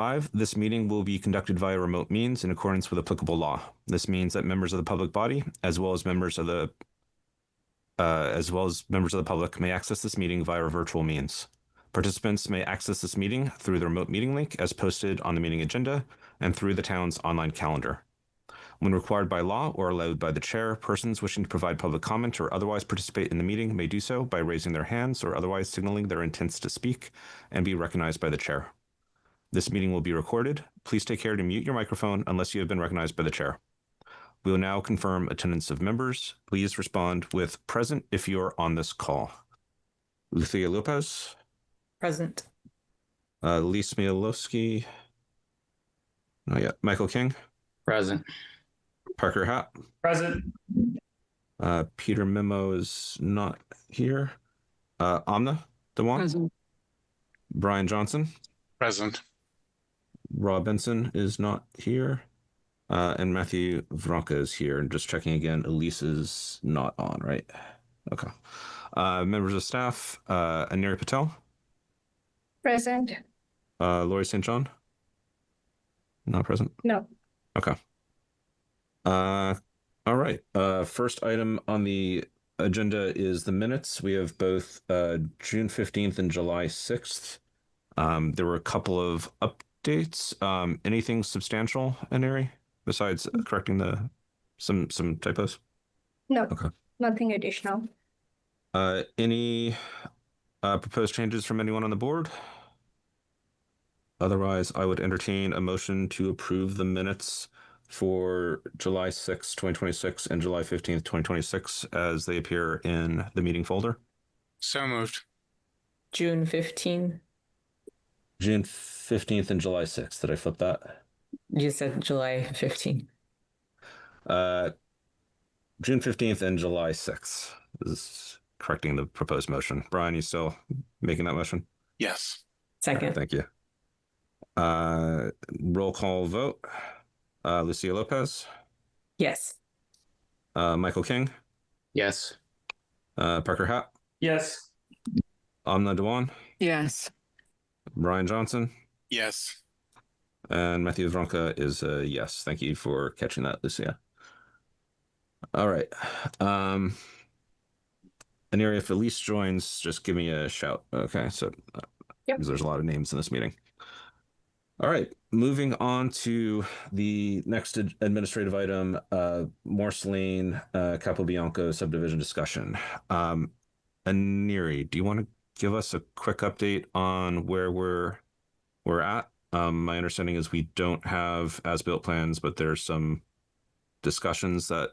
5. This meeting will be conducted via remote means in accordance with applicable law. This means that members of the public body, as well as members of the public, may access this meeting via virtual means. Participants may access this meeting through the remote meeting link as posted on the meeting agenda and through the town's online calendar. When required by law or allowed by the chair, persons wishing to provide public comment or otherwise participate in the meeting may do so by raising their hands or otherwise signaling their intents to speak and be recognized by the chair. This meeting will be recorded. Please take care to mute your microphone unless you have been recognized by the chair. We will now confirm attendance of members. Please respond with present if you're on this call. Lucia Lopez. Present. Lise Mielowski. Not yet. Michael King. Present. Parker Hatt. Present. Peter Memo is not here. Amna Dewan. Present. Brian Johnson. Present. Rob Benson is not here. And Matthew Vronka is here. And just checking again, Elise is not on, right? Okay. Members of staff, Aneri Patel. Present. Lori St. John. Not present? No. Okay. All right. First item on the agenda is the minutes. We have both June 15th and July 6th. There were a couple of updates. Anything substantial, Aneri, besides correcting some typos? No. Okay. Nothing additional. Any proposed changes from anyone on the board? Otherwise, I would entertain a motion to approve the minutes for July 6th, 2026 and July 15th, 2026 as they appear in the meeting folder. So moved. June 15. June 15th and July 6th. Did I flip that? You said July 15. June 15th and July 6th. This is correcting the proposed motion. Brian, you still making that motion? Yes. Second. Thank you. Roll call vote. Lucia Lopez. Yes. Michael King. Yes. Parker Hatt. Yes. Amna Dewan. Yes. Brian Johnson. Yes. And Matthew Vronka is a yes. Thank you for catching that, Lucia. All right. Aneri, if Elise joins, just give me a shout. Okay, so Yep. because there's a lot of names in this meeting. All right, moving on to the next administrative item, Morse Lane, Capobianco subdivision discussion. Aneri, do you want to give us a quick update on where we're at? My understanding is we don't have as-built plans, but there's some discussions that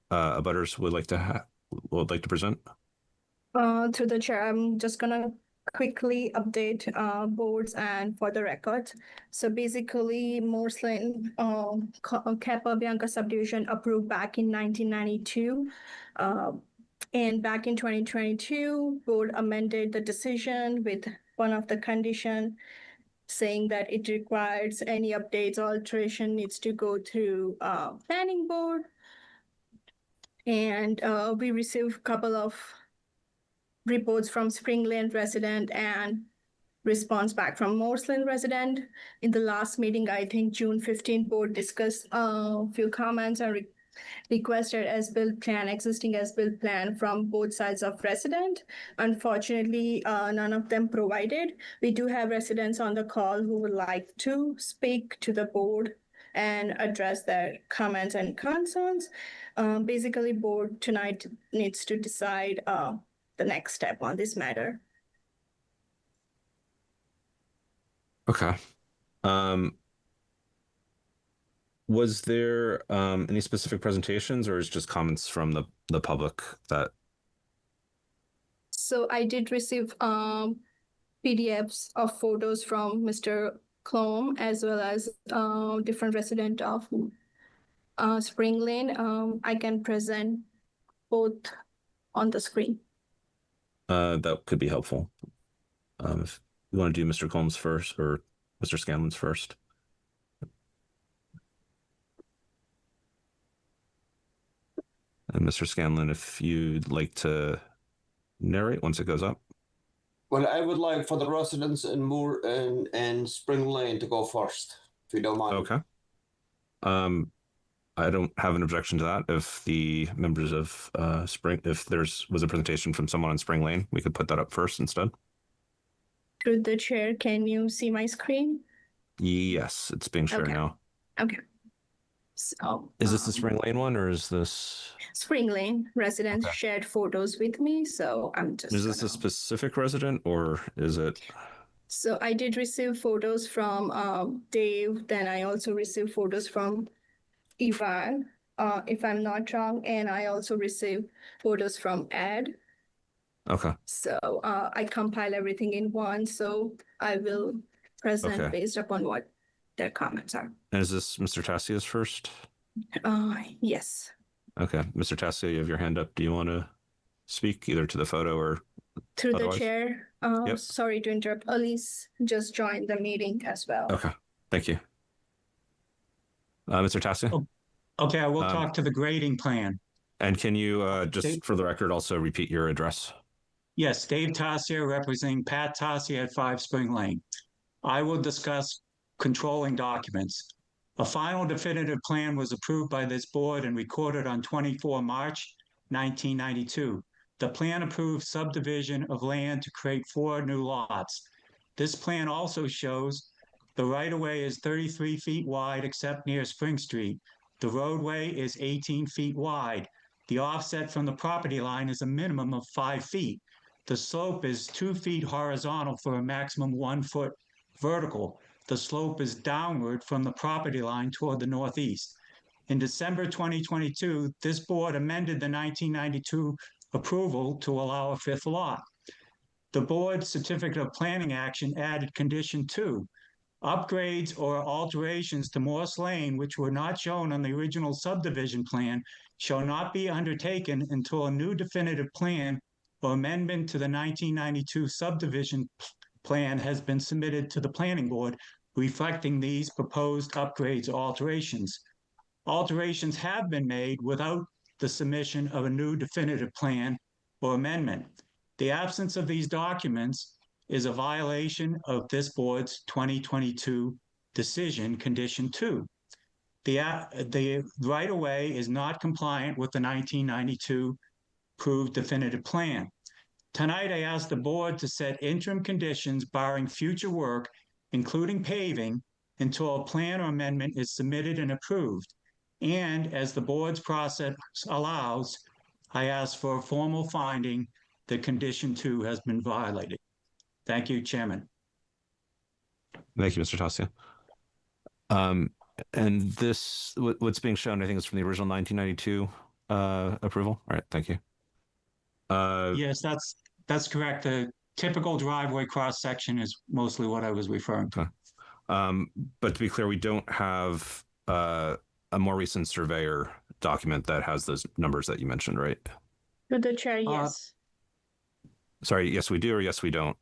abutters would like to present. Through the chair, I'm just gonna quickly update boards and for the record. So basically, Morse Lane Capobianco subdivision approved back in 1992. And back in 2022, board amended the decision with one of the condition saying that it requires any updates or alteration needs to go through planning board. And we received a couple of reports from Spring Lane resident and response back from Morse Lane resident. In the last meeting, I think June 15th, board discussed a few comments and requested as-built plan, existing as-built plan from both sides of resident. Unfortunately, none of them provided. We do have residents on the call who would like to speak to the board and address their comments and concerns. Basically, board tonight needs to decide the next step on this matter. Okay. Was there any specific presentations or is just comments from the public that? So I did receive PDFs of photos from Mr. Klom as well as different resident of Spring Lane. I can present both on the screen. That could be helpful. If you want to do Mr. Combs first or Mr. Scanlon's first. And Mr. Scanlon, if you'd like to narrate once it goes up. Well, I would like for the residents in Moore and Spring Lane to go first, if you don't mind. Okay. I don't have an objection to that. If the members of if was a presentation from someone on Spring Lane, we could put that up first instead. Through the chair, can you see my screen? Yes, it's being shared Okay. now. Okay. So, Is this the Spring Lane one, or is this? Spring Lane residents Okay. shared photos with me, so I'm just. Is this a specific resident, or is it? So I did receive photos from Dave. Then I also received photos from Ivan, if I'm not wrong, and I also received photos from Ed. Okay. So I compile everything in one. So I will present Okay. based upon what their comments are. And is this Mr. Tassia's first? Yes. Okay, Mr. Tassia, you have your hand up. Do you want to speak either to the photo or? Through Otherwise? the chair. Yep. Sorry to interrupt. Elise just joined the meeting as well. Okay, thank you. Mr. Tassia? Oh. Okay, I will Um, talk to the grading plan. And can you just Dave- for the record also repeat your address? Yes, Dave Tassier representing Pat Tassier at 5 Spring Lane. I will discuss controlling documents. A final definitive plan was approved by this board and recorded on 24 March 1992. The plan approved subdivision of land to create 4 new lots. This plan also shows the right-of-way is 33 feet wide except near Spring Street. The roadway is 18 feet wide. The offset from the property line is a minimum of 5 feet. The slope is 2 feet horizontal for a maximum 1 foot vertical. The slope is downward from the property line toward the northeast. In December 2022, this board amended the 1992 approval to allow a 5th lot. The board's certificate of planning action added condition 2. Upgrades or alterations to Morse Lane, which were not shown on the original subdivision plan, shall not be undertaken until a new definitive plan or amendment to the 1992 subdivision plan has been submitted to the planning board, reflecting these proposed upgrades or alterations. Alterations have been made without the submission of a new definitive plan or amendment. The absence of these documents is a violation of this board's 2022 decision, condition 2. The right-of-way is not compliant with the 1992 approved definitive plan. Tonight, I ask the board to set interim conditions barring future work, including paving, until a plan or amendment is submitted and approved. And as the board's process allows, I ask for a formal finding that condition 2 has been violated. Thank you, Chairman. Thank you, Mr. Tassia. And this, what's being shown, I think, is from the original 1992 approval. All right, thank you. Yes, that's correct. The typical driveway cross-section is mostly what I was referring to. But to be clear, we don't have a more recent surveyor document that has those numbers that you mentioned, right? Through the chair, yes. Sorry, yes, we do, or yes, we don't?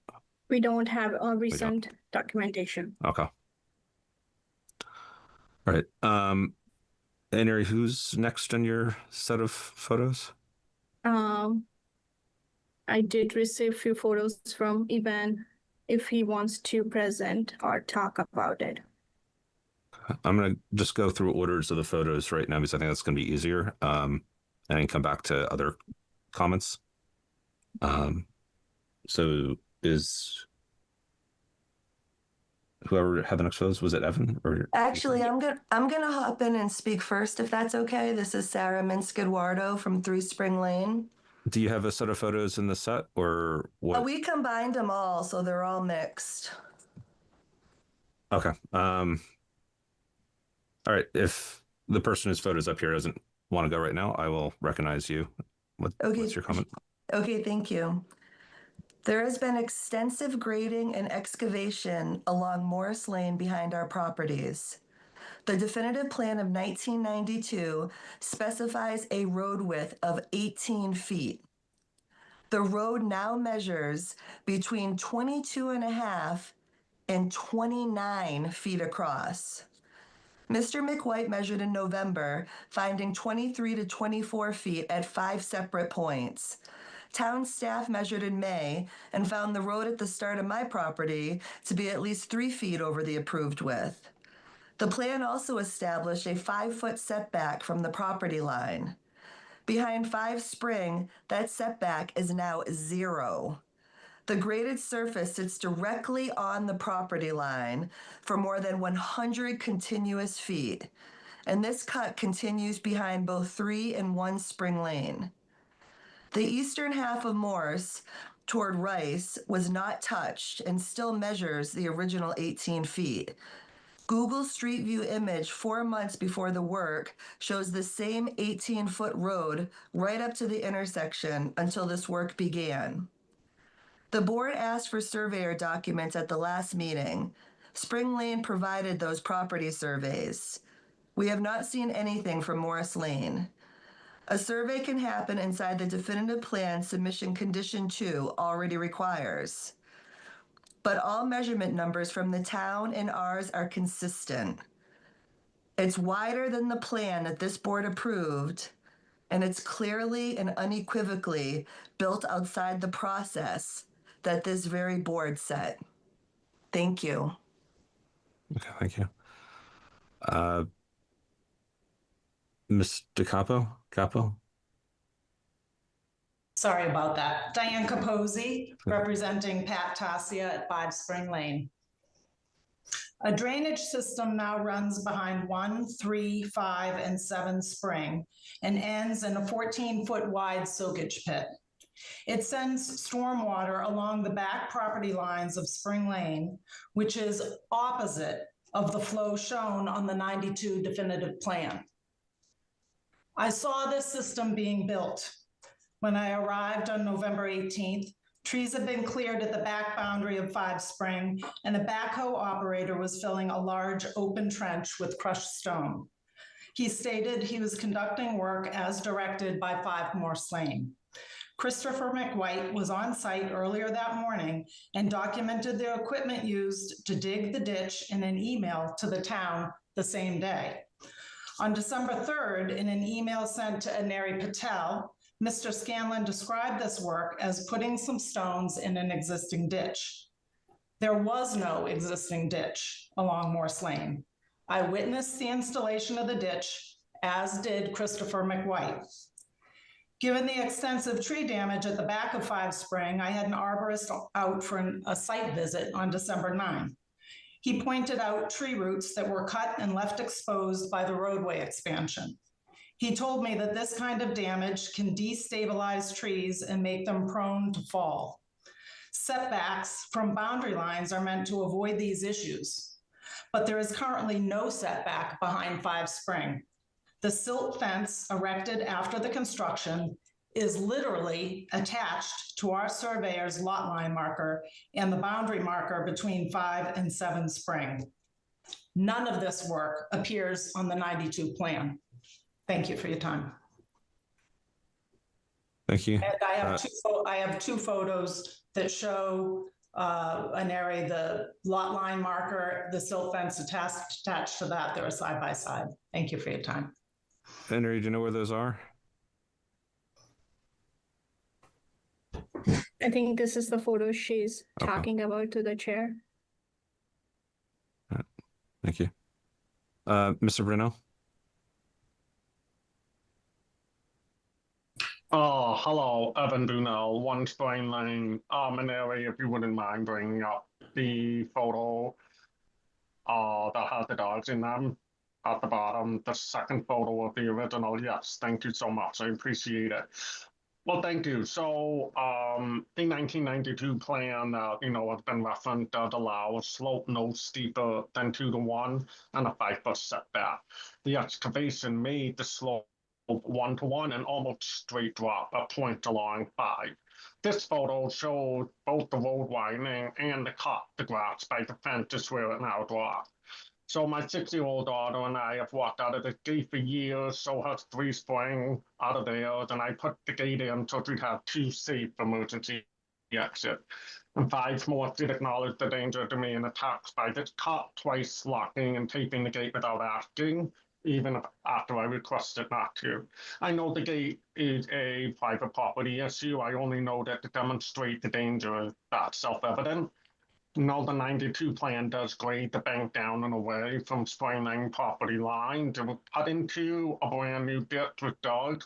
We don't have a recent documentation. Okay. All right. Aneri, who's next on your set of photos? I did receive a few photos from Ivan if he wants to present or talk about it. I'm going to just go through orders of the photos right now because I think that's going to be easier, and then come back to other comments. So is whoever had the next photos, was it Evan or? Actually, I'm gonna hop in and speak first, if that's okay. This is Sarah Minsk-Eduardo from 3 Spring Lane. Do you have a set of photos in the set, or what? We combined them all, so they're all mixed. Okay. All right. If the person whose photo's up here doesn't want to go right now, I will recognize you. What's your comment? Okay, thank you. There has been extensive grading and excavation along Morris Lane behind our properties. The definitive plan of 1992 specifies a road width of 18 feet. The road now measures between 22.5 and 29 feet across. Mr. McWhite measured in November, finding 23 to 24 feet at 5 separate points. Town staff measured in May and found the road at the start of my property to be at least 3 feet over the approved width. The plan also established a 5-foot setback from the property line. Behind 5 Spring, that setback is now 0. The graded surface sits directly on the property line for more than 100 continuous feet, and this cut continues behind both 3 and 1 Spring Lane. The eastern half of Morse toward Rice was not touched and still measures the original 18 feet. Google Street View image 4 months before the work shows the same 18-foot road right up to the intersection until this work began. The board asked for surveyor documents at the last meeting. Spring Lane provided those property surveys. We have not seen anything from Morris Lane. A survey can happen inside the definitive plan submission condition 2 already requires. But all measurement numbers from the town and ours are consistent. It's wider than the plan that this board approved, and it's clearly and unequivocally built outside the process that this very board set. Thank you. Okay, thank you. Ms. Capo? Sorry about that. Diane Capozzi, representing Pat Tasia at 5 Spring Lane. A drainage system now runs behind 1, 3, 5, and 7 Spring and ends in a 14-foot wide siltage pit. It sends stormwater along the back property lines of Spring Lane, which is opposite of the flow shown on the 92 definitive plan. I saw this system being built. When I arrived on November 18th, trees had been cleared at the back boundary of 5 Spring, and a backhoe operator was filling a large open trench with crushed stone. He stated he was conducting work as directed by 5 Morse Lane. Christopher McWhite was on site earlier that morning and documented the equipment used to dig the ditch in an email to the town the same day. On December 3rd, in an email sent to Aneri Patel, Mr. Scanlon described this work as putting some stones in an existing ditch. There was no existing ditch along Morse Lane. I witnessed the installation of the ditch, as did Christopher McWhite. Given the extensive tree damage at the back of 5 Spring, I had an arborist out for a site visit on December 9th. He pointed out tree roots that were cut and left exposed by the roadway expansion. He told me that this kind of damage can destabilize trees and make them prone to fall. Setbacks from boundary lines are meant to avoid these issues, but there is currently no setback behind 5 Spring. The silt fence erected after the construction is literally attached to our surveyor's lot line marker and the boundary marker between 5 and 7 Spring. None of this work appears on the 92 plan. Thank you for your time. Thank you. And I have two photos that show an area, the lot line marker, the silt fence attached to that. They're side by side. Thank you for your time. Henry, do you know where those are? I think this is the photo she's Okay. talking about to the chair. Thank you. Mr. Bruno? Oh, hello, Evan Brunel, 1 Spring Lane. Maneri, if you wouldn't mind bringing up the photo that has the dogs in them at the bottom, the second photo of the original. Yes, thank you so much. I appreciate it. Well, thank you. So, the 1992 plan, has been referenced, does allow a slope no steeper than 2 to 1 and a 5-foot setback. The excavation made the slope 1 to 1 and almost straight drop a point along 5. This photo shows both the road widening and the cut the grass by the fence is where it now drops. So my 6-year-old daughter and I have walked out of the gate for years, so has 3 Spring out of theirs, and I put the gate in so we'd have 2 safe emergency exits. And 5 more did acknowledge the danger to me and attacks by this cop twice locking and taping the gate without asking. even after I requested not to. I know the gate is a private property issue. I only know that to demonstrate the danger, that's self-evident. No, the 92 plan does grade the bank down and away from Spring Lane property line to cut into a brand new ditch with dirt.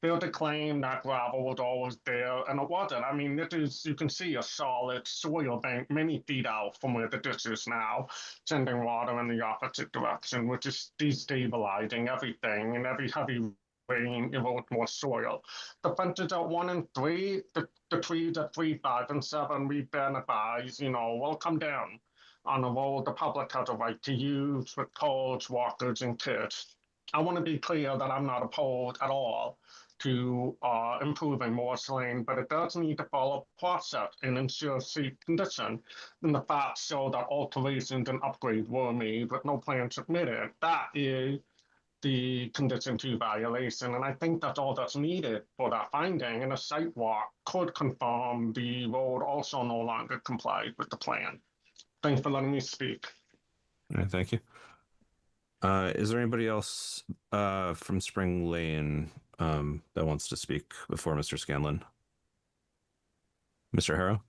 They're to claim that gravel was always there, and it wasn't. I mean, it is, you can see a solid soil bank many feet out from where the ditch is now, sending water in the opposite direction, which is destabilizing everything, and every heavy rain erodes more soil. The fences at 1 and 3, the trees at 3, 5, and 7, we've been advised, will come down on a road the public has a right to use with cars, walkers, and kids. I want to be clear that I'm not opposed at all to improving Morris Lane, but it does need to follow process and ensure safe condition. And the facts show that alterations and upgrades were made with no plan submitted. That is the condition 2 violation, and I think that's all that's needed for that finding, and a site walk could confirm the road also no longer complied with the plan. Thanks for letting me speak. All right, thank you. Is there anybody else from Spring Lane that wants to speak before Mr. Scanlon? Mr. Harrow?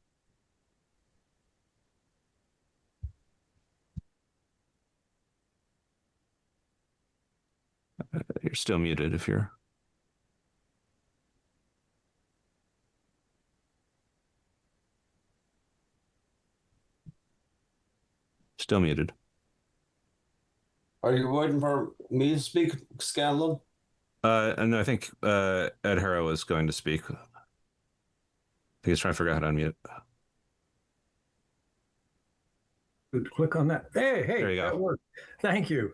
You're still muted if you're... Still muted. Are you waiting for me to speak, Scanlon? No, I think Ed Harrow is going to speak. I think he's trying to figure out how to unmute. Click on that. Hey, There you go. that worked. Thank you.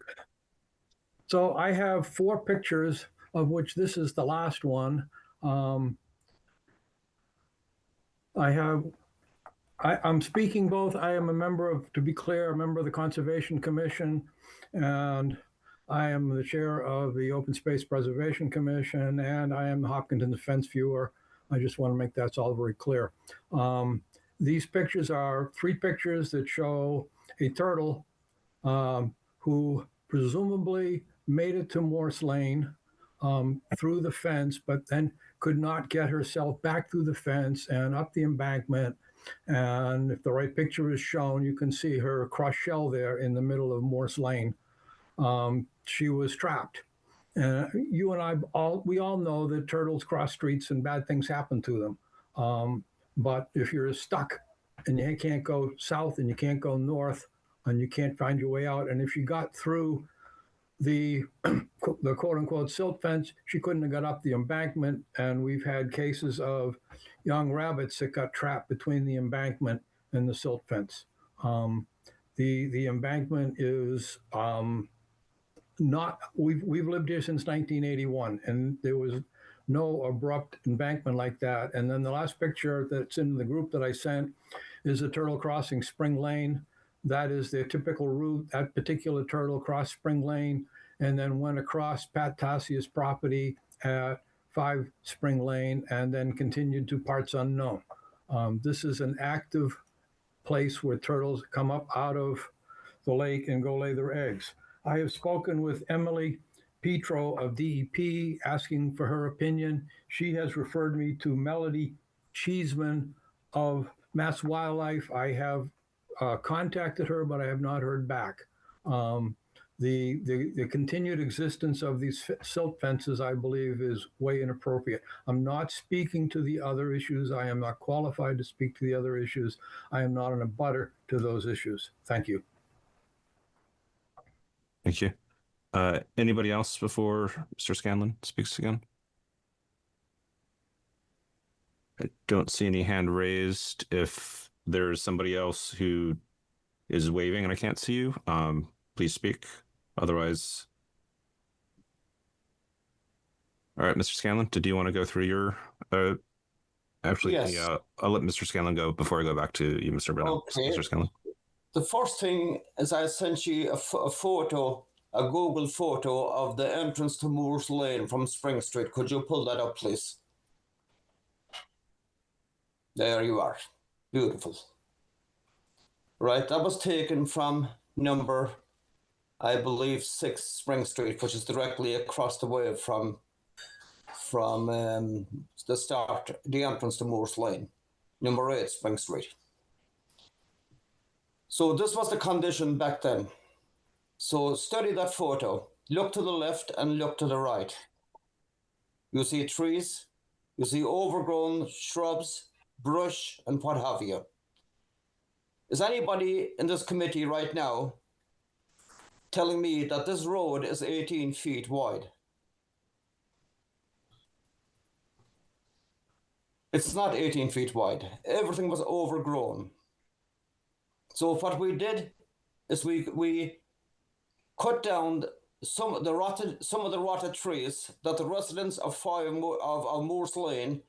So I have 4 pictures, of which this is the last one. I'm speaking both. I am a member of, to be clear, a member of the Conservation Commission, and I am the chair of the Open Space Preservation Commission, and I am the Hopkinton Fence Viewer. I just want to make that all very clear. These pictures are 3 pictures that show a turtle who presumably made it to Morse Lane through the fence, but then could not get herself back through the fence and up the embankment. And if the right picture is shown, you can see her crushed shell there in the middle of Morse Lane. She was trapped. You and I we all know that turtles cross streets and bad things happen to them. But if you're stuck and you can't go south and you can't go north and you can't find your way out, and if you got through the quote unquote silt fence, she couldn't have got up the embankment. And we've had cases of young rabbits that got trapped between the embankment and the silt fence. The embankment is not, we've lived here since 1981, and there was no abrupt embankment like that. And then the last picture that's in the group that I sent is a turtle crossing Spring Lane. That is their typical route. That particular turtle crossed Spring Lane and then went across Pat Tassia's property at 5 Spring Lane and then continued to parts unknown. This is an active place where turtles come up out of the lake and go lay their eggs. I have spoken with Emily Petro of DEP asking for her opinion. She has referred me to Melody Cheeseman of Mass Wildlife. I have contacted her, but I have not heard back. The continued existence of these silt fences, I believe, is way inappropriate. I'm not speaking to the other issues. I am not qualified to speak to the other issues. I am not an abutter to those issues. Thank you. Thank you. Anybody else before Mr. Scanlon speaks again? I don't see any hand raised. If there's somebody else who is waving and I can't see you, please speak. Otherwise, all right, Mr. Scanlon, did you want to go through your? Actually, Yes. yeah, I'll let Mr. Scanlon go before I go back to you, Mr. Brennan. Okay. Mr. Scanlon. The first thing is I sent you a photo, a Google photo of the entrance to Moores Lane from Spring Street. Could you pull that up, please? There you are. Beautiful. Right, that was taken from number I believe 6 Spring Street, which is directly across the way from the start, the entrance to Moores Lane, number 8 Spring Street. So this was the condition back then. So study that photo. Look to the left and look to the right. You see trees, you see overgrown shrubs, brush, and what have you. Is anybody in this committee right now telling me that this road is 18 feet wide? It's not 18 feet wide. Everything was overgrown. So what we did is we cut down some of the rotted trees that the residents of Moores Lane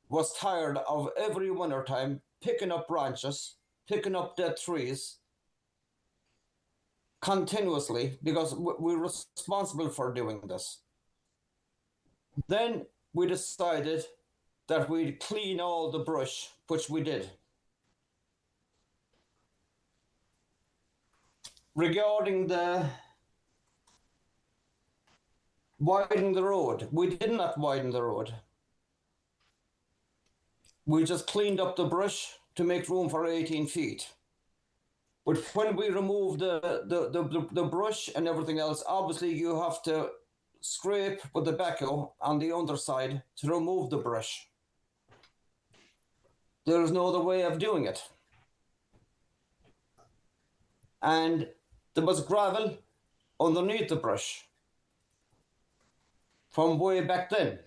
was tired of every winter time picking up branches, picking up dead trees continuously, because we're responsible for doing this. Then we decided that we'd clean all the brush, which we did. Regarding the widening the road, we did not widen the road. We just cleaned up the brush to make room for 18 feet. But when we remove the brush and everything else, obviously you have to scrape with the backhoe on the underside to remove the brush. There is no other way of doing it. And there was gravel underneath the brush from way back then.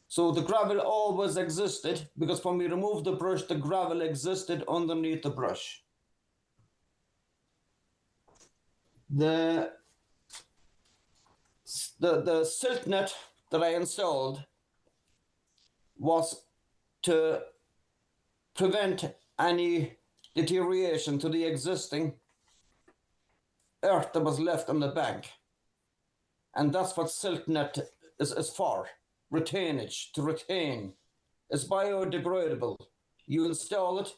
So the gravel always existed, because when we removed the brush, the gravel existed underneath the brush. The silt net that I installed was to prevent any deterioration to the existing earth that was left on the bank. And that's what silt net is for, retainage, to retain. It's biodegradable. You install it,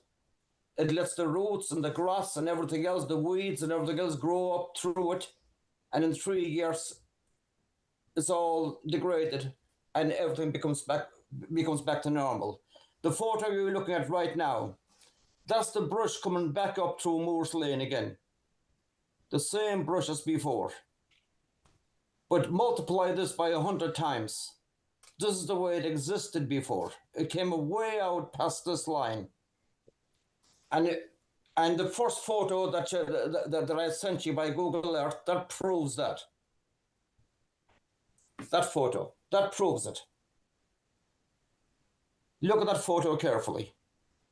it lets the roots and the grass and everything else, the weeds and everything else grow up through it. And in 3 years, it's all degraded and everything becomes back to normal. The photo you're looking at right now, that's the brush coming back up through Moores Lane again. The same brush as before. But multiply this by 100 times. This is the way it existed before. It came way out past this line. And the first photo that I sent you by Google Earth, that proves that. That photo, that proves it. Look at that photo carefully.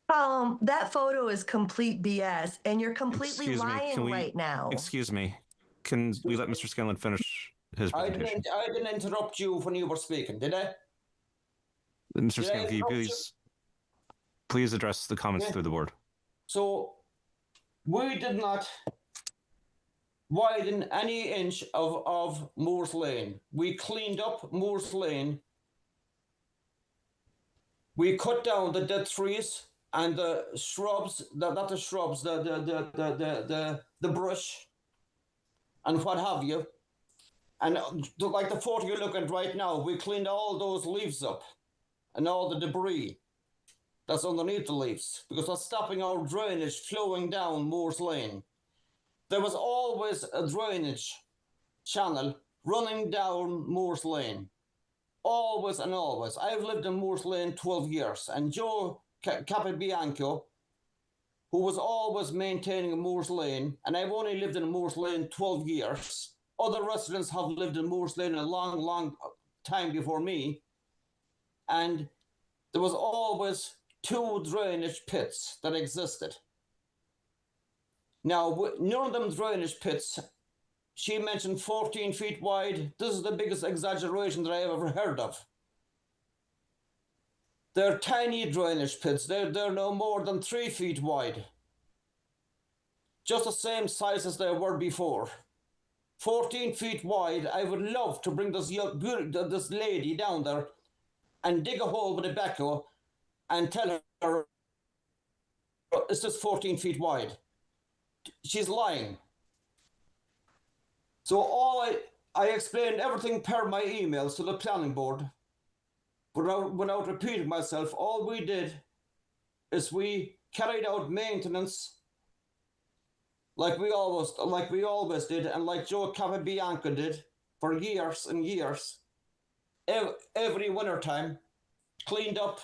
That photo is complete BS, and you're completely lying right now. Excuse me. Can we let Mr. Scanlon finish his presentation? I didn't interrupt you when you were speaking, did I? Mr. Scanlon, can you please address the comments through the board? So we did not widen any inch of Moores Lane. We cleaned up Moores Lane. We cut down the dead trees and the shrubs, not the shrubs, the brush and what have you. And like the photo you're looking at right now, we cleaned all those leaves up and all the debris that's underneath the leaves, because that's stopping our drainage flowing down Moores Lane. There was always a drainage channel running down Moores Lane. Always and always. I've lived in Moores Lane 12 years, and Joe Capobianco, who was always maintaining Moores Lane, and I've only lived in Moores Lane 12 years. Other residents have lived in Moores Lane a long, long time before me, and there was always 2 drainage pits that existed. Now, none of them drainage pits, she mentioned 14 feet wide. This is the biggest exaggeration that I have ever heard of. They're tiny drainage pits. They're no more than 3 feet wide. Just the same size as they were before. 14 feet wide. I would love to bring this lady down there and dig a hole with a backhoe and tell her it's just 14 feet wide. She's lying. So I explained everything per my emails to the planning board. Without repeating myself, all we did is we carried out maintenance like we always did, and like Joe Capabianco did for years and years. Every winter time, cleaned up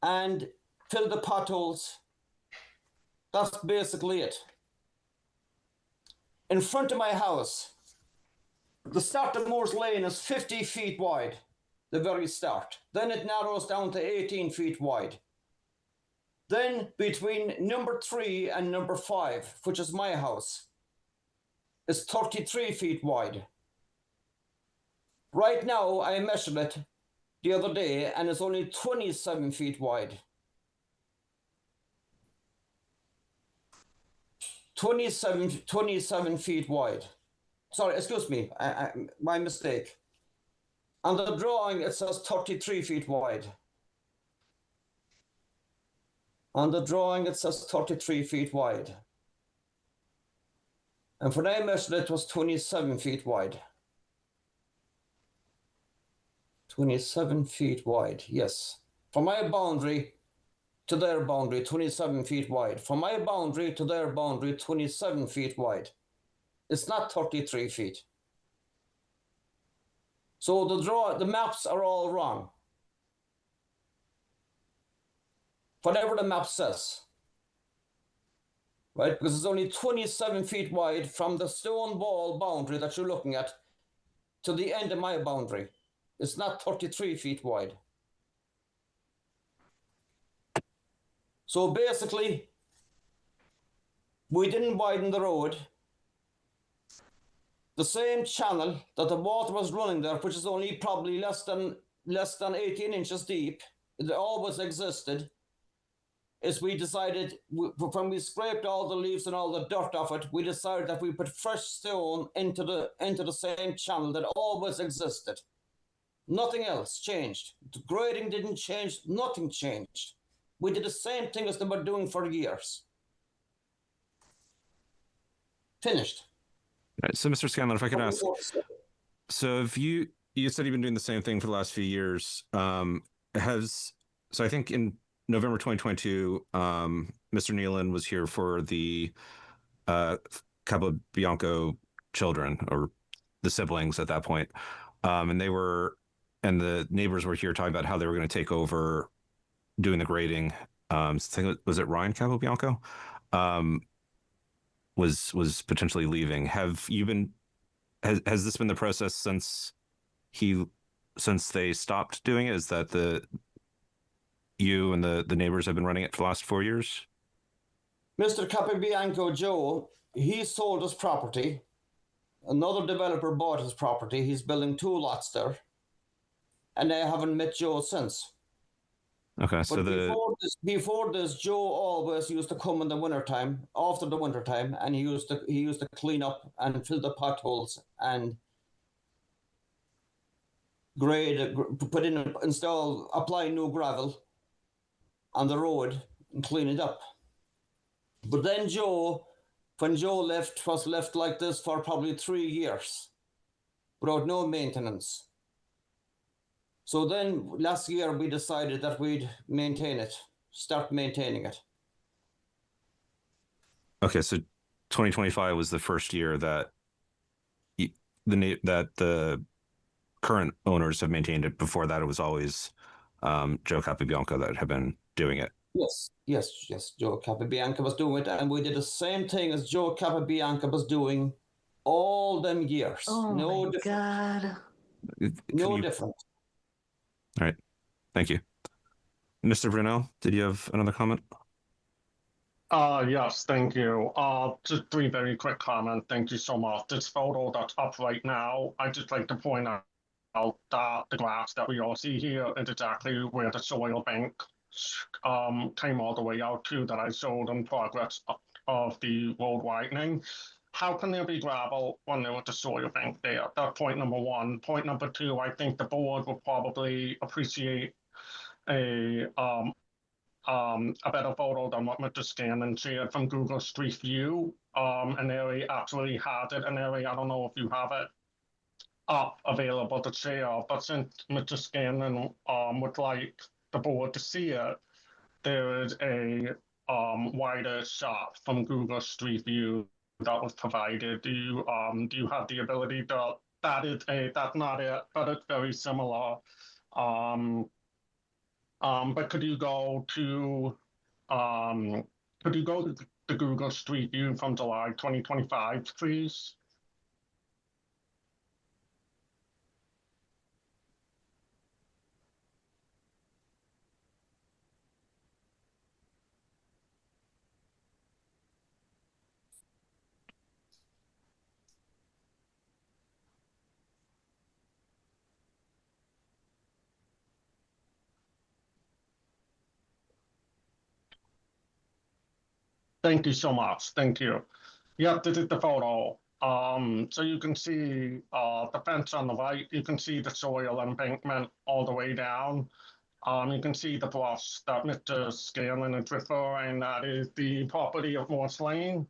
and filled the potholes. That's basically it. In front of my house, the start of Moore's Lane is 50 feet wide, the very start. Then it narrows down to 18 feet wide. Then between number 3 and number 5, which is my house, is 33 feet wide. Right now, I measured it the other day and it's only 27 feet wide. 27 feet wide. Sorry, excuse me, my mistake. On the drawing, it says 33 feet wide. On the drawing, it says 33 feet wide. And when I measured it, was 27 feet wide. 27 feet wide, yes. From my boundary to their boundary, 27 feet wide. From my boundary to their boundary, 27 feet wide. It's not 33 feet. So the maps are all wrong. Whatever the map says. Right? Because it's only 27 feet wide from the stone wall boundary that you're looking at to the end of my boundary. It's not 33 feet wide. So basically, we didn't widen the road. The same channel that the water was running there, which is only probably less than 18 inches deep, it always existed, is we decided, when we scraped all the leaves and all the dirt off it, we decided that we put fresh stone into the same channel that always existed. Nothing else changed. The grading didn't change, nothing changed. We did the same thing as they were doing for years. Finished. Right, so, Mr. Scanlon, if I could ask, so if you said you've been doing the same thing for the last few years, so I think in November 2022, Mr. Nealon was here for the Capabianco children, or the siblings at that point, and the neighbors were here talking about how they were going to take over doing the grading. Was it Ryan Capabianco? Was potentially leaving. Has this been the process since they stopped doing it? Is that you and the neighbors have been running it for the last 4 years? Mr. Capabianco, Joe, he sold his property. Another developer bought his property. He's building 2 lots there. And I haven't met Joe since. Okay, so before this, Joe always used to come in the wintertime, after the wintertime, and he used to clean up and fill the potholes and grade, apply new gravel on the road and clean it up. But then when Joe left, was left like this for probably 3 years without no maintenance. So then last year we decided that we'd start maintaining it. Okay, so 2025 was the first year that the current owners have maintained it. Before that, it was always Joe Capabianco that had been doing it. Yes. Joe Capabianco was doing it, and we did the same thing as Joe Capabianco was doing all them years. Oh no my different. God. No different. All right. Thank you. Mr. Brunel, did you have another comment? Yes, thank you. Just 3 very quick comments. Thank you so much. This photo that's up right now, I'd just like to point out that the grass that we all see here is exactly where the soil bank came all the way out to, that I showed in progress of the road widening. How can there be gravel when there was a soil bank there? That's point number 1. Point number 2, I think the board will probably appreciate a a better photo than what Mr. Scanlon shared from Google Street View. And they actually had it, and I don't know if you have it up available to share, but since Mr. Scanlon would like the board to see it, there is a wider shot from Google Street View that was provided. Do you have the ability to? That's not it, but it's very similar. But could you go to the Google Street View from July 2025, please? Thank you so much. Thank you. Yep, this is the photo. So you can see the fence on the right. You can see the soil embankment all the way down. You can see the brush that Mr. Scanlon is referring. That is the property of Morse Lane.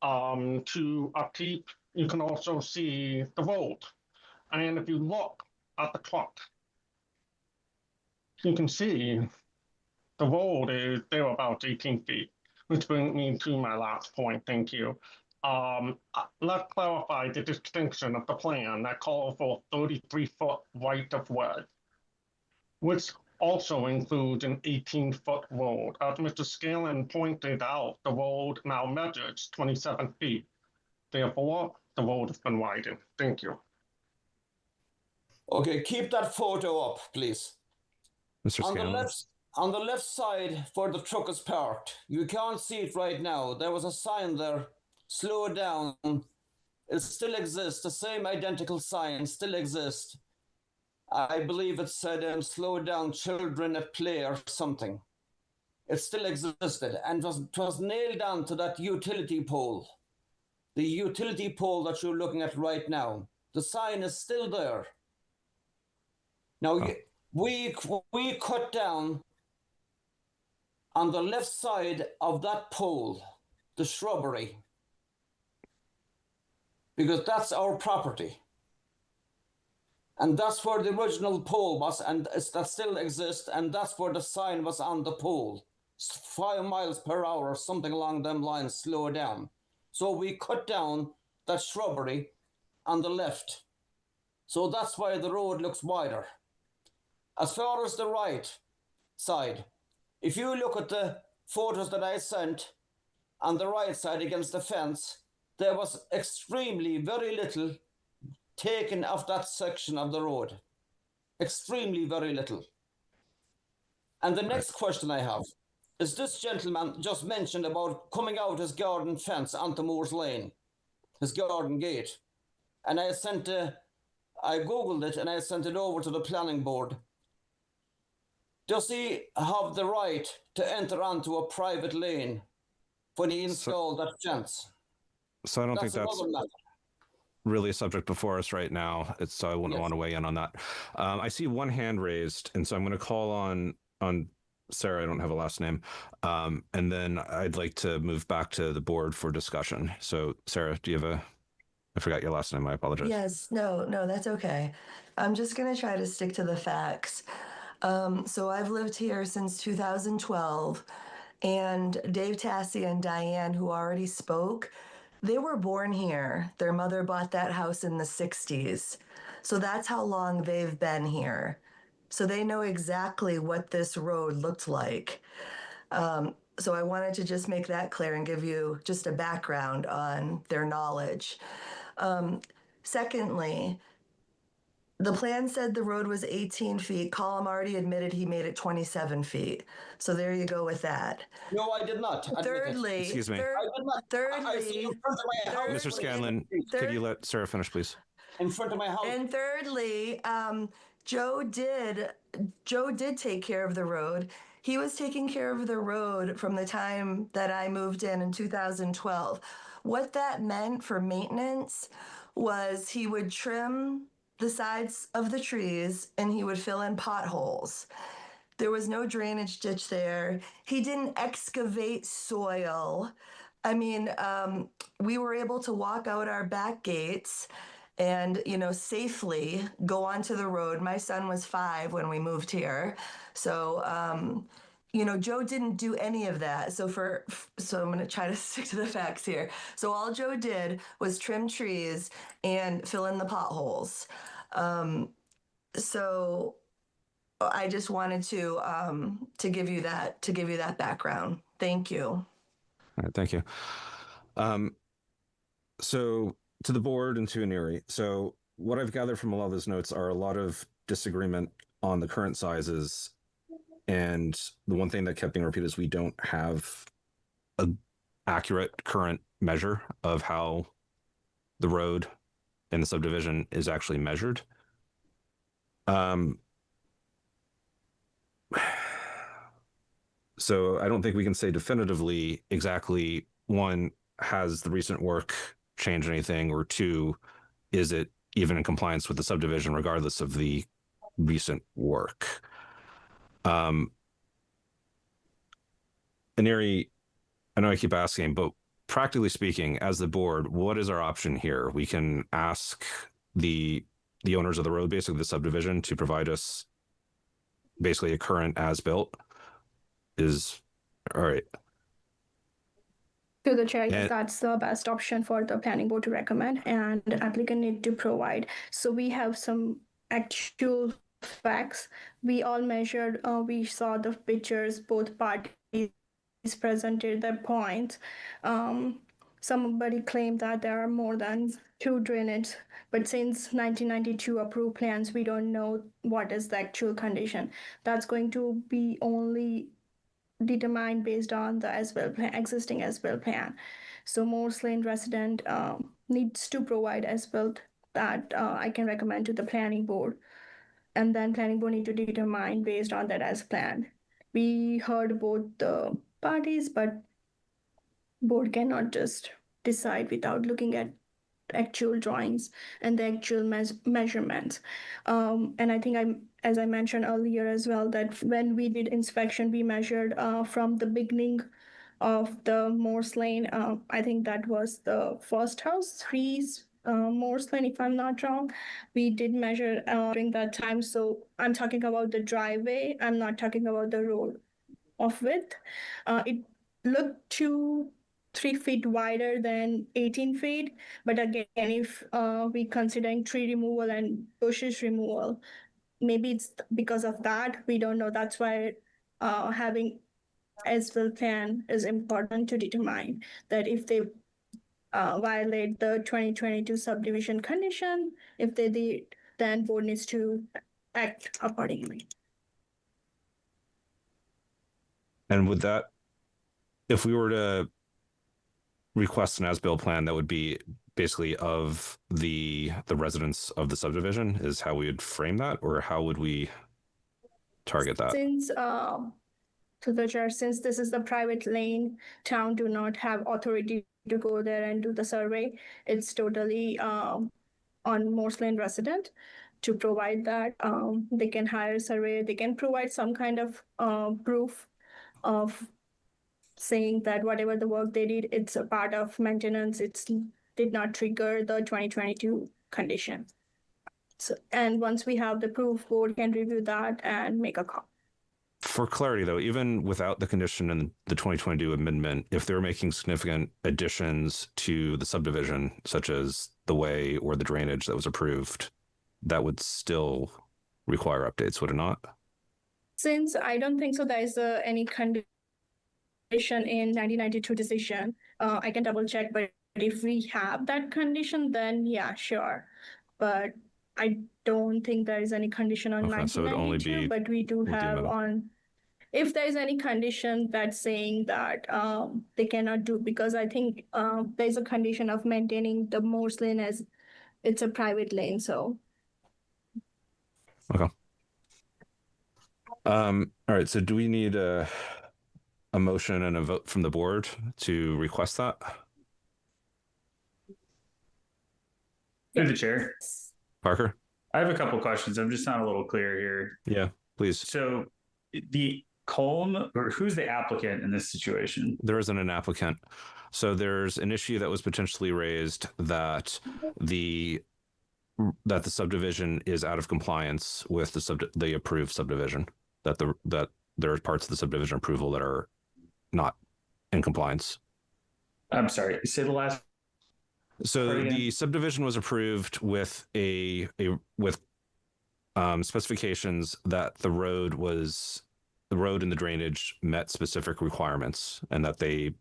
To upkeep, you can also see the road. And if you look at the clock, you can see the road is there about 18 feet. Which brings me to my last point, thank you. Let's clarify the distinction of the plan that calls for 33-foot right of way, which also includes an 18-foot road. As Mr. Scanlon pointed out, the road now measures 27 feet. Therefore, the road has been widened. Thank you. Okay, keep that photo up, please. Mr. Scanlon. On the left side where the truck is parked, you can't see it right now. There was a sign there, slow down. It still exists. The same identical sign still exists. I believe it said, slow down, children at play or something. It still existed and it was nailed down to that utility pole. The utility pole that you're looking at right now. The sign is still there. Now, we cut down on the left side of that pole, the shrubbery, because that's our property. And that's where the original pole was, and that still exists, and that's where the sign was on the pole. 5 miles per hour, something along them lines, slow down. So we cut down that shrubbery on the left. So that's why the road looks wider. As far as the right side, if you look at the photos that I sent on the right side against the fence, there was extremely very little taken of that section of the road. Extremely very little. And the next question I have is this gentleman just mentioned about coming out his garden fence onto Moores Lane, his garden gate. And I Googled it and I sent it over to the planning board. Does he have the right to enter onto a private lane when he installed that fence? So I don't think that's really a subject before us right now. So I wouldn't want to weigh in on that. I see one hand raised, and so I'm going to call on Sarah. I don't have a last name. And then I'd like to move back to the board for discussion. So Sarah, do you have I forgot your last name. I apologize. Yes, no, that's okay. I'm just going to try to stick to the facts. So I've lived here since 2012, and Dave Tassi and Diane, who already spoke, they were born here. Their mother bought that house in the 60s. So that's how long they've been here. So they know exactly what this road looked like. So I wanted to just make that clear and give you just a background on their knowledge. Secondly, the plan said the road was 18 feet. Colm already admitted he made it 27 feet. So there you go with that. No, I did not. Thirdly, excuse me. Mr. Scanlon, could you let Sarah finish, please? In front of my house. And thirdly, Joe did take care of the road. He was taking care of the road from the time that I moved in 2012. What that meant for maintenance was he would trim the sides of the trees and he would fill in potholes. There was no drainage ditch there. He didn't excavate soil. I mean, we were able to walk out our back gates and, safely go onto the road. My son was 5 when we moved here. So, Joe didn't do any of that. So I'm going to try to stick to the facts here. So all Joe did was trim trees and fill in the potholes. So I just wanted to give you that background. Thank you. All right, thank you. So to the board and to Aneri. So what I've gathered from a lot of those notes are a lot of disagreement on the current sizes. And the one thing that kept being repeated is we don't have an accurate current measure of how the road in the subdivision is actually measured. So I don't think we can say definitively exactly, one, has the recent work changed anything, or two, is it even in compliance with the subdivision regardless of the recent work? Aneri, I know I keep asking, but practically speaking, as the board, what is our option here? We can ask the owners of the road, basically the subdivision, to provide us basically a current as-built. Is all right. To the chair, And- that's the best option for the planning board to recommend, and the applicant need to provide. So we have some actual facts. We all measured, we saw the pictures, both parties presented their points. Somebody claimed that there are more than 2 drainage, but since 1992 approved plans, we don't know what is the actual condition. That's going to be only determined based on the as-built plan, existing as-built plan. So Morse Lane resident needs to provide as-built that I can recommend to the planning board, and then planning board need to determine based on that as planned. We heard both the parties, but board cannot just decide without looking at actual drawings and the actual measurements. And I think as I mentioned earlier as well, that when we did inspection, we measured from the beginning of the Morse Lane. I think that was the first house, 3's Morse Lane, if I'm not wrong. We did measure during that time. So I'm talking about the driveway. I'm not talking about the road of width. It looked 3 feet wider than 18 feet. But again, if we considering tree removal and bushes removal, maybe it's because of that. We don't know. That's why having as-built plan is important to determine that if they violate the 2022 subdivision condition, if they did, then board needs to act accordingly. And would that, if we were to request an as-built plan, that would be basically of the residents of the subdivision, is how we would frame that, or how would we target that? Since to the chair, since this is the private lane, town do not have authority to go there and do the survey. It's totally on Morse Lane resident to provide that. They can hire a surveyor. They can provide some kind of proof of saying that whatever the work they did, it's a part of maintenance. It did not trigger the 2022 condition. So, and once we have the proof, board can review that and make a call. For clarity, though, even without the condition in the 2022 amendment, if they're making significant additions to the subdivision, such as the way or the drainage that was approved, that would still require updates, would it not? Since I don't think so, there is any condition in 1992 decision. I can double check, but if we have that condition, then yeah, sure. But I don't think there is any condition on Okay, so it'd only 1992, be but we do with the have amendment. on, if there is any condition that's saying that they cannot do, because I think there's a condition of maintaining the Morse Lane as it's a private lane, so. Okay. All right, so do we need a motion and a vote from the board to request that? Through the chair. Parker? I have a couple questions. I'm just not a little clear here. Yeah, please. So the Colm, or who's the applicant in this situation? There isn't an applicant. So there's an issue that was potentially raised that the subdivision is out of compliance with the approved subdivision. That there are parts of the subdivision approval that are not in compliance. I'm sorry, say the last. So the subdivision was approved with with specifications that the road and the drainage met specific requirements, and that they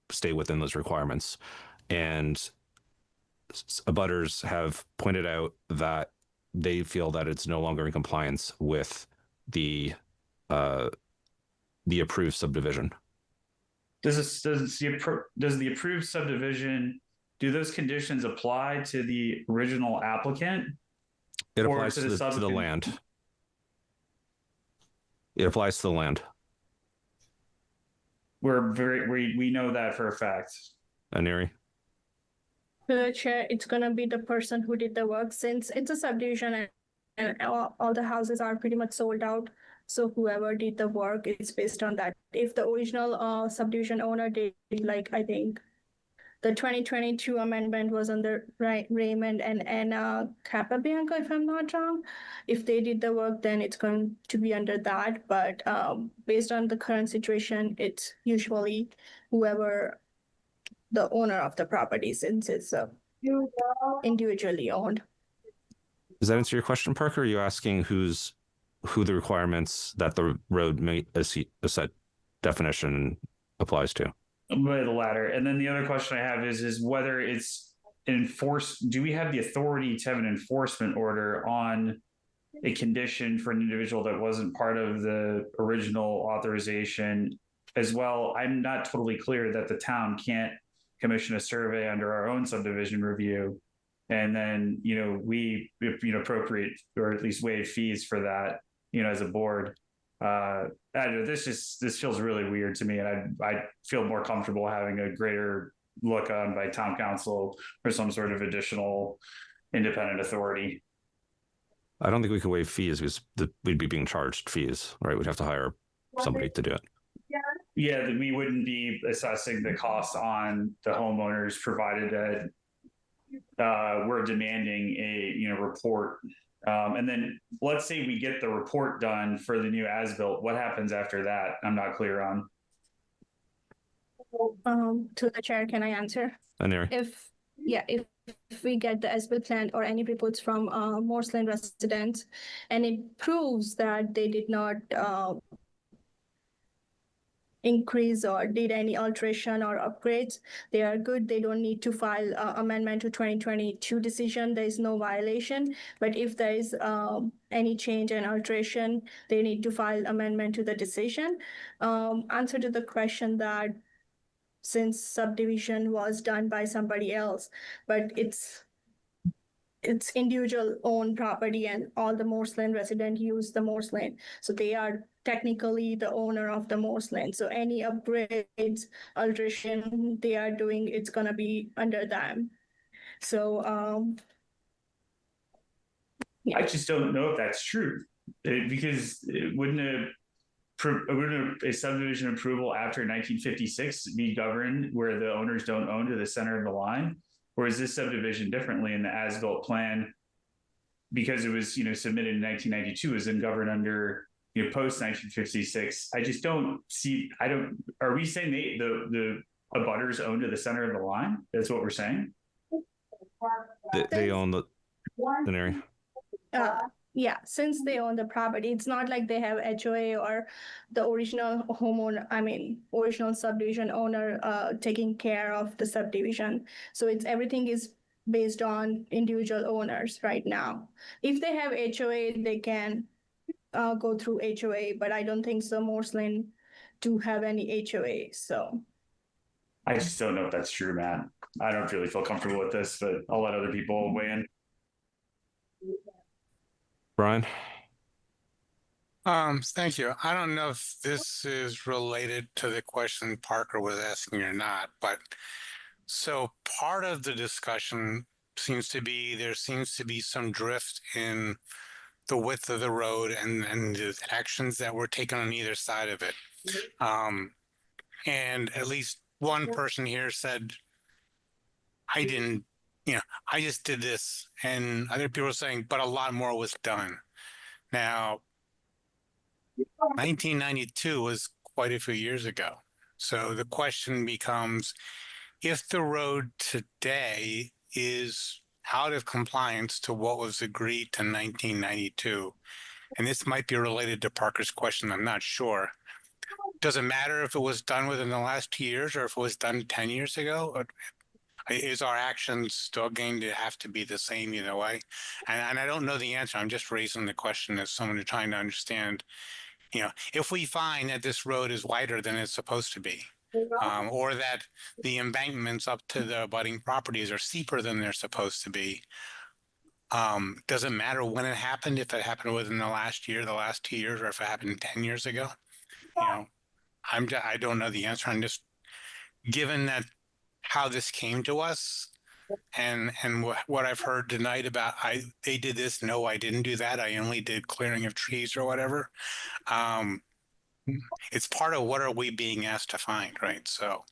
stay within those requirements. And abutters have pointed out that they feel that it's no longer in compliance with the approved subdivision. Does the approved subdivision, do those conditions apply to the original applicant? It applies to the land. It applies to the land. We know that for a fact. Aneri? To the chair, it's gonna be the person who did the work, since it's a subdivision and all the houses are pretty much sold out. So whoever did the work is based on that. If the original subdivision owner did, like, I think the 2022 amendment was under Raymond and Anna Capabianca, if I'm not wrong. If they did the work, then it's going to be under that. But based on the current situation, it's usually whoever the owner of the property, since it's individually owned. Does that answer your question, Parker? Are you asking who the requirements that the road may a set definition applies to? By the latter. And then the other question I have is whether it's enforced. Do we have the authority to have an enforcement order on a condition for an individual that wasn't part of the original authorization as well? I'm not totally clear that the town can't commission a survey under our own subdivision review, and then we appropriate or at least waive fees for that as a board. This feels really weird to me, and I feel more comfortable having a greater look on by town council or some sort of additional independent authority. I don't think we could waive fees because we'd be being charged fees, right? We'd have to hire somebody to do it. Yeah, we wouldn't be assessing the cost on the homeowners, provided that we're demanding a report. And then let's say we get the report done for the new as-built. What happens after that? I'm not clear on. To the chair, can I answer? Aneri? If we get the as-built plan or any reports from Morse Lane residents, and it proves that they did not increase or did any alteration or upgrades, they are good. They don't need to file amendment to 2022 decision. There is no violation. But if there is any change and alteration, they need to file amendment to the decision. Answer to the question that since subdivision was done by somebody else, but it's individual owned property, and all the Morse Lane resident use the Morse Lane. So they are technically the owner of the Morse Lane. So any upgrades, alteration they are doing, it's gonna be under them. So I just don't know if that's true, because wouldn't a subdivision approval after 1956 be governed where the owners don't own to the center of the line? Or is this subdivision differently in the as-built plan, because it was submitted in 1992, is then governed under post 1956? I just don't see. Are we saying the abutters own to the center of the line? That's what we're saying. They own the area. Yeah, since they own the property, it's not like they have HOA or the original homeowner, original subdivision owner taking care of the subdivision. So everything is based on individual owners right now. If they have HOA, they can go through HOA, but I don't think so Morse Lane do have any HOA, so. I just don't know if that's true, Matt. I don't really feel comfortable with this, but I'll let other people weigh in. Brian? Thank you. I don't know if this is related to the question Parker was asking or not, but so part of the discussion seems to be there seems to be some drift in the width of the road and the actions that were taken on either side of it. And at least one person here said, I didn't, I just did this. And other people are saying, but a lot more was done. Now, 1992 was quite a few years ago. So the question becomes, if the road today is out of compliance to what was agreed to 1992, and this might be related to Parker's question, I'm not sure. Does it matter if it was done within the last 2 years or if it was done 10 years ago? Or is our action still going to have to be the same either way? And I don't know the answer. I'm just raising the question as someone who's trying to understand, if we find that this road is wider than it's supposed to be, or that the embankments up to the abutting properties are steeper than they're supposed to be, does it matter when it happened, if it happened within the last year, the last 2 years, or if it happened 10 years ago? I don't know the answer. I'm just, given that how this came to us and what I've heard tonight about they did this, no, I didn't do that, I only did clearing of trees or whatever. It's part of what are we being asked to find, right? So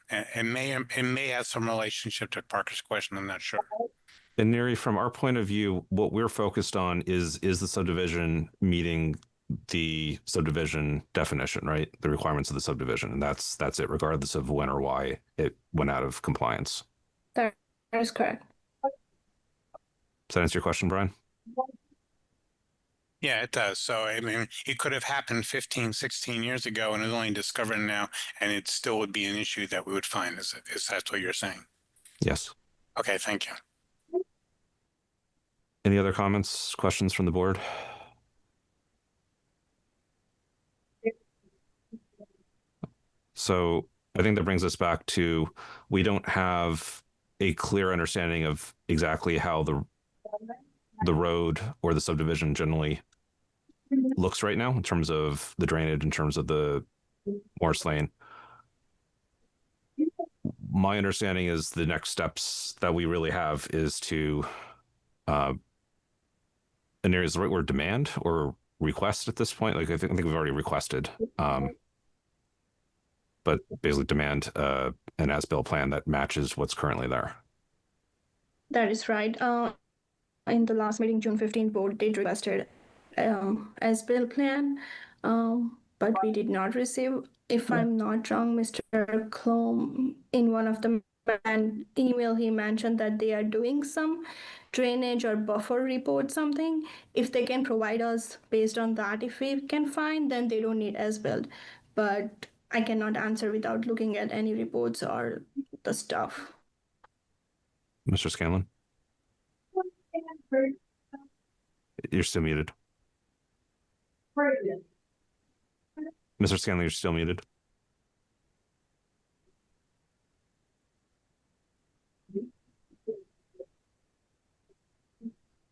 it may have some relationship to Parker's question. I'm not sure. And Neri, from our point of view, what we're focused on is the subdivision meeting the subdivision definition, right? The requirements of the subdivision, and that's it, regardless of when or why it went out of compliance. That is correct. Does that answer your question, Brian? Yeah, it does. So, I mean, it could have happened 15, 16 years ago and is only discovered now, and it still would be an issue that we would find. Is that what you're saying? Yes. Okay, thank you. Any other comments, questions from the board? So I think that brings us back to, we don't have a clear understanding of exactly how the road or the subdivision generally looks right now in terms of the drainage, in terms of the Morris Lane. My understanding is the next steps that we really have is to, and there is the right word, demand or request at this point. Like I think we've already requested, but basically demand an as-built plan that matches what's currently there. That is right. In the last meeting, June 15th, board did requested as-built plan, but we did not receive. If I'm not wrong, Mr. Klum, in one of the email, he mentioned that they are doing some drainage or buffer report, something. If they can provide us based on that, if we can find, then they don't need as-built. But I cannot answer without looking at any reports or the stuff. Mr. Scanlon? You're still muted. Mr. Scanlon, you're still muted.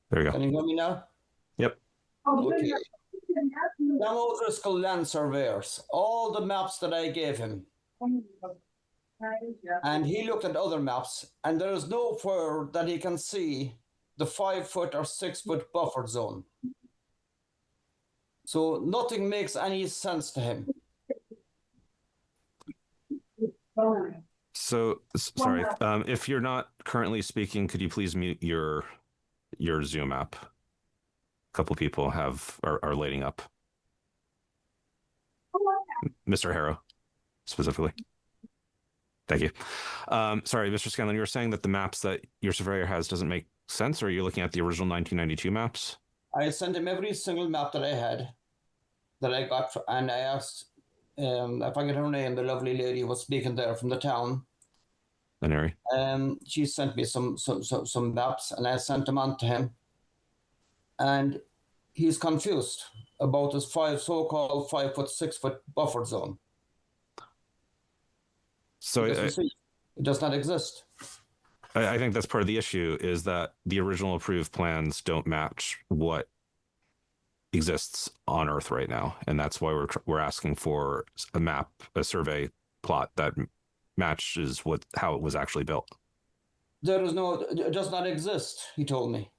There you go. Can you hear me now? Yep. Okay. Now O'Driscoll Land Surveyors, all the maps that I gave him, and he looked at other maps, and there is nowhere that he can see the 5-foot or 6-foot buffer zone. So nothing makes any sense to him. So, sorry, if you're not currently speaking, could you please mute your Zoom app? A couple people are lighting up. Mr. Harrow, specifically. Thank you. Sorry, Mr. Scanlon, you were saying that the maps that your surveyor has doesn't make sense, or are you looking at the original 1992 maps? I sent him every single map that I had, that I got, and I asked, I forget her name, the lovely lady who was speaking there from the town. Neri. She sent me some maps, and I sent them on to him. And he's confused about his so-called 5-foot, 6-foot buffer zone. So it does not exist. I think that's part of the issue, is that the original approved plans don't match what exists on Earth right now, and that's why we're asking for a map, a survey plot that matches how it was actually built. It does not exist, he told me.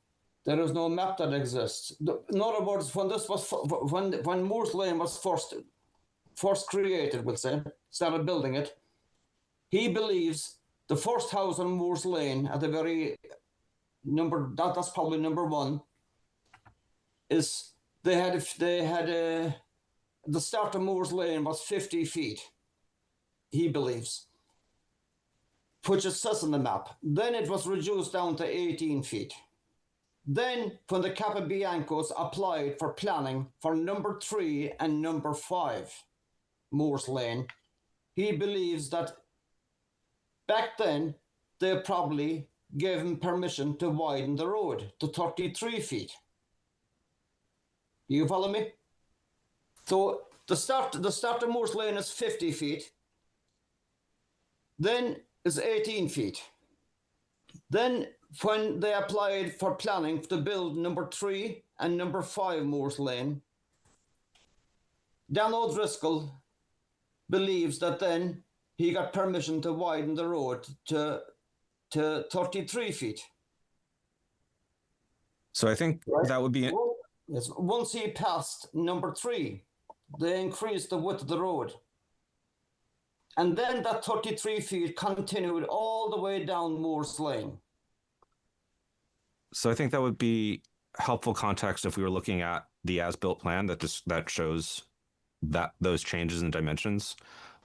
There is no map that exists. In other words, when this was when Moores Lane was first created, we'll say, started building it, he believes the first house on Moores Lane at the very number, that's probably number one, is the start of Moores Lane was 50 feet, he believes, which it says on the map. Then it was reduced down to 18 feet. Then when the Capabiancos applied for planning for number 3 and number 5 Moores Lane, he believes that back then they probably gave him permission to widen the road to 33 feet. You follow me? So the start of Moores Lane is 50 feet. Then is 18 feet. Then when they applied for planning to build number 3 and number 5 Moores Lane, Dan O'Driscoll believes that then he got permission to widen the road to 33 feet. So I think that would be... Yes. Once he passed number 3, they increased the width of the road. And then that 33 feet continued all the way down Moores Lane. So I think that would be helpful context if we were looking at the as-built plan that shows that those changes in dimensions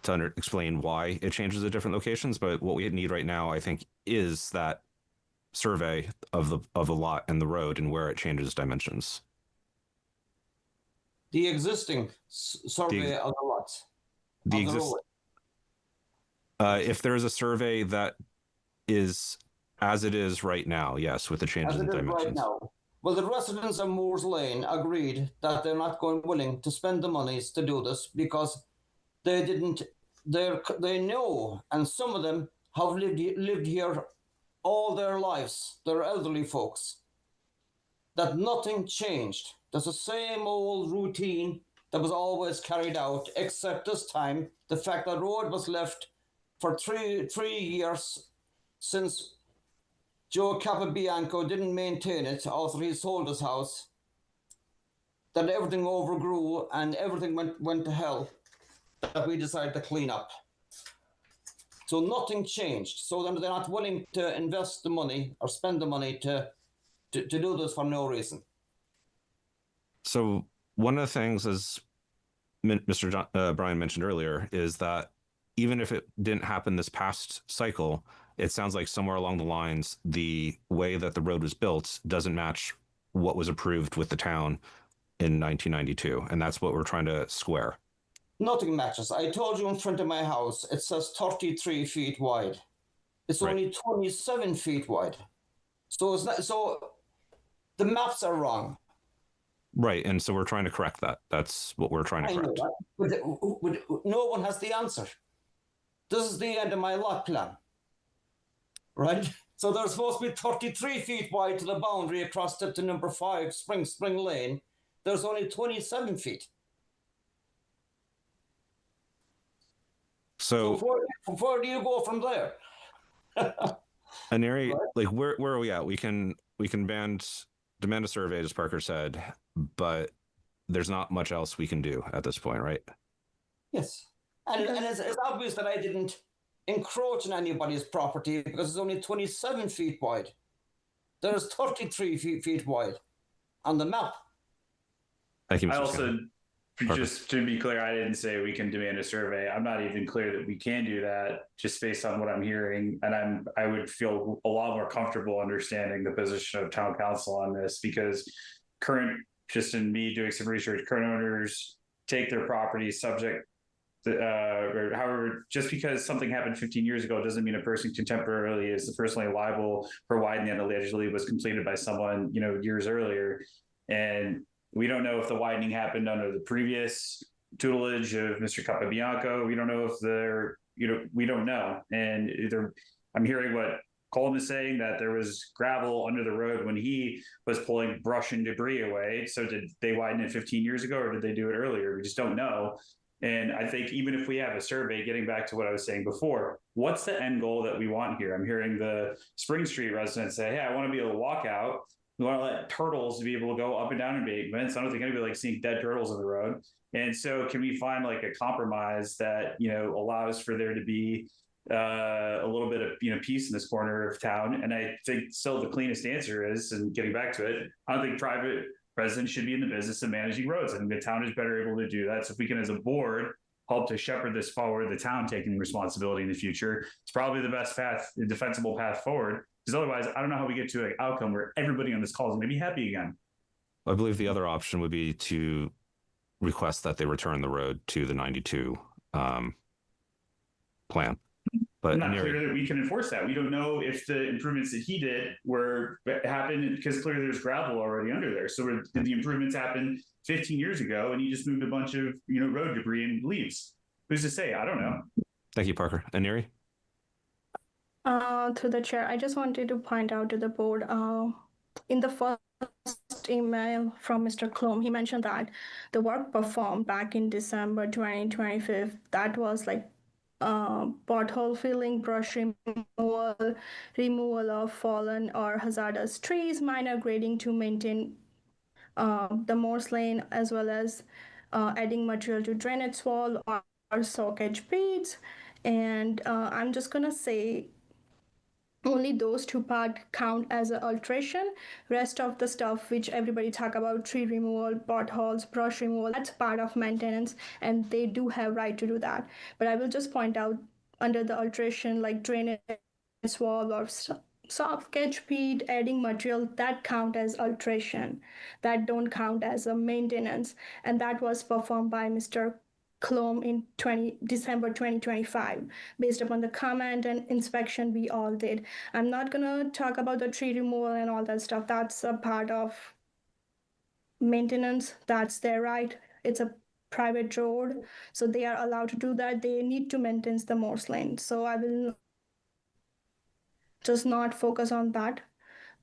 to explain why it changes at different locations. But what we need right now, I think, is that survey of the lot and the road and where it changes dimensions. The existing survey of the lots. If there is a survey that is as it is right now, yes, with the changes in dimensions. Right now. Well, the residents of Moores Lane agreed that they're not willing to spend the monies to do this because they know, and some of them have lived here all their lives, they're elderly folks, that nothing changed. There's the same old routine that was always carried out, except this time, the fact that road was left for three years since Joe Capabianco didn't maintain it after he sold his house, that everything overgrew and everything went to hell, that we decided to clean up. So nothing changed. So then they're not willing to invest the money or spend the money to do this for no reason. So one of the things, as Mr. Brian mentioned earlier, is that even if it didn't happen this past cycle, it sounds like somewhere along the lines, the way that the road was built doesn't match what was approved with the town in 1992. And that's what we're trying to square. Nothing matches. I told you in front of my house, it says 33 feet wide. It's only 27 feet wide. So it's not, so the maps are wrong. Right. And so we're trying to correct that. That's what we're trying to correct. But no one has the answer. This is the end of my lot plan. Right? So there's supposed to be 33 feet wide to the boundary across to number 5 Spring Lane. There's only 27 feet. So where do you go from there? Aneri, like where are we at? We can demand a survey, as Parker said, but there's not much else we can do at this point, right? Yes. And it's obvious that I didn't encroach on anybody's property because it's only 27 feet wide. There's 33 feet wide on the map. Thank you, Mr. I also, just to be clear, I didn't say we can demand a survey. I'm not even clear that we can do that just based on what I'm hearing. And I would feel a lot more comfortable understanding the position of town council on this because just in me doing some research, current owners take their property subject however, just because something happened 15 years ago doesn't mean a person contemporarily is personally liable for widening that allegedly was completed by someone, years earlier. And we don't know if the widening happened under the previous tutelage of Mr. Capabianco. We don't know if we don't know. And I'm hearing what Colm is saying, that there was gravel under the road when he was pulling brush and debris away. So did they widen it 15 years ago or did they do it earlier? We just don't know. And I think even if we have a survey, getting back to what I was saying before, what's the end goal that we want here? I'm hearing the Spring Street residents say, hey, I want to be able to walk out We want to let turtles be able to go up and down embankments. I don't think anybody likes seeing dead turtles on the road. And so can we find like a compromise that, allows for there to be a little bit of, peace in this corner of town? And I think still the cleanest answer is, and getting back to it, I don't think private residents should be in the business of managing roads. I think the town is better able to do that. So if we can, as a board, help to shepherd this forward, the town taking responsibility in the future, it's probably the best path, the defensible path forward. Because otherwise, I don't know how we get to an outcome where everybody on this call is going to be happy again. I believe the other option would be to request that they return the road to the 92 plan. But not clear that we can enforce that. We don't know if the improvements that he did happened because clearly there's gravel already under there. So did the improvements happen 15 years ago and he just moved a bunch of road debris and leaves? Who's to say? I don't know. Thank you, Parker. Aneri? Through the chair, I just wanted to point out to the board, in the first email from Mr. Klum, he mentioned that the work performed back in December 2025, that was like pothole filling, brush removal of fallen or hazardous trees, minor grading to maintain the Morse lane, as well as adding material to drainage wall or soakage beads. And I'm just gonna say only those two parts count as an alteration. Rest of the stuff which everybody talk about, tree removal, potholes, brush removal, that's part of maintenance and they do have right to do that. But I will just point out under the alteration like drainage wall or sockage bead, adding material, that count as alteration. That don't count as a maintenance. And that was performed by Mr. Klum in December 2025. Based upon the comment and inspection we all did. I'm not gonna talk about the tree removal and all that stuff. That's a part of maintenance. That's their right. It's a private road, so they are allowed to do that. They need to maintain the Morse lane. So I will just not focus on that.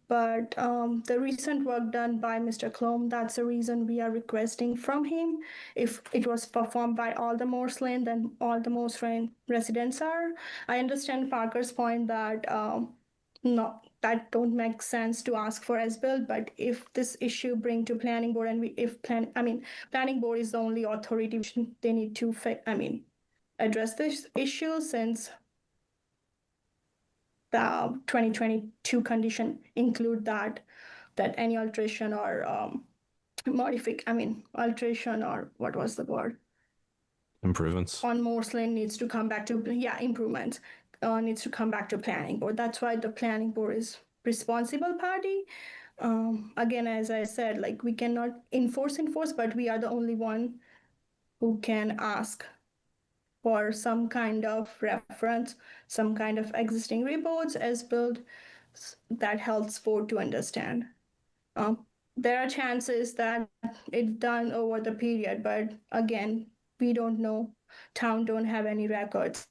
But the recent work done by Mr. Klum, that's the reason we are requesting from him. If it was performed by all the Morse lane, then all the Morse lane residents are. I understand Parker's point that no, that don't make sense to ask for as-built, but if this issue bring to planning board and planning board is the only authority which they need to address this issue, since the 2022 condition include that any alteration or alteration or what was the word? Improvements. On Morse lane needs to come back to, improvements needs to come back to planning board. That's why the planning board is responsible party. Again, as I said, like we cannot enforce, but we are the only one who can ask for some kind of reference, some kind of existing reports as built that helps board to understand. There are chances that it's done over the period, but again, we don't know. Town don't have any records.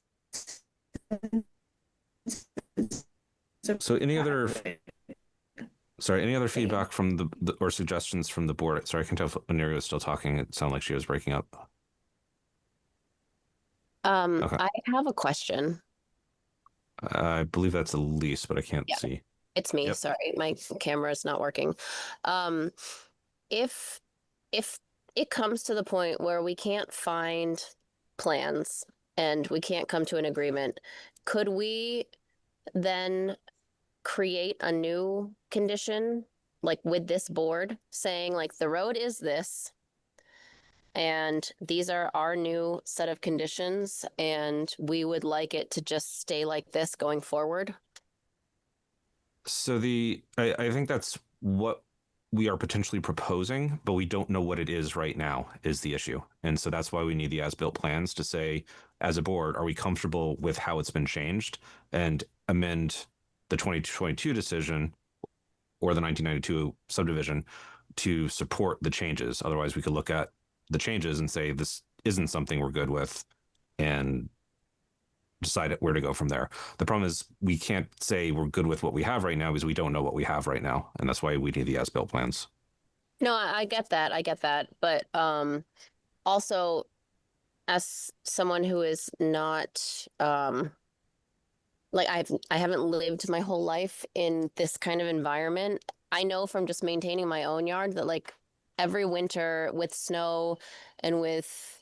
So any other feedback from the or suggestions from the board? Sorry, I can tell if Aneri was still talking. It sounded like she was breaking up. Okay. I have a question. I believe that's Elise, but I can't see. It's me. Yep. Sorry, my camera is not working. If it comes to the point where we can't find plans and we can't come to an agreement, could we then create a new condition, like with this board, saying like the road is this, and these are our new set of conditions, and we would like it to just stay like this going forward? So I think that's what we are potentially proposing, but we don't know what it is right now is the issue. And so that's why we need the as-built plans to say, as a board, are we comfortable with how it's been changed and amend the 2022 decision or the 1992 subdivision to support the changes. Otherwise, we could look at the changes and say, this isn't something we're good with, and decide where to go from there. The problem is we can't say we're good with what we have right now because we don't know what we have right now. And that's why we need the as-built plans. No, I get that. But also, as someone who is not like I haven't lived my whole life in this kind of environment, I know from just maintaining my own yard that like every winter with snow and with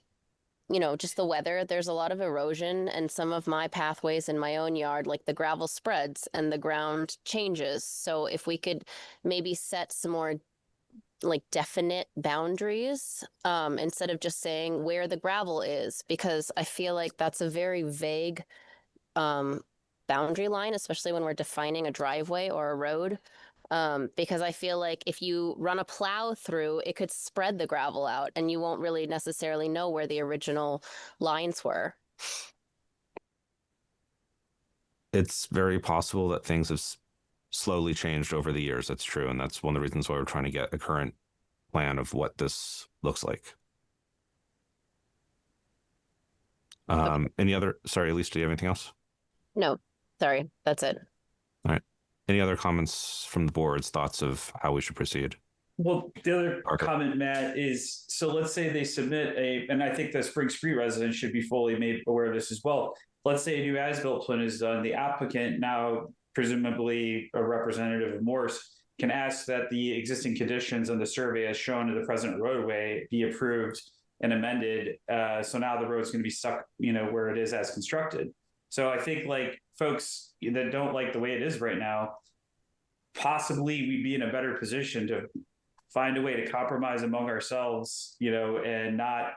just the weather, there's a lot of erosion, and some of my pathways in my own yard, like the gravel spreads and the ground changes. So if we could maybe set some more like definite boundaries, instead of just saying where the gravel is, because I feel like that's a very vague boundary line, especially when we're defining a driveway or a road. Because I feel like if you run a plow through, it could spread the gravel out and you won't really necessarily know where the original lines were. It's very possible that things have slowly changed over the years. That's true. And that's one of the reasons why we're trying to get a current plan of what this looks like. Sorry, Elise, do you have anything else? No, sorry, that's it. All right. Any other comments from the board's thoughts of how we should proceed? Well, the other comment, Matt, is so let's say they submit and I think the Spring Street residents should be fully made aware of this as well. Let's say a new as-built plan is done. The applicant, now presumably a representative of Morse, can ask that the existing conditions on the survey as shown in the present roadway be approved and amended. So now the road's going to be stuck, where it is as constructed. So I think like folks that don't like the way it is right now, possibly we'd be in a better position to find a way to compromise among ourselves, and not,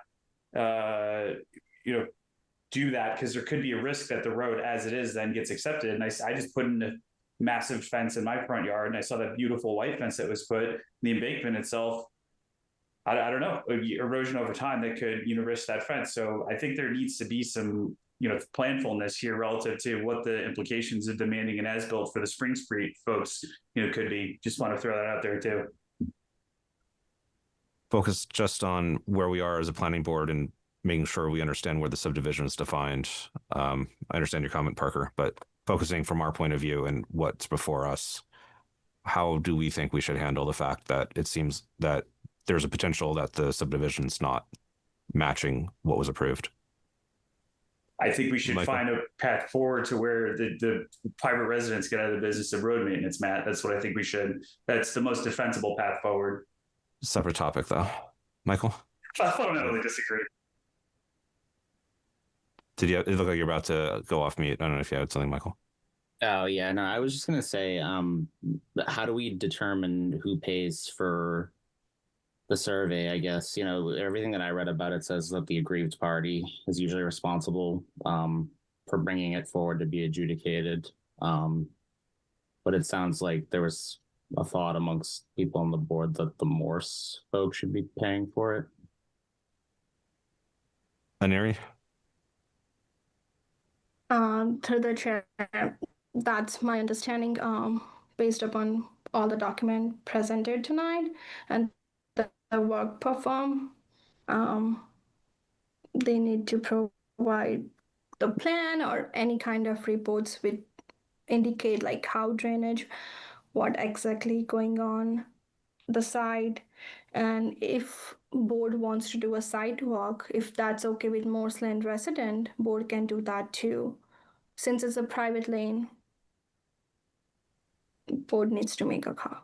do that, because there could be a risk that the road as it is then gets accepted. And I just put in a massive fence in my front yard, and I saw that beautiful white fence that was put. The embankment itself, I don't know, erosion over time that could, risk that fence. So I think there needs to be some, planfulness here relative to what the implications of demanding an as-built for the Spring Street folks, could be. Just want to throw that out there too. Focus just on where we are as a planning board and making sure we understand where the subdivision is defined. I understand your comment, Parker, but focusing from our point of view and what's before us, how do we think we should handle the fact that it seems that there's a potential that the subdivision's not matching what was approved? I think we should Michael? find a path forward to where the private residents get out of the business of road maintenance, Matt. That's what I think we should. That's the most defensible path forward. Separate topic, though. Michael? I fundamentally disagree. It look like you're about to go off mute. I don't know if you had something, Michael. Oh, yeah. No, I was just going to say, how do we determine who pays for the survey? I guess, everything that I read about it says that the aggrieved party is usually responsible for bringing it forward to be adjudicated. But it sounds like there was a thought amongst people on the board that the Morse folks should be paying for it. Aneri? Through the chair, that's my understanding, based upon all the document presented tonight and the work performed. They need to provide the plan or any kind of reports which indicate like how drainage, what exactly going on the site, and if board wants to do a site walk, if that's okay with Morse Lane resident, board can do that too. Since it's a private lane, board needs to make a call.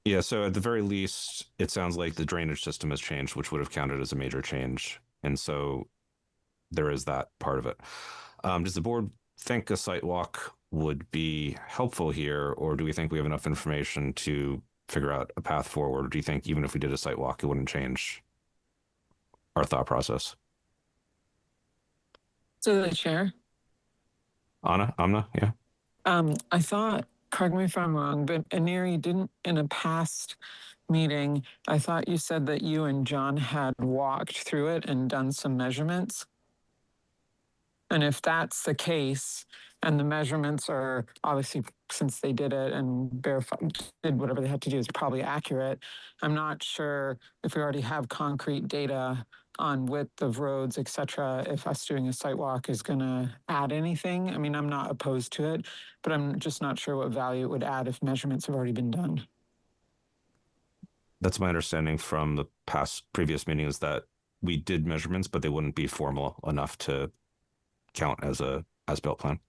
Yeah, so at the very least, it sounds like the drainage system has changed, which would have counted as a major change. And so there is that part of it. Does the board think a site walk would be helpful here, or do we think we have enough information to figure out a path forward? Or do you think even if we did a site walk, it wouldn't change our thought process? So the chair. Amna, yeah. I thought, correct me if I'm wrong, but Aneri didn't, in a past meeting, I thought you said that you and John had walked through it and done some measurements. And if that's the case, and the measurements are obviously, since they did it and did whatever they had to do, is probably accurate. I'm not sure if we already have concrete data on width of roads, et cetera, if us doing a site walk is going to add anything. I mean, I'm not opposed to it, but I'm just not sure what value it would add if measurements have already been done. That's my understanding from the previous meetings, that we did measurements, but they wouldn't be formal enough to count as a as-built plan.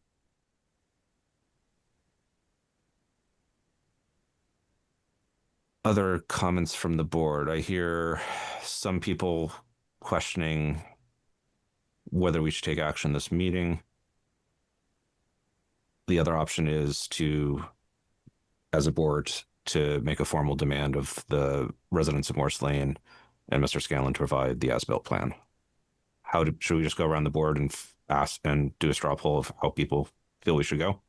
other comments from the board? I hear some people questioning whether we should take action this meeting. The other option is to, as a board, to make a formal demand of the residents of Morse Lane and Mr. Scanlon to provide the as-built plan. Should we just go around the board and ask and do a straw poll of how people feel we should go?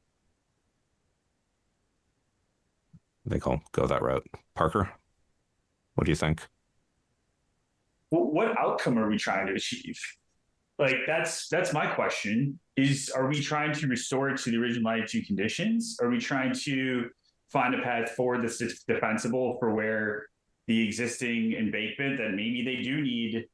I think I'll go that route. Parker, what do you think? What outcome are we trying to achieve? Like, that's my question. Are we trying to restore it to the original 92 conditions? Are we trying to find a path forward that's defensible for where the existing embankment that maybe they do need,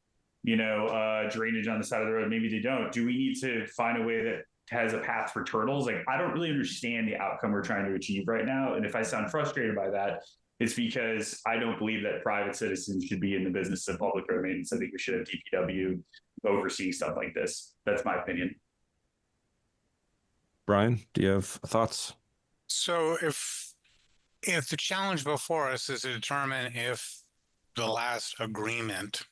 drainage on the side of the road, maybe they don't? Do we need to find a way that has a path for turtles? Like, I don't really understand the outcome we're trying to achieve right now. And if I sound frustrated by that, it's because I don't believe that private citizens should be in the business of public road maintenance. I think we should have DPW overseeing stuff like this. That's my opinion. Brian, do you have thoughts? So if the challenge before us is to determine if the last agreement,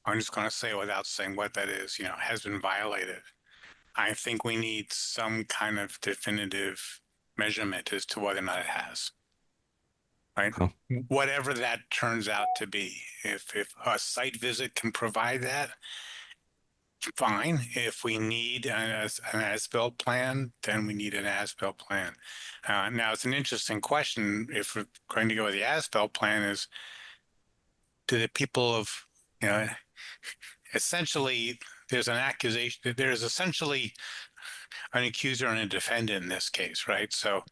I'm just going to say it without saying what that is, has been violated, I think we need some kind of definitive measurement as to whether or not it has. Right? Oh. Whatever that turns out to be. If a site visit can provide that, fine. If we need an as-built plan, then we need an as-built plan. Now, it's an interesting question. If we're going to go with the as-built plan, is do the people of, essentially, there's an accusation, there's essentially an accuser and a defendant in this case, right? So,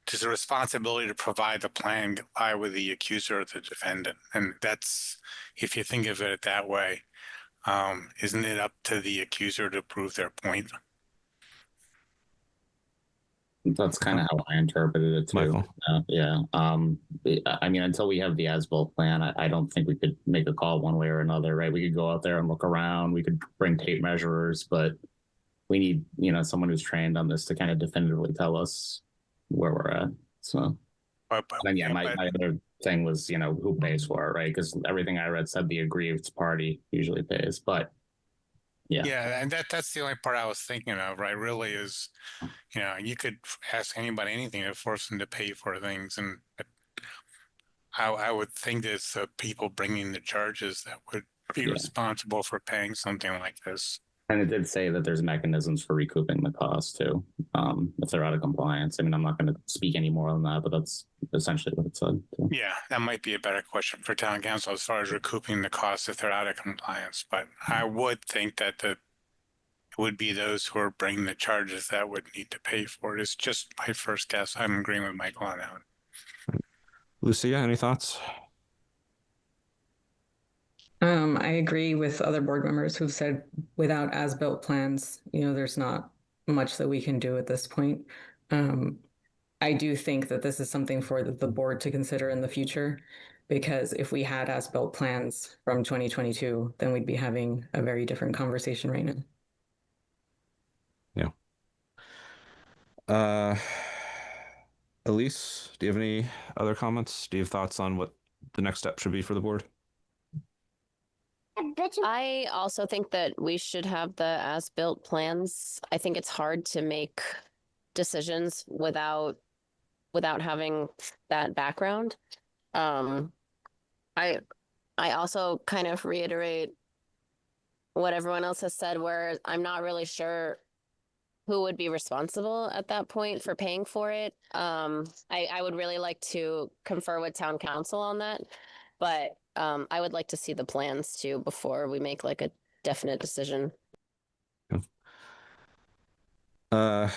does the responsibility to provide the plan lie with the accuser or the defendant? And that's, if you think of it that way, isn't it up to the accuser to prove their point? That's kind of how I interpreted it too. Michael? Yeah. I mean, until we have the as-built plan, I don't think we could make a call one way or another, right? We could go out there and look around. We could bring tape measurers, but we need, someone who's trained on this to kind of definitively tell us where we're at. So, my other thing was, who pays for it, right? Because everything I read said the aggrieved party usually pays, but yeah, and that's the only part I was thinking of, right? Really is, you could ask anybody anything to force them to pay for things, and I would think that it's the people bringing the charges that would be responsible for paying something like this. And it did say that there's mechanisms for recouping the cost too, if they're out of compliance. I mean, I'm not going to speak any more on that, but that's essentially what it said. So. Yeah, that might be a better question for town council as far as recouping the costs if they're out of compliance. But I would think that it would be those who are bringing the charges that would need to pay for it. It's just my first guess. I'm agreeing with Michael on that one. Lucia, any thoughts? I agree with other board members who've said without as-built plans, there's not much that we can do at this point. I do think that this is something for the board to consider in the future, because if we had as-built plans from 2022, then we'd be having a very different conversation right now. Yeah. Elise, do you have any other comments? Do you have thoughts on what the next step should be for the board? I also think that we should have the as-built plans. I think it's hard to make decisions without having that background. I also kind of reiterate what everyone else has said, where I'm not really sure who would be responsible at that point for paying for it. I would really like to confer with town council on that, but I would like to see the plans too before we make like a definite decision. Before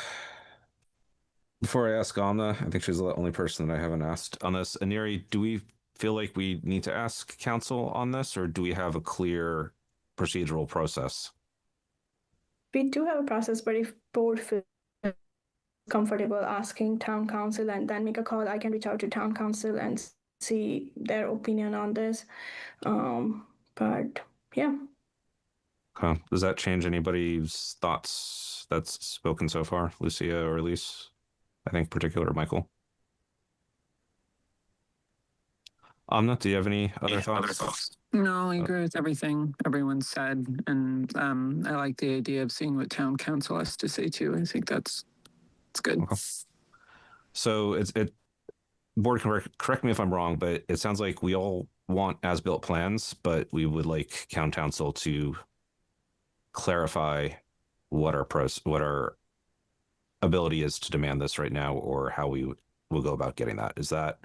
I ask Amna, I think she's the only person that I haven't asked on this. Aneri, do we feel like we need to ask council on this, or do we have a clear procedural process? We do have a process, but if board feels comfortable asking town council and then make a call, I can reach out to town council and see their opinion on this. But yeah. Okay. Does that change anybody's thoughts that's spoken so far, Lucia or Elise? I think particular Michael. Amna, do you have any other thoughts? No, I agree with everything everyone said, and I like the idea of seeing what town council has to say too. I think it's good. Okay. So board can correct me if I'm wrong, but it sounds like we all want as-built plans, but we would like town council to clarify what our ability is to demand this right now, or how we will go about getting that. Is that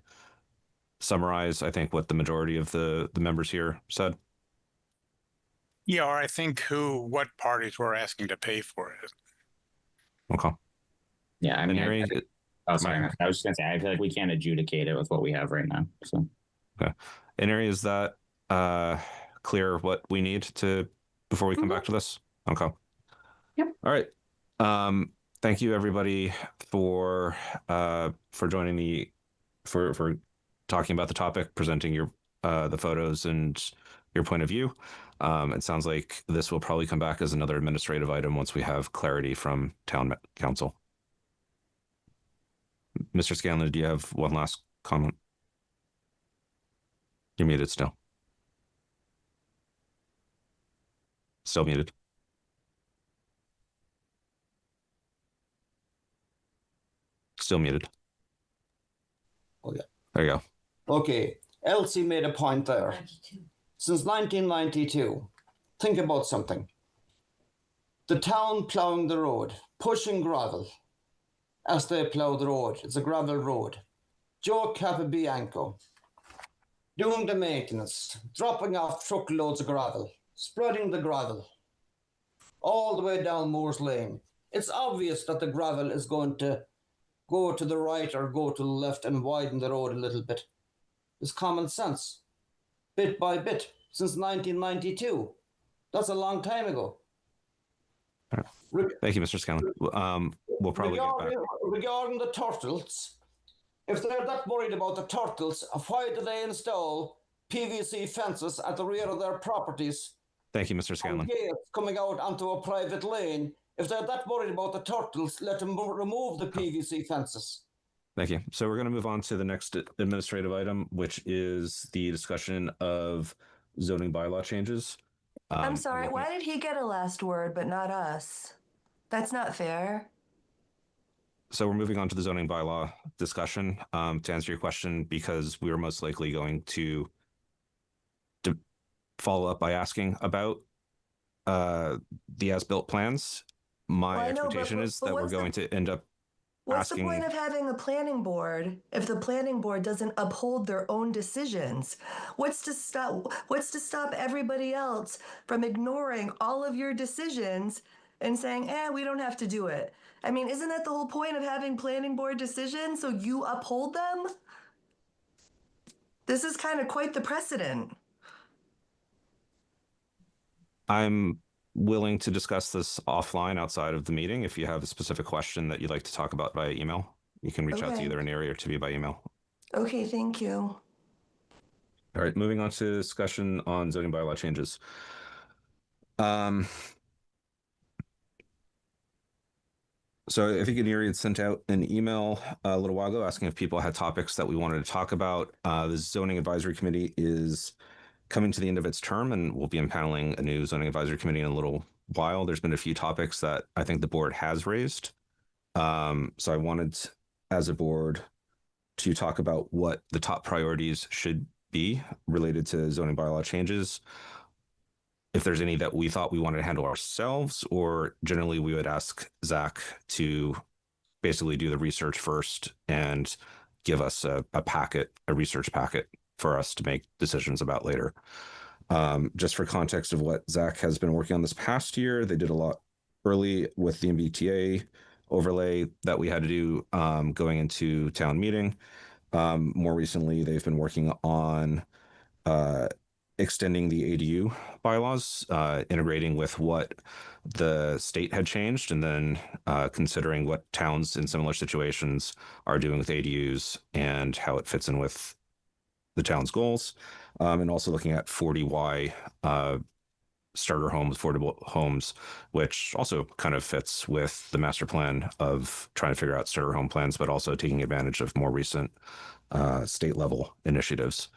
summarize, I think, what the majority of the members here said? Yeah, or I think what parties we're asking to pay for it. Okay. Yeah, I mean, Harry, I was just gonna say, I feel like we can't adjudicate it with what we have right now. So, okay. And Harry, is that clear what we need to before we come back to this? Okay. Yep. All right. Thank you everybody for joining for talking about the topic, presenting your the photos and your point of view. It sounds like this will probably come back as another administrative item once we have clarity from town council. Mr. Scanlon, do you have one last comment? You're muted still. Still muted. Still muted. Okay. There you go. Okay. Elsie made a point there. 92. Since 1992, think about something. The town ploughing the road, pushing gravel as they plough the road. It's a gravel road. Joe Capobianco doing the maintenance, dropping off truckloads of gravel, spreading the gravel all the way down Moore's Lane. It's obvious that the gravel is going to go to the right or go to the left and widen the road a little bit. It's common sense. Bit by bit, since 1992. That's a long time ago. Thank you, Mr. Scanlon. We'll probably get back. Regarding the turtles, if they're that worried about the turtles, why do they install PVC fences at the rear of their properties? Thank you, Mr. Scanlon. Gates coming out onto a private lane. If they're that worried about the turtles, let them remove the PVC fences. Thank you. So we're going to move on to the next administrative item, which is the discussion of zoning bylaw changes. I'm sorry, why did he get a last word but not us? That's not fair. So we're moving on to the zoning bylaw discussion. To answer your question, because we are most likely going to follow up by asking about the as-built plans. My expectation is that we're going to end up What's the point of having a planning board if the planning board doesn't uphold their own decisions? What's to stop everybody else from ignoring all of your decisions and saying, we don't have to do it? I mean, isn't that the whole point of having planning board decisions, so you uphold them? This is kind of quite the precedent. I'm willing to discuss this offline outside of the meeting. If you have a specific question that you'd like to talk about via email, you can reach out to either Neri or to me by email. Okay, thank you. All right, moving on to discussion on zoning bylaw changes. So I think Neri had sent out an email a little while ago asking if people had topics that we wanted to talk about. The Zoning Advisory Committee is coming to the end of its term, and we'll be impaneling a new zoning advisory committee in a little while. There's been a few topics that I think the board has raised. So I wanted, as a board, to talk about what the top priorities should be related to zoning bylaw changes. If there's any that we thought we wanted to handle ourselves, or generally we would ask Zach to basically do the research first and give us a research packet for us to make decisions about later. Just for context of what Zach has been working on this past year, they did a lot early with the MBTA overlay that we had to do going into town meeting. More recently, they've been working on extending the ADU bylaws, integrating with what the state had changed, and then considering what towns in similar situations are doing with ADUs and how it fits in with the town's goals, and also looking at 40Y starter homes, affordable homes, which also kind of fits with the master plan of trying to figure out starter home plans, but also taking advantage of more recent state level initiatives.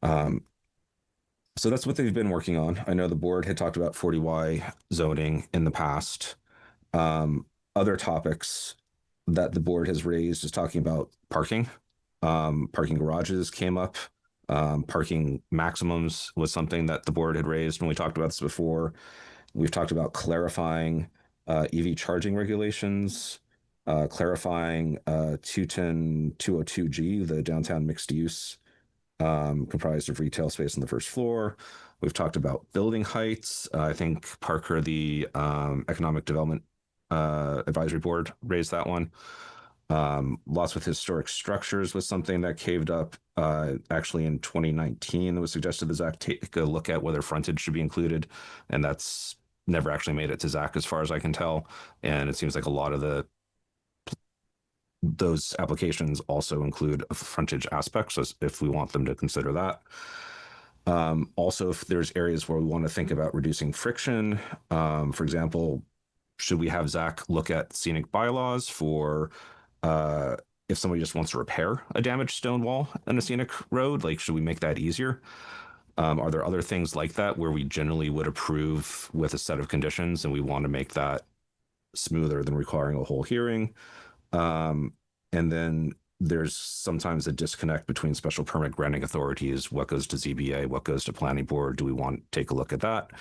So that's what they've been working on. I know the board had talked about 40Y zoning in the past. Other topics that the board has raised is talking about parking. Parking garages came up. Parking maximums was something that the board had raised when we talked about this before. We've talked about clarifying EV charging regulations, clarifying 210-202G, the downtown mixed use, comprised of retail space on the first floor. We've talked about building heights. I think Parker, the Economic Development Advisory Board, raised that one. Lots with historic structures was something that caved up actually in 2019. It was suggested that Zach take a look at whether frontage should be included, and that's never actually made it to Zach as far as I can tell. And it seems like a lot of those applications also include a frontage aspect, so if we want them to consider that. Also, if there's areas where we want to think about reducing friction, for example, should we have Zach look at scenic bylaws for if somebody just wants to repair a damaged stone wall in a scenic road? Like, should we make that easier? Are there other things like that where we generally would approve with a set of conditions and we want to make that smoother than requiring a whole hearing? And then there's sometimes a disconnect between special permit granting authorities. What goes to ZBA? What goes to planning board? Do we want to take a look at that?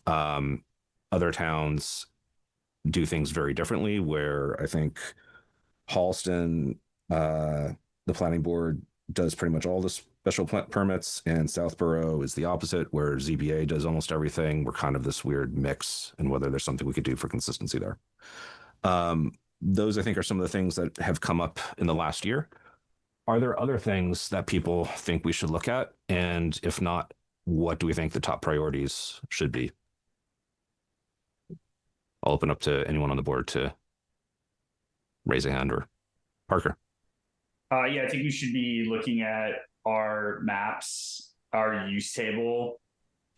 Other towns do things very differently, where I think Halston, the planning board does pretty much all the special permits, and Southborough is the opposite, where ZBA does almost everything. We're kind of this weird mix, and whether there's something we could do for consistency there. Those, I think, are some of the things that have come up in the last year. Are there other things that people think we should look at? And if not, what do we think the top priorities should be? I'll open up to anyone on the board to raise a hand. Or Parker. Yeah, I think we should be looking at our maps, our use table,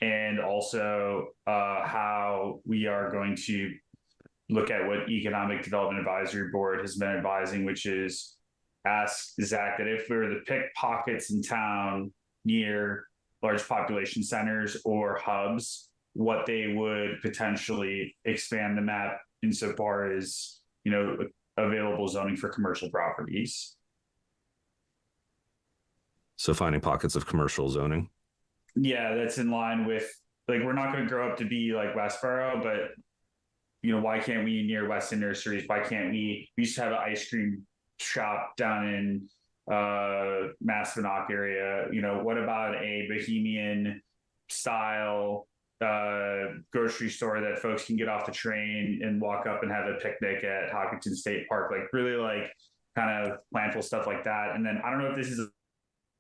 and also how we are going to look at what Economic Development Advisory Board has been advising, which is ask Zach that if we were to pick pockets in town near large population centers or hubs, what they would potentially expand the map insofar as, you know, available zoning for commercial properties. So finding pockets of commercial zoning. Yeah, that's in line with, like, we're not going to grow up to be like Westboro, but, you know, why can't we near Weston Nurseries? Why can't we used to have an ice cream shop down in Maspinock area. You know, what about a bohemian style grocery store that folks can get off the train and walk up and have a picnic at Hopkinton State Park? Like, really, like, kind of planful stuff like that. And then I don't know if this is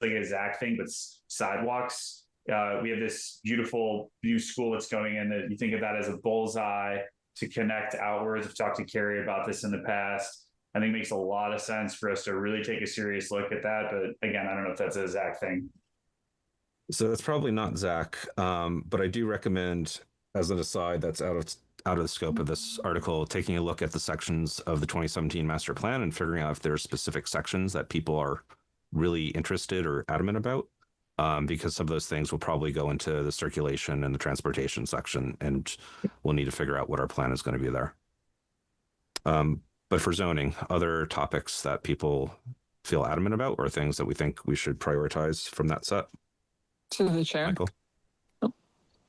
like a Zach thing, but sidewalks. We have this beautiful new school that's going in that you think of that as a bullseye to connect outwards. I've talked to Carrie about this in the past. I think it makes a lot of sense for us to really take a serious look at that. But again, I don't know if that's a Zach thing. So that's probably not Zach, but I do recommend, as an aside, that's out of the scope of this article, taking a look at the sections of the 2017 master plan and figuring out if there are specific sections that people are really interested or adamant about. Because some of those things will probably go into the circulation and the transportation section, and we'll need to figure out what our plan is going to be there. But for zoning, other topics that people feel adamant about or things that we think we should prioritize from that set? To the chair. Michael? Oh.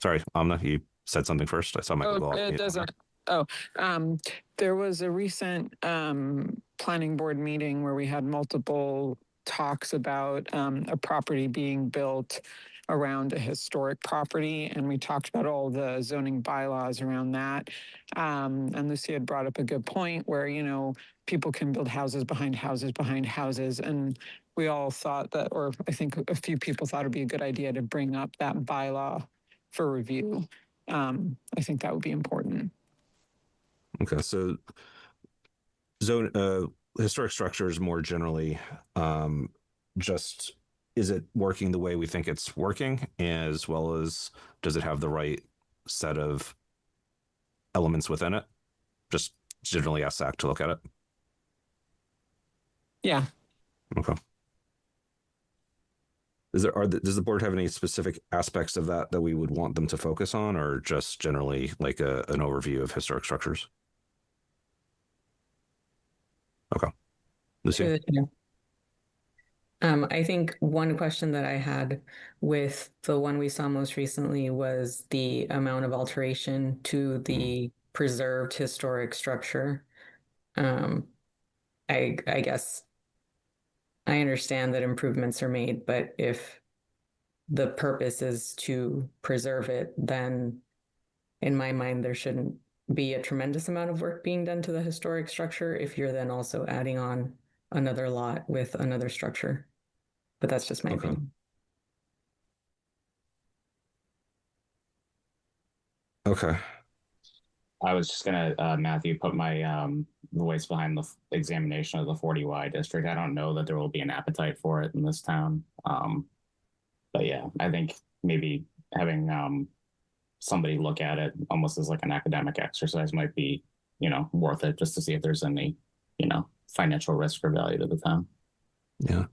Sorry, Amna, you said something first. I saw Michael go off. It doesn't. Oh, there was a recent planning board meeting where we had multiple talks about a property being built around a historic property, and we talked about all the zoning bylaws around that. And Lucy had brought up a good point where, you know, people can build houses behind houses behind houses, and we all thought that, or I think a few people thought it'd be a good idea to bring up that bylaw for review. I think that would be important. Okay, so historic structures more generally, just, is it working the way we think it's working, as well as does it have the right set of elements within it? Just generally ask Zach to look at it. Yeah. Okay. Does the board have any specific aspects of that we would want them to focus on, or just generally like an overview of historic structures? Okay. Lucy? I think one question that I had with the one we saw most recently was the amount of alteration to the preserved historic structure. I guess I understand that improvements are made, but if the purpose is to preserve it, then in my mind, there shouldn't be a tremendous amount of work being done to the historic structure if you're then also adding on another lot with another structure. But that's just my opinion. Okay. I was just gonna, Matthew, put my voice behind the examination of the 40Y district. I don't know that there will be an appetite for it in this town. But yeah, I think maybe having somebody look at it almost as like an academic exercise might be, worth it, just to see if there's any, financial risk or value to the town. Yeah.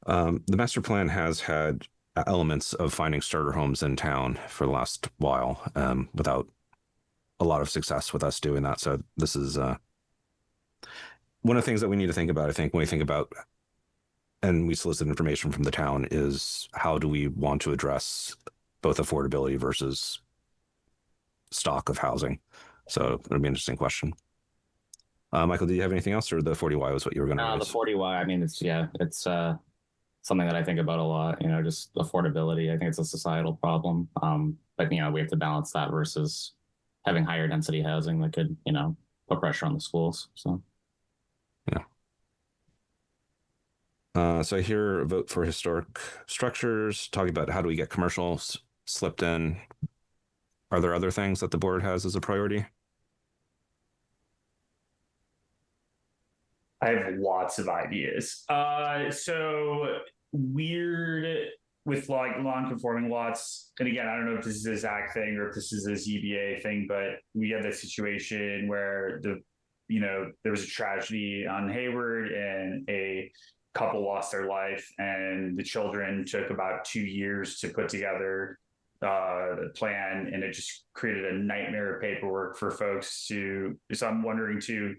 The master plan has had elements of finding starter homes in town for the last while, without a lot of success with us doing that. So this is one of the things that we need to think about, I think, when we think about, and we solicit information from the town, is how do we want to address both affordability versus stock of housing? So it'll be an interesting question. Michael, do you have anything else, or the 40Y was what you were going to raise? The 40Y, I mean, it's something that I think about a lot, just affordability. I think it's a societal problem. But, we have to balance that versus having higher density housing that could, put pressure on the schools. So, yeah. So I hear a vote for historic structures, talking about how do we get commercials slipped in. Are there other things that the board has as a priority? I have lots of ideas. So weird with like non-conforming lots. And again, I don't know if this is a Zach thing or if this is a ZBA thing, but we had this situation where there was a tragedy on Hayward and a couple lost their life, and the children took about 2 years to put together the plan, and it just created a nightmare of paperwork for folks to. So I'm wondering too,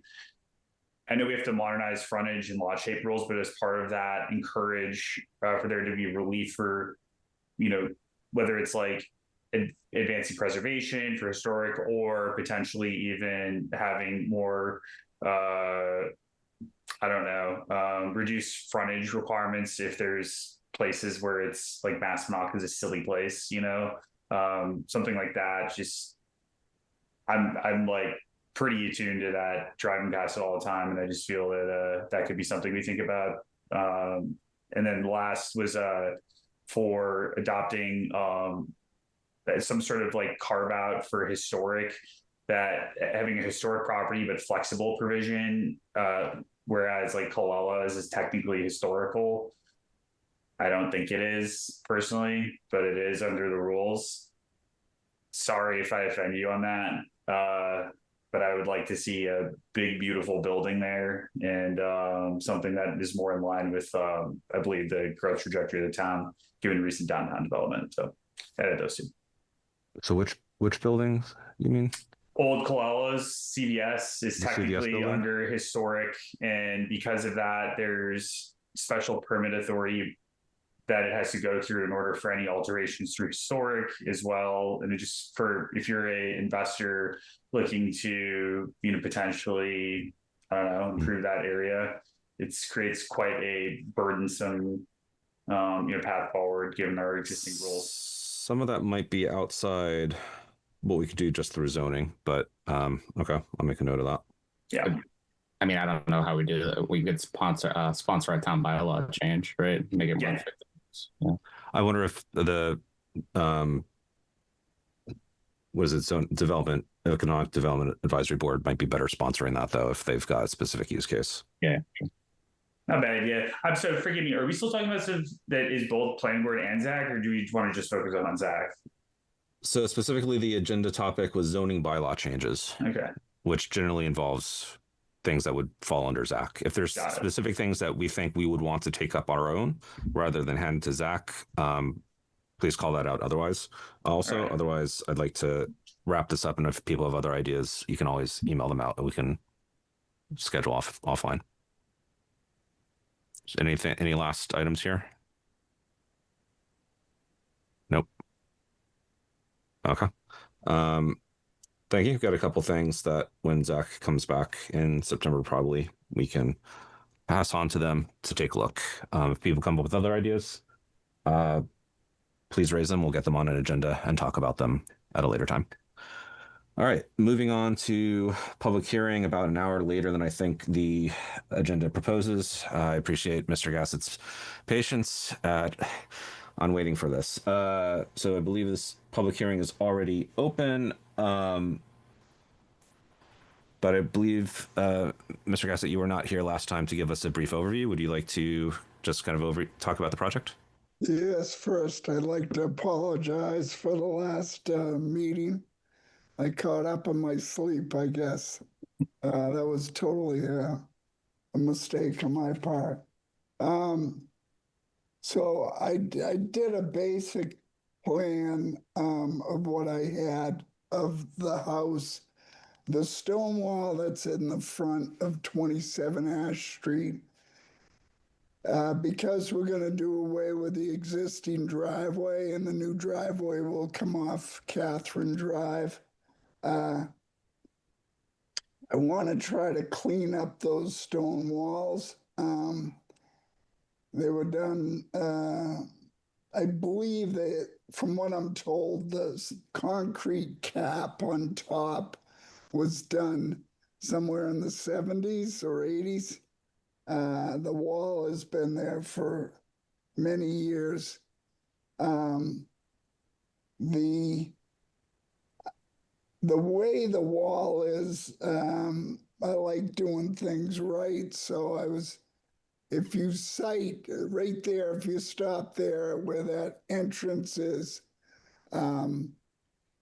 I know we have to modernize frontage and lot shape rules, but as part of that, encourage for there to be relief for, whether it's like advancing preservation for historic, or potentially even having more, reduce frontage requirements if there's places where it's like Maspinock is a silly place, something like that. Just, I'm like pretty attuned to that, driving past it all the time, and I just feel that that could be something we think about. And then last was for adopting some sort of like carve out for historic, that having a historic property but flexible provision, whereas like Colella is technically historical. I don't think it is personally, but it is under the rules. Sorry if I offend you on that. But I would like to see a big, beautiful building there, and something that is more in line with, I believe, the growth trajectory of the town, given recent downtown development. So added those two. So which buildings you mean? Old Colella's CVS is technically under historic, and because of that, there's special permit authority that it has to go through in order for any alterations through historic as well. And it just, for if you're a investor looking to, potentially, improve that area, it creates quite a burdensome, path forward given our existing rules. Some of that might be outside what we could do just through zoning, but okay, I'll make a note of that. Yeah. I mean, I don't know how we do that. We could sponsor a town bylaw change, right? Make it more effective. Yeah. I wonder if the economic development advisory board might be better sponsoring that, though, if they've got a specific use case. Yeah, not bad idea. I'm so forgive me. Are we still talking about stuff that is both planning board and Zach, or do we want to just focus on Zach? So specifically, the agenda topic was zoning bylaw changes. Okay. Which generally involves things that would fall under Zach. If there's Got it. specific things that we think we would want to take up our own rather than hand to Zach, please call that out. Otherwise, also, Right. otherwise, I'd like to wrap this up. And if people have other ideas, you can always email them out and we can schedule offline. Any last items here? Nope. Okay. Thank you. Got a couple things that when Zach comes back in September, probably we can pass on to them to take a look. If people come up with other ideas, please raise them. We'll get them on an agenda and talk about them at a later time. All right, moving on to public hearing about an hour later than I think the agenda proposes. I appreciate Mr. Gassett's patience on waiting for this. So I believe this public hearing is already open. But I believe, Mr. Gassett, you were not here last time to give us a brief overview. Would you like to just kind of talk about the project? Yes, first, I'd like to apologize for the last meeting. I caught up on my sleep, I guess. That was totally a mistake on my part. So I did a basic plan of what I had of the house. The stone wall that's in the front of 27 Ash Street, because we're going to do away with the existing driveway and the new driveway will come off Catherine Drive. I want to try to clean up those stone walls. They were done, I believe that, from what I'm told, the concrete cap on top was done somewhere in the 70s or 80s. The wall has been there for many years. The way the wall is, I like doing things right. So if you sight right there, if you stop there where that entrance is,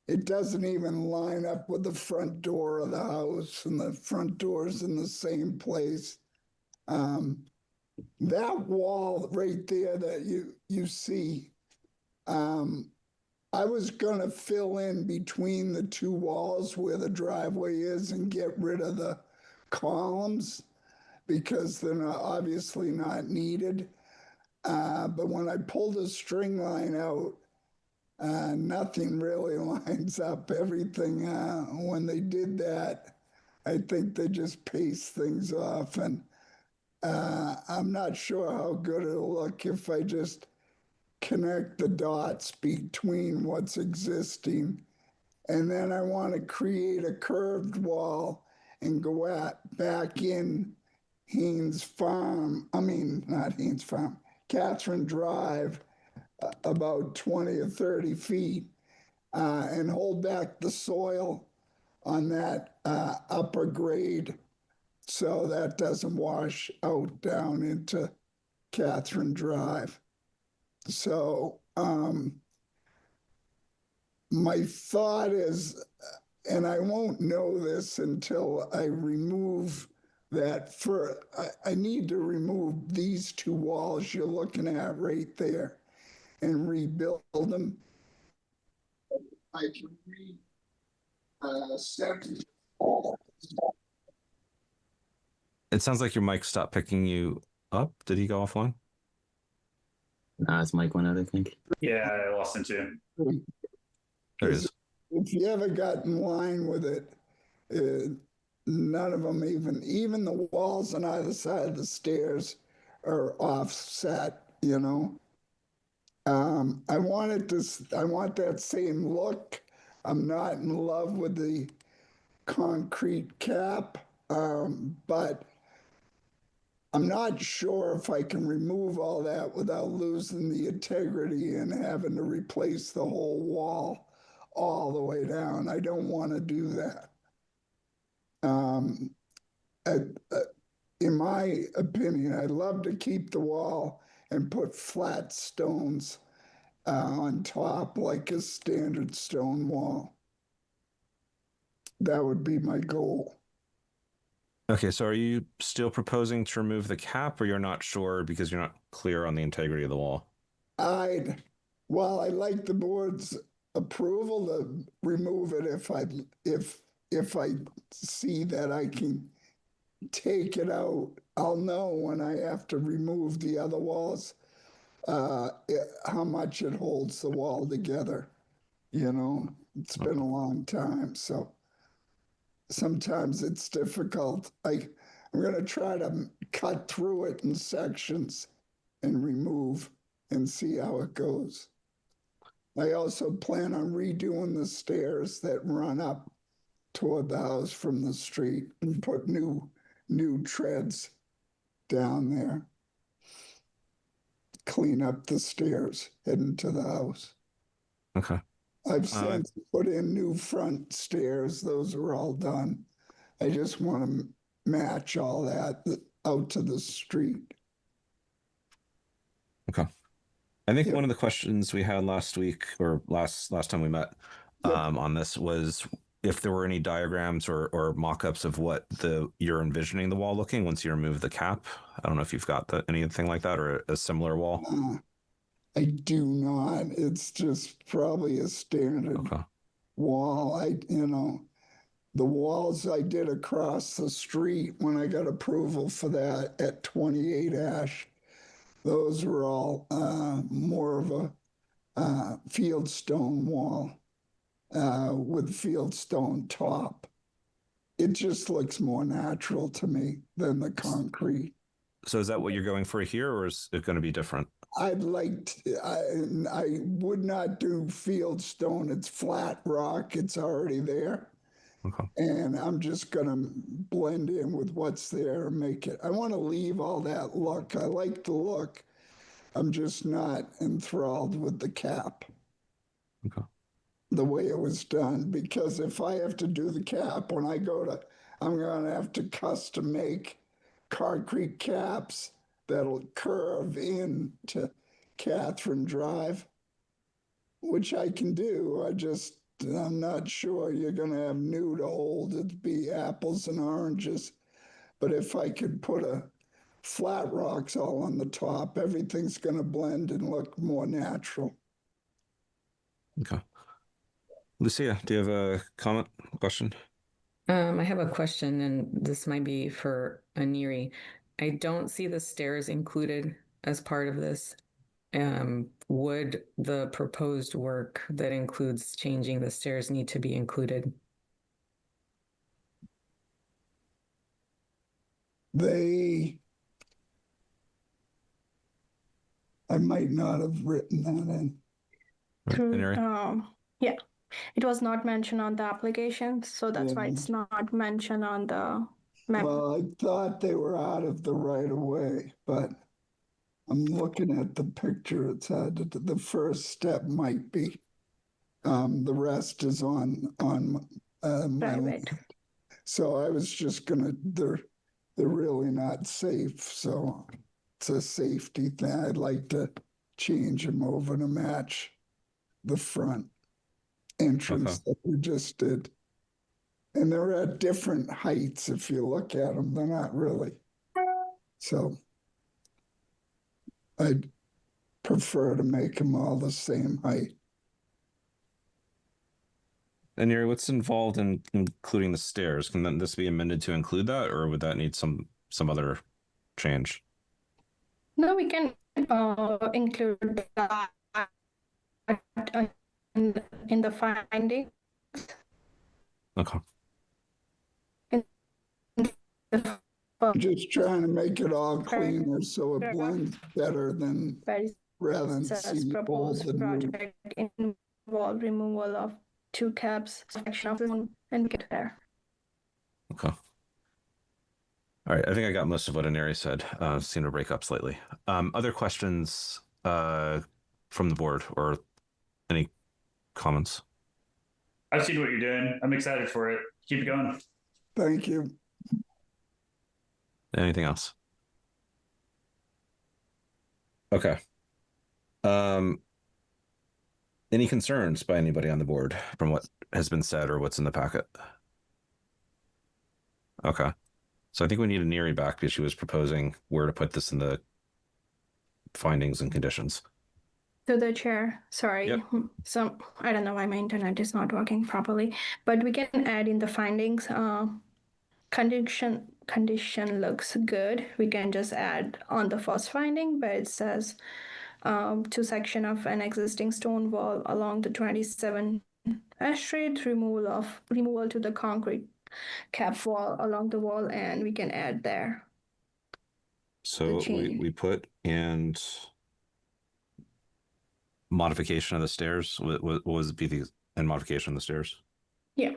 it doesn't even line up with the front door of the house, and the front door's in the same place. That wall right there that you see, I was going to fill in between the two walls where the driveway is and get rid of the columns because they're obviously not needed. But when I pull the string line out, nothing really lines up. Everything, when they did that, I think they just paste things off. And I'm not sure how good it'll look if I just connect the dots between what's existing. And then I want to create a curved wall and go back in Catherine Drive, about 20 or 30 feet, and hold back the soil on that upper grade so that doesn't wash out down into Catherine Drive. So my thought is, and I won't know this until I remove that I need to remove these two walls you're looking at right there and rebuild them. I can It sounds like your mic stopped picking you up. Did he go offline? His mic went out, I think. Yeah, I lost him too. There it is. If you ever got in line with it, none of them even the walls on either side of the stairs are offset, you know. I want that same look. I'm not in love with the concrete cap, but I'm not sure if I can remove all that without losing the integrity and having to replace the whole wall all the way down. I don't want to do that. In my opinion, I'd love to keep the wall and put flat stones on top like a standard stone wall. That would be my goal. Okay, so are you still proposing to remove the cap, or you're not sure because you're not clear on the integrity of the wall? I'd like the board's approval to remove it if I see that I can take it out. I'll know when I have to remove the other walls, how much it holds the wall together. You know, it's been a long time, so sometimes it's difficult. I'm going to try to cut through it in sections and remove and see how it goes. I also plan on redoing the stairs that run up toward the house from the street and put new treads down there. Clean up the stairs heading to the house. Okay. I've since put in new front stairs. Those are all done. I just want to match all that out to the street. Okay. I think one of the questions we had last week or last time we met on this was if there were any diagrams or mock-ups of what you're envisioning the wall looking once you remove the cap. I don't know if you've got anything like that or a similar wall. I do not. It's just probably a standard wall. The walls I did across the street when I got approval for that at 28 Ash, those were all more of a fieldstone wall with fieldstone top. It just looks more natural to me than the concrete. So is that what you're going for here, or is it going to be different? I would not do fieldstone. It's flat rock. It's already there. Okay. And I'm just going to blend in with what's there and make it. I want to leave all that look. I like the look. I'm just not enthralled with the cap. Okay. The way it was done, because if I have to do the cap when I'm going to have to custom make concrete caps that'll curve in to Catherine Drive, which I can do. I'm not sure you're going to have new to hold. It'd be apples and oranges. But if I could put flat rocks all on the top, everything's going to blend and look more natural. Okay. Lucia, do you have a comment, question? I have a question, and this might be for Aneri. I don't see the stairs included as part of this. Would the proposed work that includes changing the stairs need to be included? I might not have written that in. Yeah, it was not mentioned on the application, so that's why it's not mentioned on the map. Well, I thought they were out of the right of way, but I'm looking at the picture. It's the first step might be. The rest is on my right. So I was just they're really not safe. So it's a safety thing. I'd like to change them over to match the front entrance that we just did. And they're at different heights. If you look at them, they're not really. So I'd prefer to make them all the same height. And Yuri, what's involved in including the stairs? Can this be amended to include that, or would that need some other change? No, we can include that in the findings. Okay. Just trying to make it all cleaner so it blends better than rather than see proposed project involve removal of 2 caps, section of one, and get there. Okay. All right. I think I got most of what Aneri said. Seemed to break up slightly. Other questions from the board or any comments? I've seen what you're doing. I'm excited for it. Keep it going. Thank you. Anything else? Okay. Any concerns by anybody on the board from what has been said or what's in the packet? Okay. So I think we need Neri back because she was proposing where to put this in the findings and conditions. To the chair, sorry. Yep. So I don't know why my internet is not working properly, but we can add in the findings. Condition looks good. We can just add on the first finding, but it says to section of an existing stone wall along the 27 Ash Street, removal to the concrete cap wall along the wall, and we can add there. So we put and modification of the stairs. What was the and modification of the stairs? Yeah.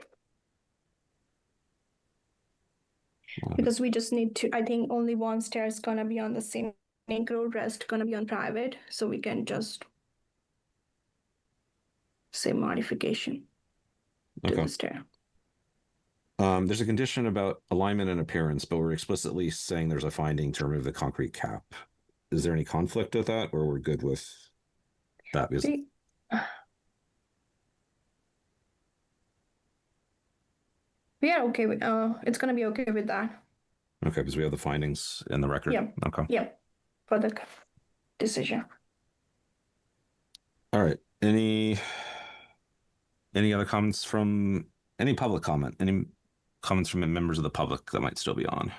Because we just need to, I think only one stair is gonna be on the scenic road, rest gonna be on private, so we can just say modification to the stair. There's a condition about alignment and appearance, but we're explicitly saying there's a finding to remove the concrete cap. Is there any conflict with that, or we're good with that? Because we are okay with, it's gonna be okay with that. okay, because we have the findings in the record. Yeah. Okay. Yep. For the decision. All right. Any other comments from any public comment? Any comments from members of the public that might still be on?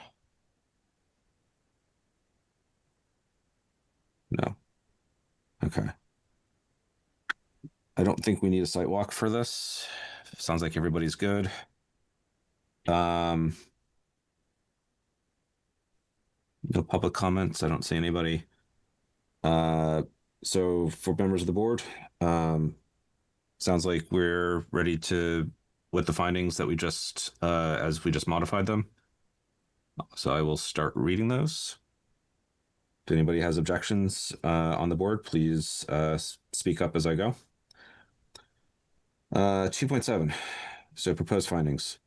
No. Okay. I don't think we need a site walk for this. Sounds like everybody's good. No public comments. I don't see anybody. So for members of the board, sounds like we're ready to with the findings that we just as we just modified them. So I will start reading those. If anybody has objections on the board, please speak up as I go. 2.7. So proposed findings.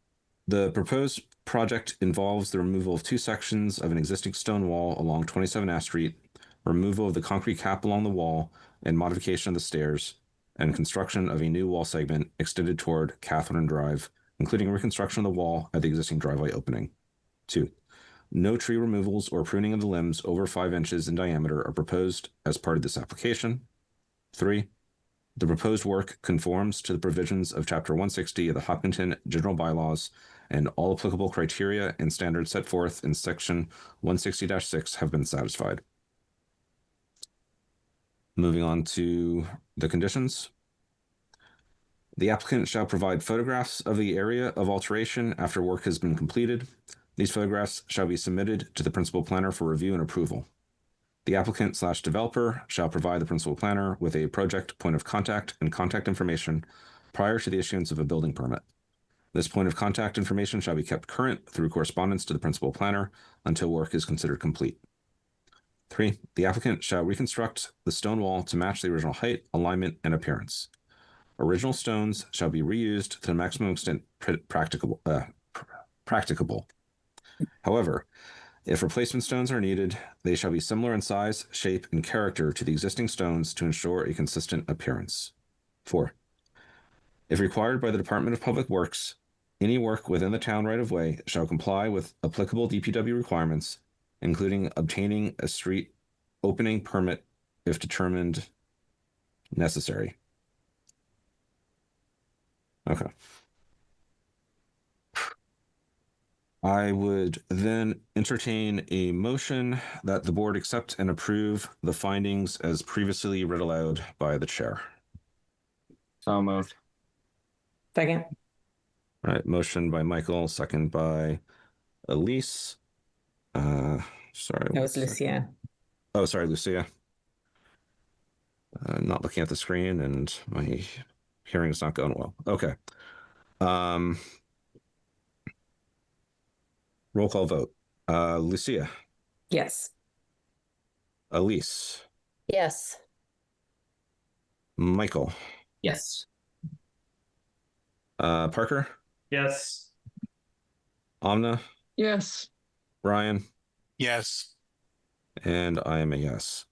The proposed project involves the removal of two sections of an existing stone wall along 27 Ash Street, removal of the concrete cap along the wall, and modification of the stairs, and construction of a new wall segment extended toward Catherine Drive, including reconstruction of the wall at the existing driveway opening. 2. No tree removals or pruning of the limbs over 5 inches in diameter are proposed as part of this application. 3. The proposed work conforms to the provisions of Chapter 160 of the Hopkinton General Bylaws, and all applicable criteria and standards set forth in Section 160-6 have been satisfied. Moving on to the conditions. The applicant shall provide photographs of the area of alteration after work has been completed. These photographs shall be submitted to the principal planner for review and approval. The applicant/developer shall provide the principal planner with a project point of contact and contact information prior to the issuance of a building permit. This point of contact information shall be kept current through correspondence to the principal planner until work is considered complete. 3. The applicant shall reconstruct the stone wall to match the original height, alignment, and appearance. Original stones shall be reused to the maximum extent practicable. However, if replacement stones are needed, they shall be similar in size, shape, and character to the existing stones to ensure a consistent appearance. 4. If required by the Department of Public Works, any work within the town right-of-way shall comply with applicable DPW requirements, including obtaining a street opening permit if determined necessary. Okay. I would then entertain a motion that the board accept and approve the findings as previously read aloud by the chair. So moved. Second. All right, motion by Michael, second by Elise. Sorry. That was Lucia. Oh, sorry, Lucia. I'm not looking at the screen and my hearing is not going well. Okay. Roll call vote. Lucia. Yes. Elise. Yes. Michael. Yes. Parker. Yes. Amna. Yes. Brian. Yes. And I am a yes.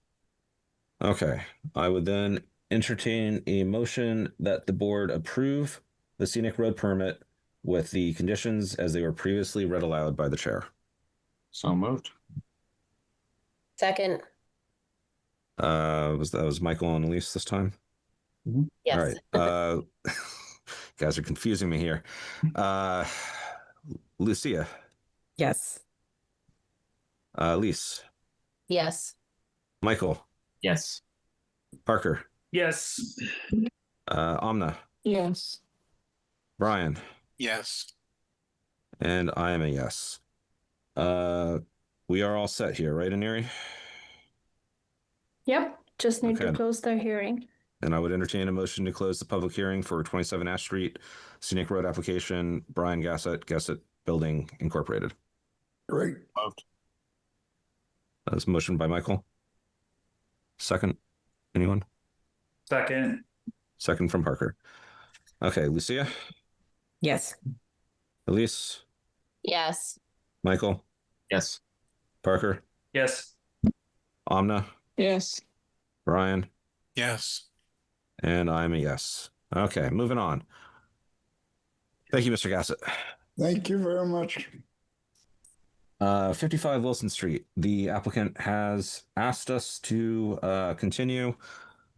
Okay. I would then entertain a motion that the board approve the scenic road permit with the conditions as they were previously read aloud by the chair. So moved. Second. That was Michael and Elise this time? Yes. All right. Guys are confusing me here. Lucia. Yes. Elise. Yes. Michael. Yes. Parker. Yes. Amna. Yes. Brian. Yes. And I am a yes. We are all set here, right, Aneri? Yep, just need to Okay. close the hearing. And I would entertain a motion to close the public hearing for 27 Ash Street, Scenic Road application, Brian Gassett Building Incorporated. Great. Moved. That was a motion by Michael. Second, anyone? Second. Second from Parker. Okay, Lucia, Yes. Elise, Yes. Michael, Yes. Parker, Yes. Amna, Yes. Brian, Yes. and I'm a yes. Okay, moving on. Thank you, Mr. Gassett. Thank you very much. 55 Wilson Street. The applicant has asked us to continue.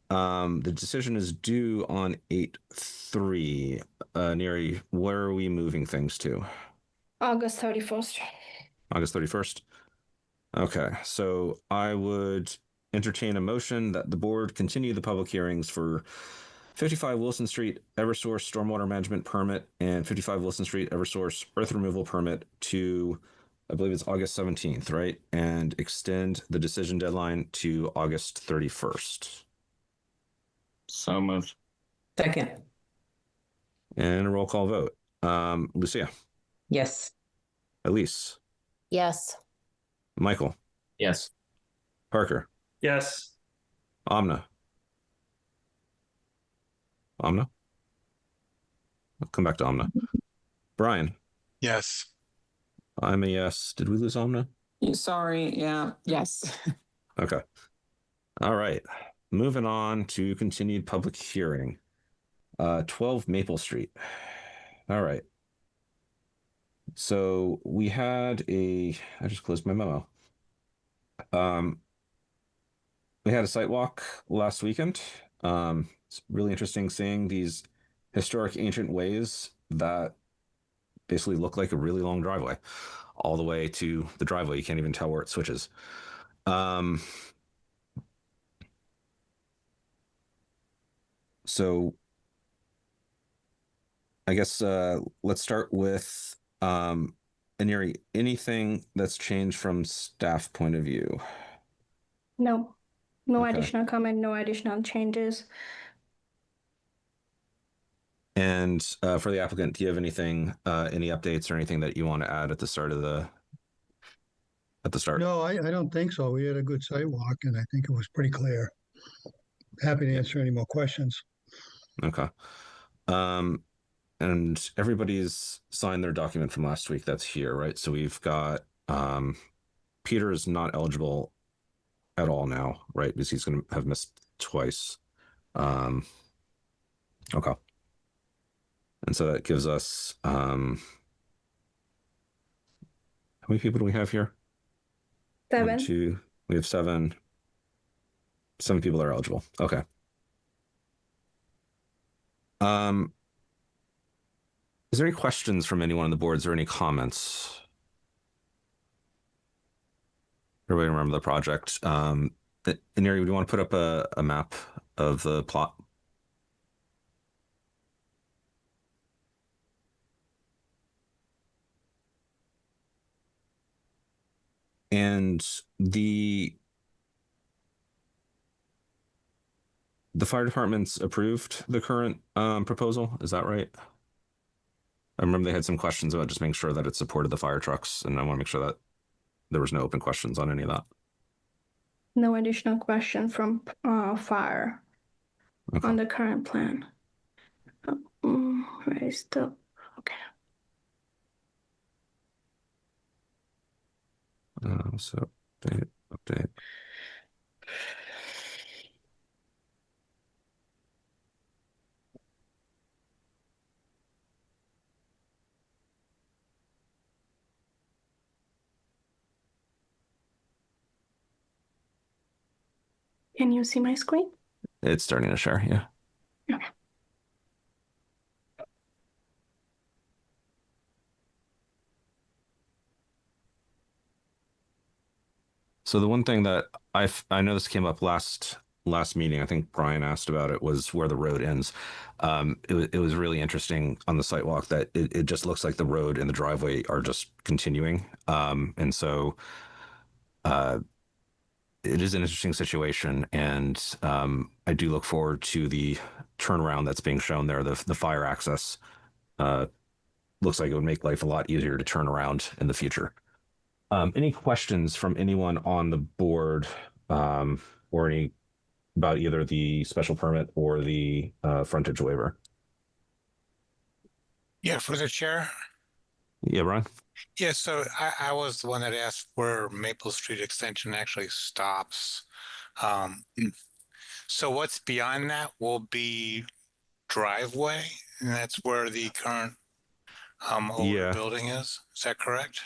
The decision is due on 8/3. Neri, where are we moving things to? August 31st. August 31st. Okay, so I would entertain a motion that the board continue the public hearings for 55 Wilson Street Eversource Stormwater Management Permit and 55 Wilson Street Eversource Earth Removal Permit to, I believe it's August 17th, right? And extend the decision deadline to August 31st. So moved. Second. And a roll call vote. Lucia, Yes. Elise, Yes. Michael, Yes. Parker, Yes. Amna. Amna? I'll come back to Amna. Brian, Yes. I'm a yes. Did we lose Amna? Sorry. Yeah. Yes. Okay. All right. Moving on to continued public hearing. 12 Maple Street. All right. So we had I just closed my memo. We had a site walk last weekend. It's really interesting seeing these historic ancient ways that basically look like a really long driveway all the way to the driveway. You can't even tell where it switches. So I guess let's start with Aneri, anything that's changed from staff point of view? No, no Okay. additional comment, no additional changes. And for the applicant, do you have anything, any updates or anything that you want to add at the start of at the start? No, I don't think so. We had a good site walk and I think it was pretty clear. Happy to answer any more questions. Okay. And everybody's signed their document from last week that's here, right? So we've got Peter is not eligible at all now, right? Because he's going to have missed twice. Okay. And so that gives us how many people do we have here? 7. 1, 2, we have 7. 7 people are eligible. Okay. Is there any questions from anyone on the boards or any comments? Everybody remember the project. Aneri, do you want to put up a map of the plot? And the fire department's approved the current proposal, is that right? I remember they had some questions about just making sure that it supported the fire trucks, and I want to make sure that there was no open questions on any of that. No additional question from fire Okay. on the current plan. Where is the, okay. So update. Can you see my screen? It's starting to share. Yeah. Okay. So the one thing that I know this came up last meeting, I think Brian asked about it, was where the road ends. It was really interesting on the site walk that it just looks like the road and the driveway are just continuing. And so it is an interesting situation, and I do look forward to the turnaround that's being shown there. The fire access looks like it would make life a lot easier to turn around in the future. Any questions from anyone on the board, or any about either the special permit or the frontage waiver? Yeah, for the chair. Yeah, Brian? Yeah, so I was the one that asked where Maple Street Extension actually stops. So what's beyond that will be driveway, and that's where the current older building is. Is that correct?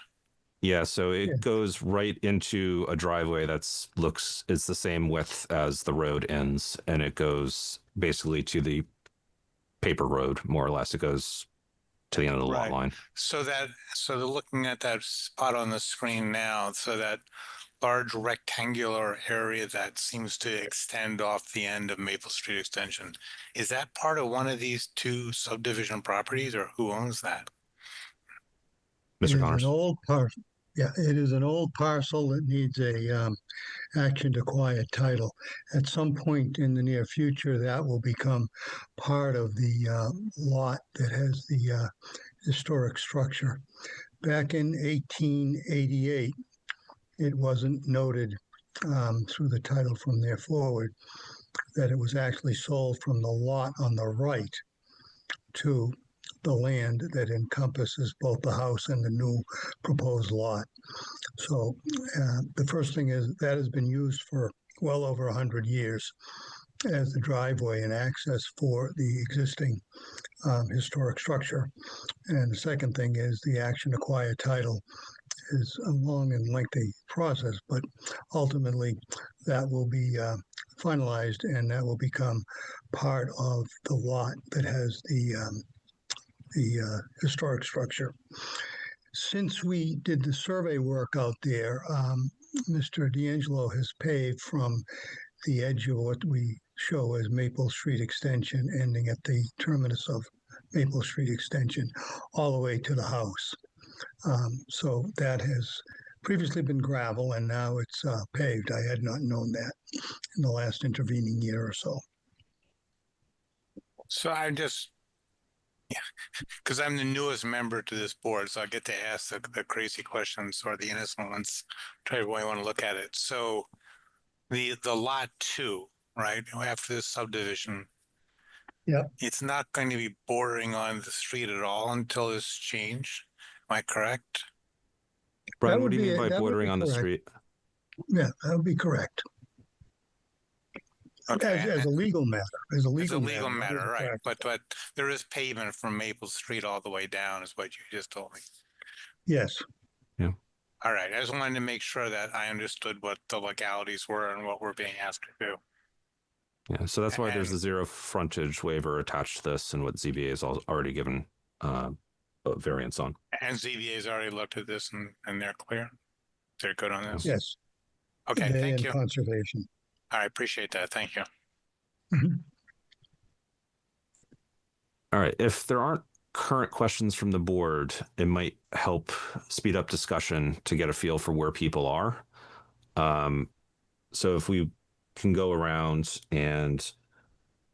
Yeah, so it goes right into a driveway it's the same width as the road ends, and it goes basically to the paper road, more or less. It goes to the end of the lot line. So they're looking at that spot on the screen now, so that large rectangular area that seems to extend off the end of Maple Street Extension. Is that part of one of these two subdivision properties, or who owns that? Mr. Connors. An old parcel. Yeah, it is an old parcel that needs a action to quiet title. At some point in the near future, that will become part of the lot that has the historic structure. Back in 1888, it wasn't noted through the title from there forward that it was actually sold from the lot on the right to the land that encompasses both the house and the new proposed lot. So the first thing is that has been used for well over 100 years as the driveway and access for the existing historic structure. And the second thing is the action to quiet title is a long and lengthy process, but ultimately that will be finalized, and that will become part of the lot that has the historic structure. Since we did the survey work out there, Mr. D'Angelo has paved from the edge of what we show as Maple Street Extension, ending at the terminus of Maple Street Extension, all the way to the house. So that has previously been gravel, and now it's paved. I had not known that in the last intervening year or so. So I'm just, because I'm the newest member to this board, so I get to ask the crazy questions or the innocent ones, whichever way you want to look at it. So the lot 2, right, after this subdivision, it's not going to be bordering on the street at all until this change. Am I correct? Brian, what do you mean by bordering on the street? Yeah, that would be correct. Okay. As a legal matter. As a legal matter, right. But there is pavement from Maple Street all the way down, is what you just told me. Yes. Yeah. All right. I just wanted to make sure that I understood what the legalities were and what we're being asked to do. Yeah, so that's why there's a zero frontage waiver attached to this, and what ZBA has already given a variance on. And ZBA has already looked at this and they're clear? They're good on this? Yes. Okay, thank you. Conservation. I appreciate that. Thank you. All right. If there aren't current questions from the board, it might help speed up discussion to get a feel for where people are. So if we can go around and,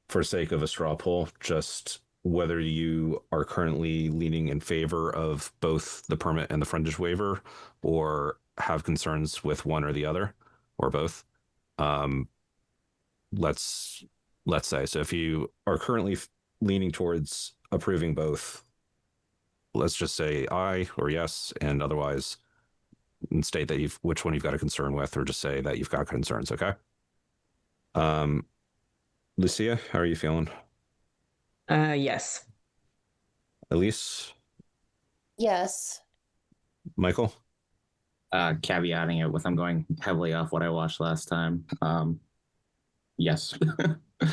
for sake of a straw poll, just whether you are currently leaning in favor of both the permit and the frontage waiver, or have concerns with one or the other, or both. Let's say, so if you are currently leaning towards approving both, let's just say aye or yes, and otherwise state that which one you've got a concern with, or just say that you've got concerns. Okay. Lucia, how are you feeling? Yes. Elise? Yes. Michael? Caveating it with I'm going heavily off what I watched last time. Yes.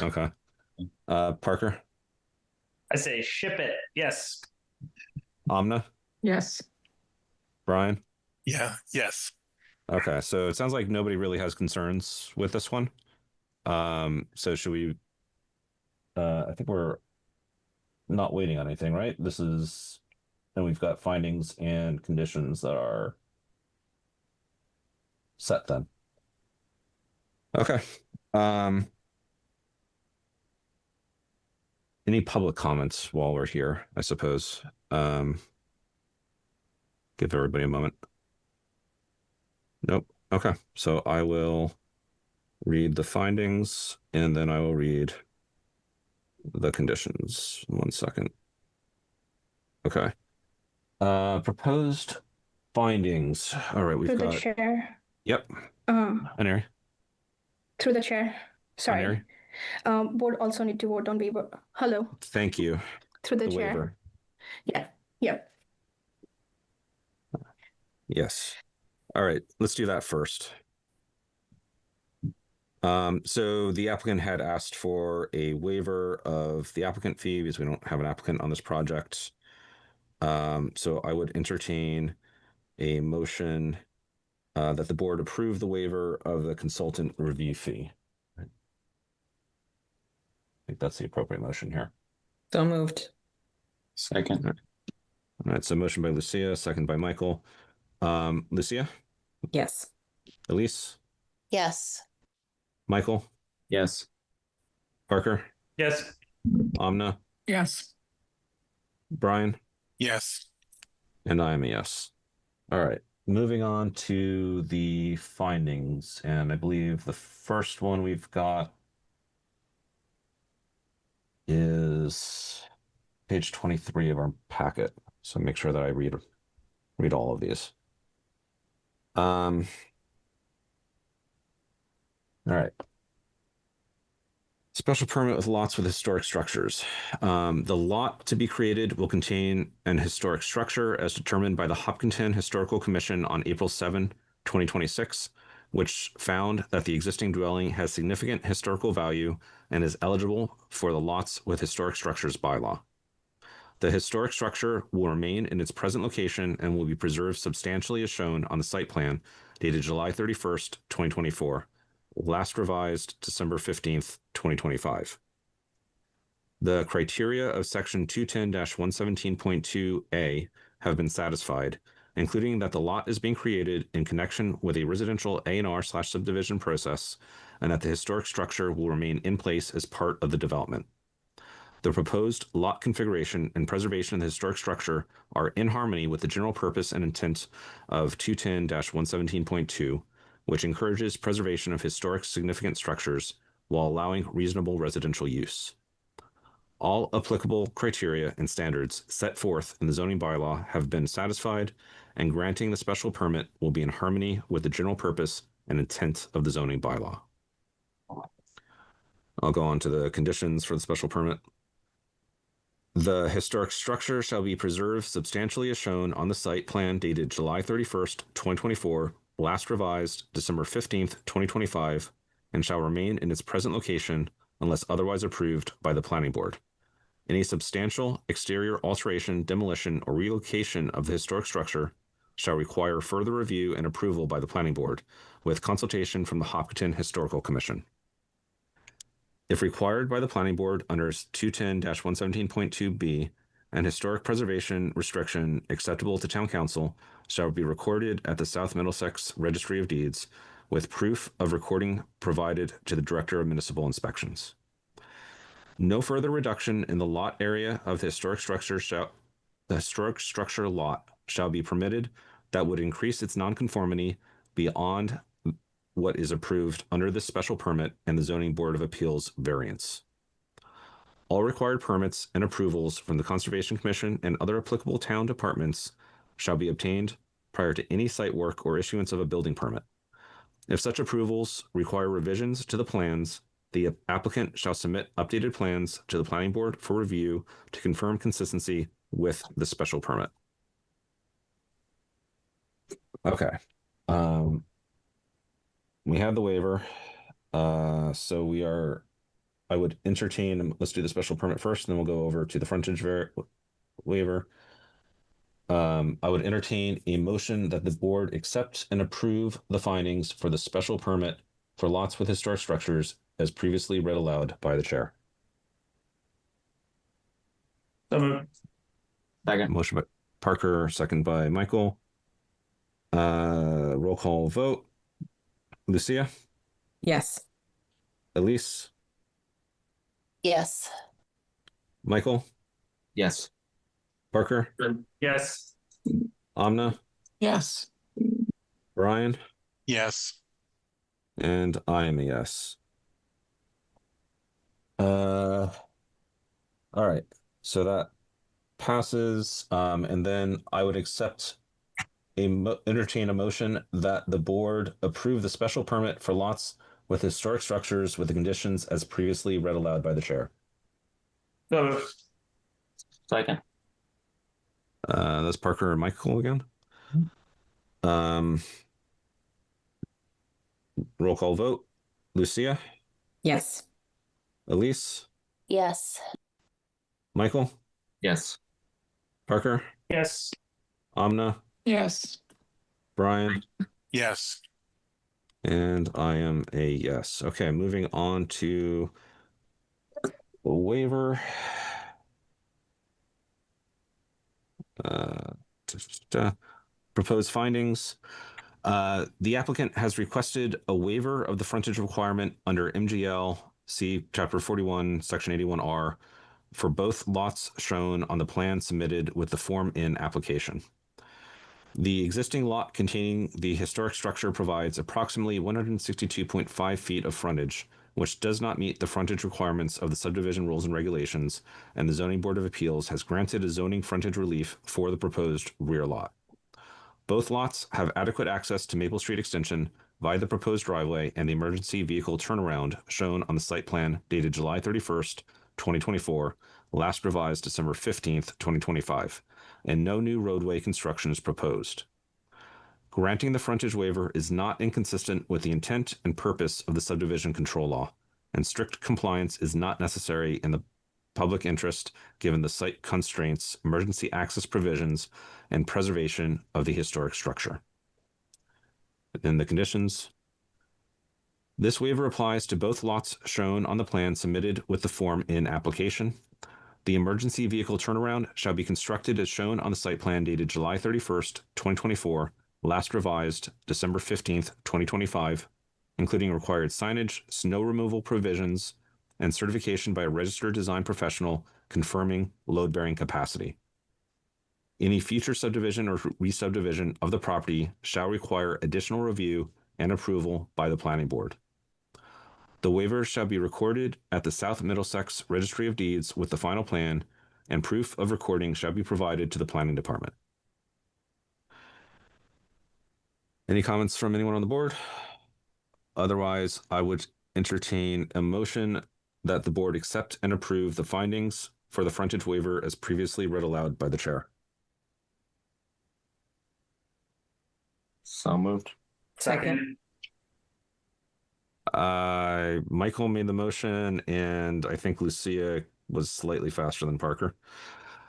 Okay. Parker? I say ship it. Yes. Amna? Yes. Brian? Yeah, yes. Okay, so it sounds like nobody really has concerns with this one. So should we, I think we're not waiting on anything, right? This is, and we've got findings and conditions that are set then. Okay. Any public comments while we're here, I suppose? Give everybody a moment. Nope. Okay, so I will read the findings and then I will read the conditions. 1 second. Okay. Proposed findings. All right, we've Through got. the chair. Yep. Um, Aneri? through the chair. Sorry. Aneri? Board also need to vote on waiver. Hello. Thank you. Through the chair. Waiver. Yeah. Yep. Yes. All right, let's do that first. So the applicant had asked for a waiver of the applicant fee because we don't have an applicant on this project. So I would entertain a motion that the board approve the waiver of the consultant review fee. I think that's the appropriate motion here. So moved. Second. All right, so motion by Lucia, second by Michael. Lucia? Yes. Elise? Yes. Michael? Yes. Parker? Yes. Amna? Yes. Brian? Yes. And I am a yes. All right, moving on to the findings. And I believe the first one we've got is page 23 of our packet. So make sure that I read all of these. All right. Special permit with lots with historic structures. The lot to be created will contain an historic structure as determined by the Hopkinton Historical Commission on April 7, 2026, which found that the existing dwelling has significant historical value and is eligible for the lots with historic structures bylaw. The historic structure will remain in its present location and will be preserved substantially as shown on the site plan dated July 31st, 2024, last revised December 15th, 2025. The criteria of section 210-117.2A have been satisfied, including that the lot is being created in connection with a residential A&R/subdivision process and that the historic structure will remain in place as part of the development. The proposed lot configuration and preservation of the historic structure are in harmony with the general purpose and intent of 210-117.2, which encourages preservation of historic significant structures while allowing reasonable residential use. All applicable criteria and standards set forth in the zoning bylaw have been satisfied, and granting the special permit will be in harmony with the general purpose and intent of the zoning bylaw. I'll go on to the conditions for the special permit. The historic structure shall be preserved substantially as shown on the site plan dated July 31st, 2024, last revised December 15th, 2025, and shall remain in its present location unless otherwise approved by the planning board. Any substantial exterior alteration, demolition, or relocation of the historic structure shall require further review and approval by the planning board, with consultation from the Hopkinton Historical Commission. If required by the planning board under 210-117.2b, an historic preservation restriction acceptable to town council shall be recorded at the South Middlesex Registry of Deeds with proof of recording provided to the Director of Municipal Inspections. No further reduction in the lot area of the historic structure lot shall be permitted that would increase its nonconformity beyond what is approved under this special permit and the Zoning Board of Appeals variance. All required permits and approvals from the Conservation Commission and other applicable town departments shall be obtained prior to any site work or issuance of a building permit. If such approvals require revisions to the plans, the applicant shall submit updated plans to the planning board for review to confirm consistency with the special permit. Okay. We have the waiver. So I would entertain, let's do the special permit first, and then we'll go over to the frontage waiver. I would entertain a motion that the board accept and approve the findings for the special permit for lots with historic structures as previously read aloud by the chair. So moved. Second. Motion by Parker, second by Michael. Roll call vote. Lucia, Yes. Elise, Yes. Michael, Yes. Parker, Yes. Amna, Yes. Brian, Yes. and I am a yes. All right. So that passes. And then I would entertain a motion that the board approve the special permit for lots with historic structures with the conditions as previously read aloud by the chair. So moved. Second. That's Parker and Michael again. Roll call vote. Lucia, Yes. Elise, Yes. Michael, Yes. Parker, Yes. Amna, Yes. Brian, Yes. and I am a yes. Okay, moving on to the waiver. Proposed findings. The applicant has requested a waiver of the frontage requirement under MGL C Chapter 41, Section 81R for both lots shown on the plan submitted with the Form N application. The existing lot containing the historic structure provides approximately 162.5 feet of frontage, which does not meet the frontage requirements of the subdivision rules and regulations, and the Zoning Board of Appeals has granted a zoning frontage relief for the proposed rear lot. Both lots have adequate access to Maple Street Extension via the proposed driveway and the emergency vehicle turnaround shown on the site plan dated July 31st, 2024, last revised December 15th, 2025, and no new roadway construction is proposed. Granting the frontage waiver is not inconsistent with the intent and purpose of the subdivision control law, and strict compliance is not necessary in the public interest given the site constraints, emergency access provisions, and preservation of the historic structure. In the conditions, this waiver applies to both lots shown on the plan submitted with the Form N application. The emergency vehicle turnaround shall be constructed as shown on the site plan dated July 31st, 2024, last revised December 15th, 2025, including required signage, snow removal provisions, and certification by a registered design professional confirming load-bearing capacity. Any future subdivision or re-subdivision of the property shall require additional review and approval by the planning board. The waiver shall be recorded at the South Middlesex Registry of Deeds with the final plan, and proof of recording shall be provided to the planning department. Any comments from anyone on the board? Otherwise, I would entertain a motion that the board accept and approve the findings for the frontage waiver as previously read aloud by the chair. So moved. Second. Michael made the motion, and I think Lucia was slightly faster than Parker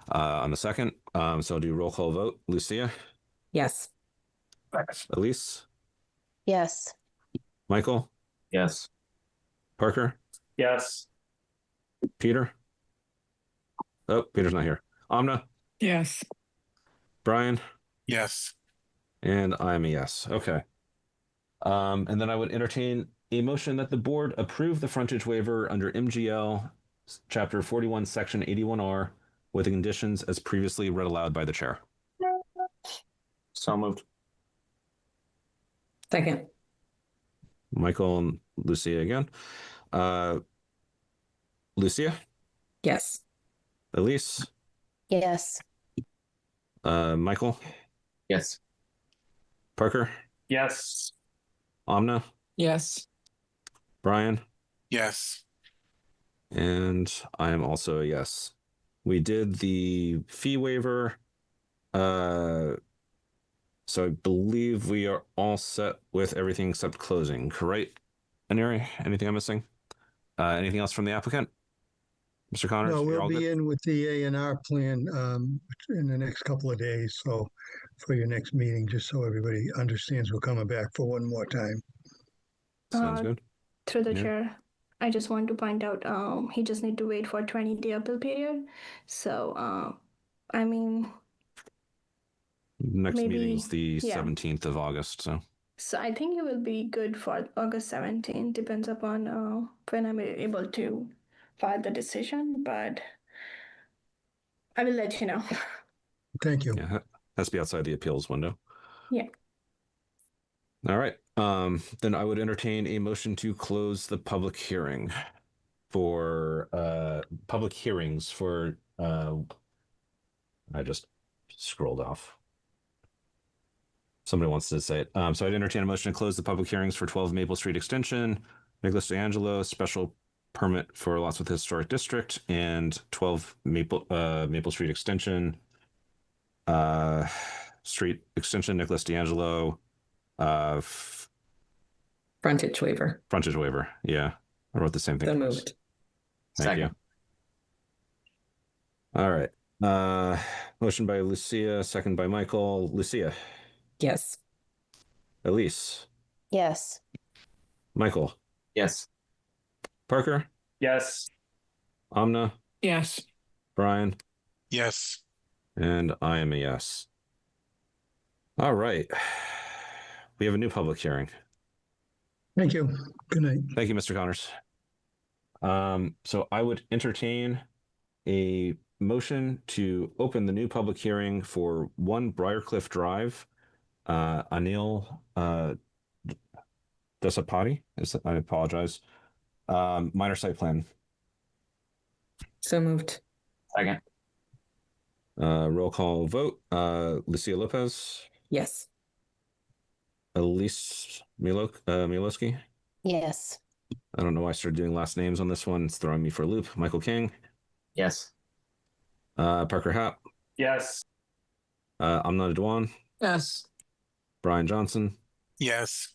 on the second. So I'll do roll call vote. Lucia, Yes. Elise, Yes. Michael, Yes. Parker, Yes. Peter. Oh, Peter's not here. Amna, Yes. Brian, Yes. and I'm a yes. Okay. And then I would entertain a motion that the board approve the frontage waiver under MGL Chapter 41, Section 81R with the conditions as previously read aloud by the chair. So moved. Second. Michael and Lucia again. Lucia, Yes. Elise, Yes. Michael, Yes. Parker, Yes. Amna, Yes. Brian, Yes. and I am also a yes. We did the fee waiver. So I believe we are all set with everything except closing, correct? Aneri, anything I'm missing? Anything else from the applicant? Mr. Connors, No, you're we'll all be good? in with the A&R plan in the next couple of days. So for your next meeting, just so everybody understands, we're coming back for one more time. Sounds good. Through the Yeah. chair, I just want to point out, he just need to wait for 20-day appeal period. So, I mean, Next maybe, meeting's the yeah. 17th of August, so. So I think it will be good for August 17th, depends upon when I'm able to file the decision, but I will let you know. Thank you. Yeah, has to be outside the appeals window. Yeah. All right. Then I would entertain a motion to close the public hearing for public hearings for I just scrolled off. Somebody wants to say it. So I'd entertain a motion to close the public hearings for 12 Maple Street Extension, Nicholas D'Angelo, special permit for lots with historic district, and 12 Maple Street Extension, Street Extension, Nicholas D'Angelo, Frontage waiver. frontage waiver. Yeah, I wrote the same thing. So twice. moved. Thank you. All right. Motion by Lucia, second by Michael. Lucia, Yes. Elise, Yes. Michael, Yes. Parker, Yes. Amna, Yes. Brian, Yes. and I am a yes. All right. We have a new public hearing. Thank you. Good night. Thank you, Mr. Connors. So I would entertain a motion to open the new public hearing for 1 Briarcliff Drive, Anil Desapati. I apologize. Minor site plan. So moved. Second. Roll call vote. Lucia Lopez, Yes. Elise Milowski. Yes. I don't know why I started doing last names on this one. It's throwing me for a loop. Michael King. Yes. Parker Happ. Yes. Amna Dewan. Yes. Brian Johnson. Yes.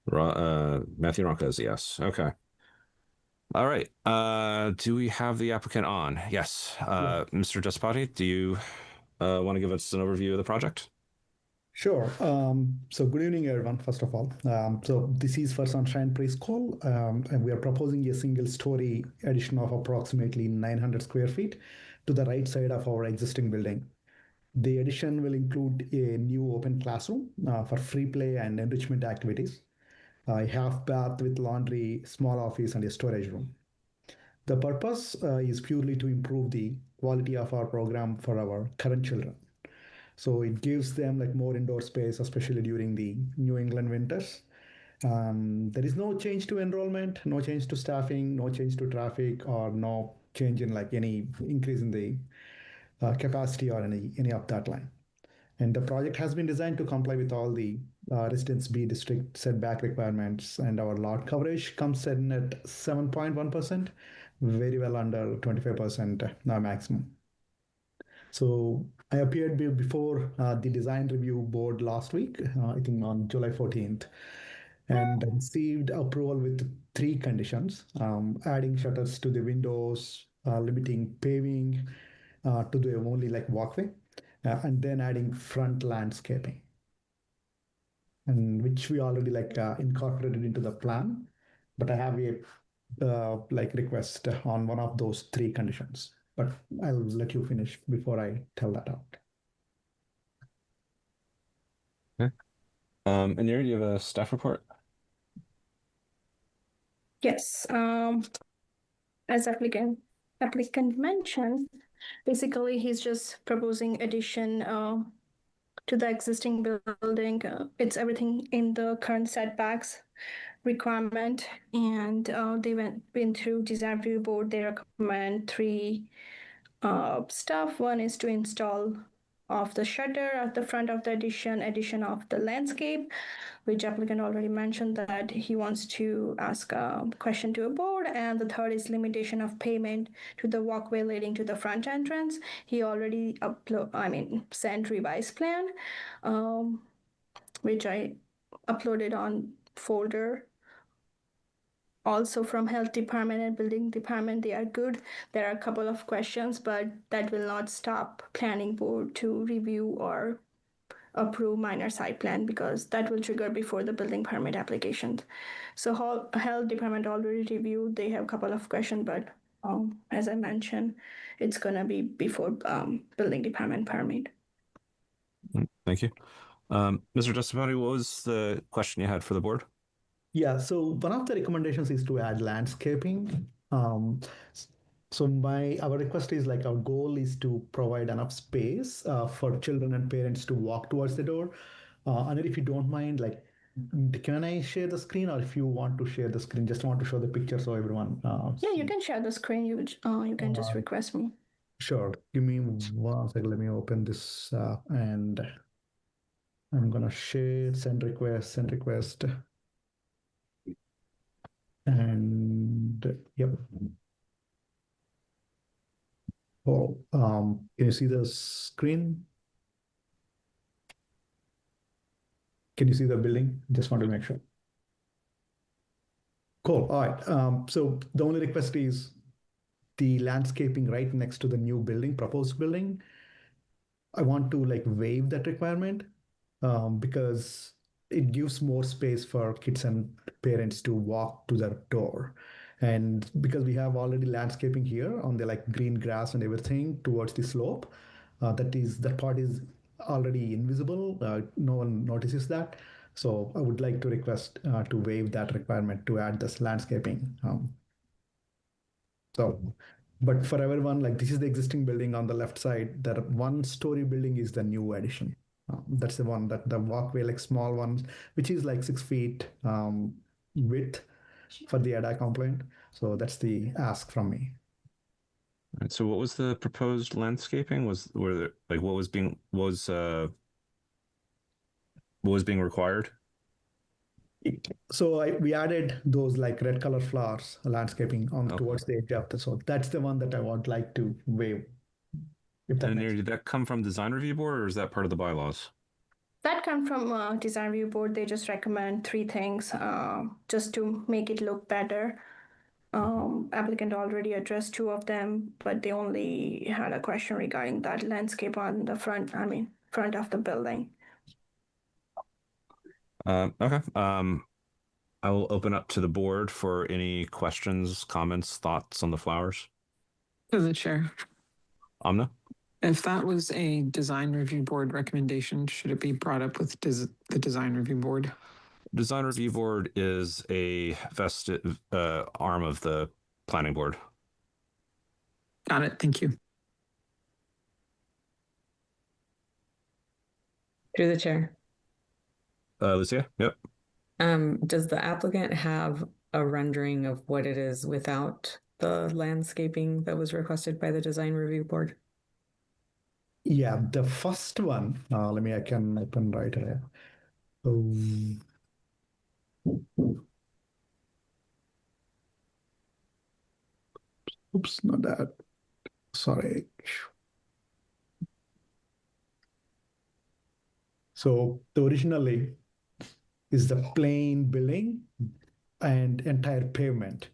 Matthew Ronca is a yes. Okay. All right. Do we have the applicant on? Yes. Mr. Despati, do you want to give us an overview of the project? Sure. So good evening, everyone, first of all. So this is for Sunshine Preschool, and we are proposing a single-story addition of approximately 900 square feet to the right side of our existing building. The addition will include a new open classroom for free play and enrichment activities, a half bath with laundry, small office, and a storage room. The purpose is purely to improve the quality of our program for our current children. So it gives them like more indoor space, especially during the New England winters. There is no change to enrollment, no change to staffing, no change to traffic, or no change in like any increase in the capacity or any of that line. And the project has been designed to comply with all the Residence B district setback requirements, and our lot coverage comes in at 7.1%, very well under 25% maximum. So I appeared before the design review board last week, I think on July 14th, and received approval with 3 conditions: adding shutters to the windows, limiting paving to the only like walkway, and then adding front landscaping, and which we already like incorporated into the plan. But I have a like request on one of those 3 conditions. But I'll let you finish before I tell that out. Okay. Anira, do you have a staff report? Yes. As applicant mentioned, basically he's just proposing addition to the existing building. It's everything in the current setbacks requirement, and they been through design review board. They recommend 3 stuff. One is to install of the shutter at the front of the addition of the landscape, which applicant already mentioned that he wants to ask a question to a board. And the third is limitation of payment to the walkway leading to the front entrance. He already sent revised plan, which I uploaded on folder also from health department and building department. They are good. There are a couple of questions, but that will not stop planning board to review or approve minor site plan, because that will trigger before the building permit application. So health department already reviewed. They have a couple of questions, but as I mentioned, it's gonna be before building department permit. Thank you. Mr. Destefani, what was the question you had for the board? Yeah, so one of the recommendations is to add landscaping. So our request is like our goal is to provide enough space for children and parents to walk towards the door. And if you don't mind, like, can I share the screen, or if you want to share the screen, just want to show the picture so everyone. Yeah, you can share the screen. You can just request me. Sure. Give me 1 second. Let me open this and I'm gonna share, send request. And yep. Oh, can you see the screen? Can you see the building? Just want to make sure. Cool. All right. So the only request is the landscaping right next to the new building, proposed building. I want to like waive that requirement because it gives more space for kids and parents to walk to their door. And because we have already landscaping here on the like green grass and everything towards the slope, that part is already invisible. No one notices that. So I would like to request to waive that requirement to add this landscaping. But for everyone, like this is the existing building on the left side. The 1-story building is the new addition. That's the one that the walkway, like small ones, which is like 6 feet width for the ADA complaint. So that's the ask from me. All right, so what was the proposed landscaping? What was being required? So we added those like red color flowers landscaping on towards the edge of the, so that's the one that I would like to waive. And did that come from design review board, or is that part of the bylaws? That comes from design review board. They just recommend 3 things just to make it look better. Applicant already addressed 2 of them, but they only had a question regarding that landscape on the front of the building. Okay. I will open up to the board for any questions, comments, thoughts on the flowers. To the chair. Amna? If that was a design review board recommendation, should it be brought up with the design review board? Design review board is a vested arm of the planning board. Got it. Thank you. Through the chair. Lucia? Yep. Does the applicant have a rendering of what it is without the landscaping that was requested by the design review board? Yeah, the first one, I can open right here. Oops, not that. Sorry. So originally is the plain building and entire pavement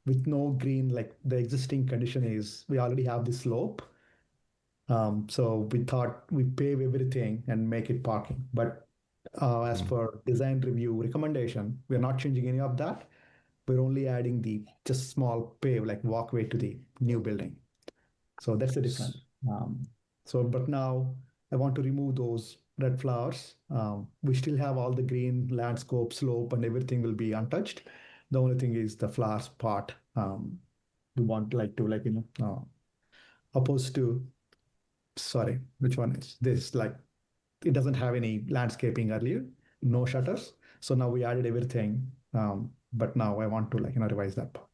with no green, like the existing condition is we already have the slope. So we thought we pave everything and make it parking. But as for design review recommendation, we're not changing any of that. We're only adding the just small pave, like walkway to the new building. So that's the difference. But now I want to remove those red flowers. We still have all the green landscape, slope, and everything will be untouched. The only thing is the flowers part. We want opposed to, sorry, which one is this? Like, it doesn't have any landscaping earlier, no shutters. So now we added everything. But now I want to revise that part,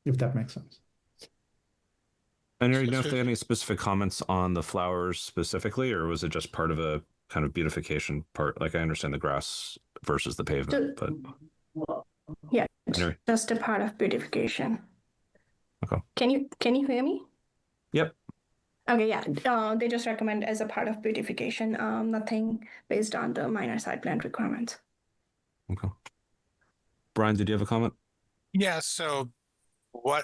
if that makes sense. And you know if they had any specific comments on the flowers specifically, or was it just part of a kind of beautification part? Like I understand the grass versus the pavement, but yeah, just a part of beautification. Okay. Can you hear me? Yep. Okay, yeah. They just recommend as a part of beautification, nothing based on the minor site plan requirements. Okay. Brian, did you have a comment? Yeah, so what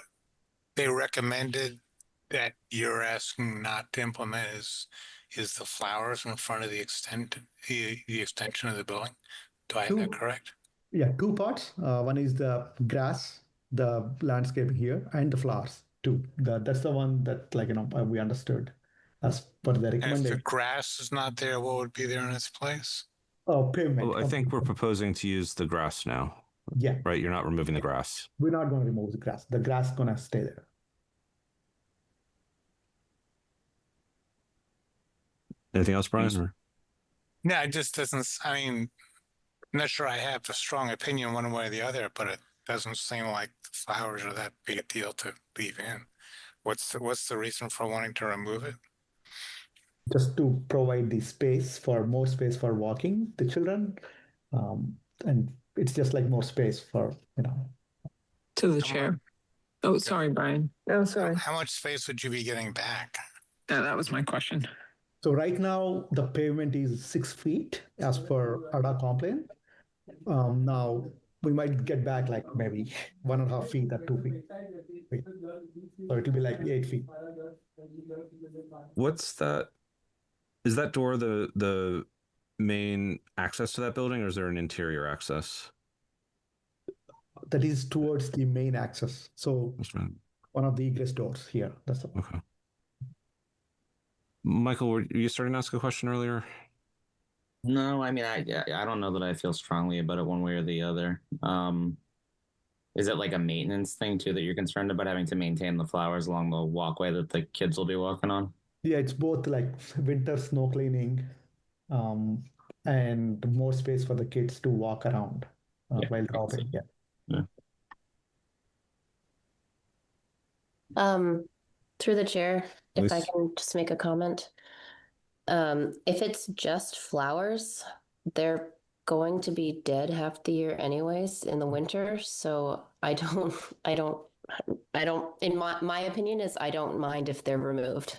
they recommended that you're asking not to implement is the flowers in front of the extension of the building. Do I have that correct? Yeah, two parts. One is the grass, the landscaping here, and the flowers too. That's the one that we understood as per the And if the recommendation. grass is not there, what would be there in its place? Oh, pavement. Well, I think we're proposing to use the grass now. Yeah. Right? You're not removing the grass. We're not going to remove the grass. The grass is going to stay there. Anything else, Brian? Or? No, it just doesn't, I mean, I'm not sure I have a strong opinion one way or the other, but it doesn't seem like the flowers are that big a deal to leave in. What's the reason for wanting to remove it? Just to provide the space for more space for walking the children, and it's just like more space for To the chair. Oh, sorry, Brian. Oh, sorry. How much space would you be getting back? Yeah, that was my question. So right now the pavement is 6 feet as per ADA complaint. Now we might get back like maybe 1.5 feet or 2 feet. So it will be like 8 feet. What's that? Is that door the main access to that building, or is there an interior access? That is towards the main access. So one of the egress doors here. That's the okay. Michael, were you starting to ask a question earlier? No, I mean, I don't know that I feel strongly about it one way or the other. Is it like a maintenance thing too, that you're concerned about having to maintain the flowers along the walkway that the kids will be walking on? Yeah, it's both like winter snow cleaning, and more space for the kids to walk around while dropping. Yeah. Through the chair, if I Please. can just make a comment. If it's just flowers, they're going to be dead half the year anyways in the winter. So I don't, in my opinion is I don't mind if they're removed.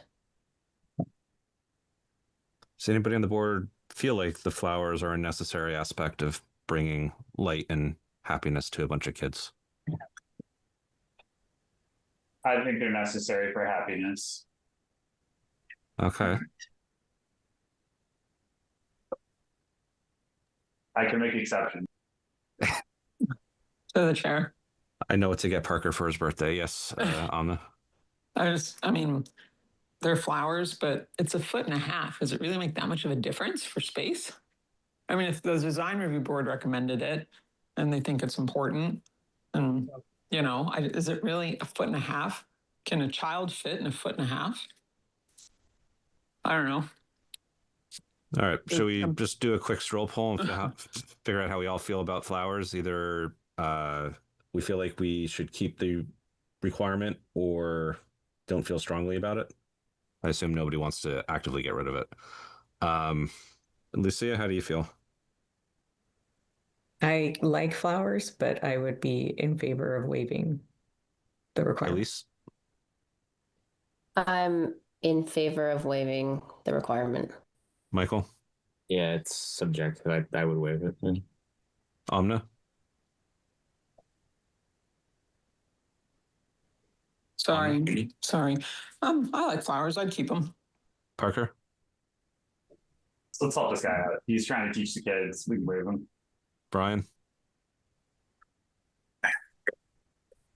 Does anybody on the board feel like the flowers are a necessary aspect of bringing light and happiness to a bunch of kids? I think they're necessary for happiness. Okay. I can make exceptions. To the chair. I know what to get Parker for his birthday. Yes, Anna. I mean, they're flowers, but it's 1.5 feet. Does it really make that much of a difference for space? I mean, if the design review board recommended it and they think it's important, and is it really 1.5 feet? Can a child fit in 1.5 feet? I don't know. All right. Should we just do a quick stroll poll and figure out how we all feel about flowers? Either we feel like we should keep the requirement or don't feel strongly about it. I assume nobody wants to actively get rid of it. Lucia, how do you feel? I like flowers, but I would be in favor of waiving the requirement. Elise? I'm in favor of waiving the requirement. Michael? Yeah, it's subjective. I would waive it. Amna? Sorry. I like flowers. I'd keep them. Parker? So let's help this guy out. He's trying to teach the kids. We can waive him. Brian?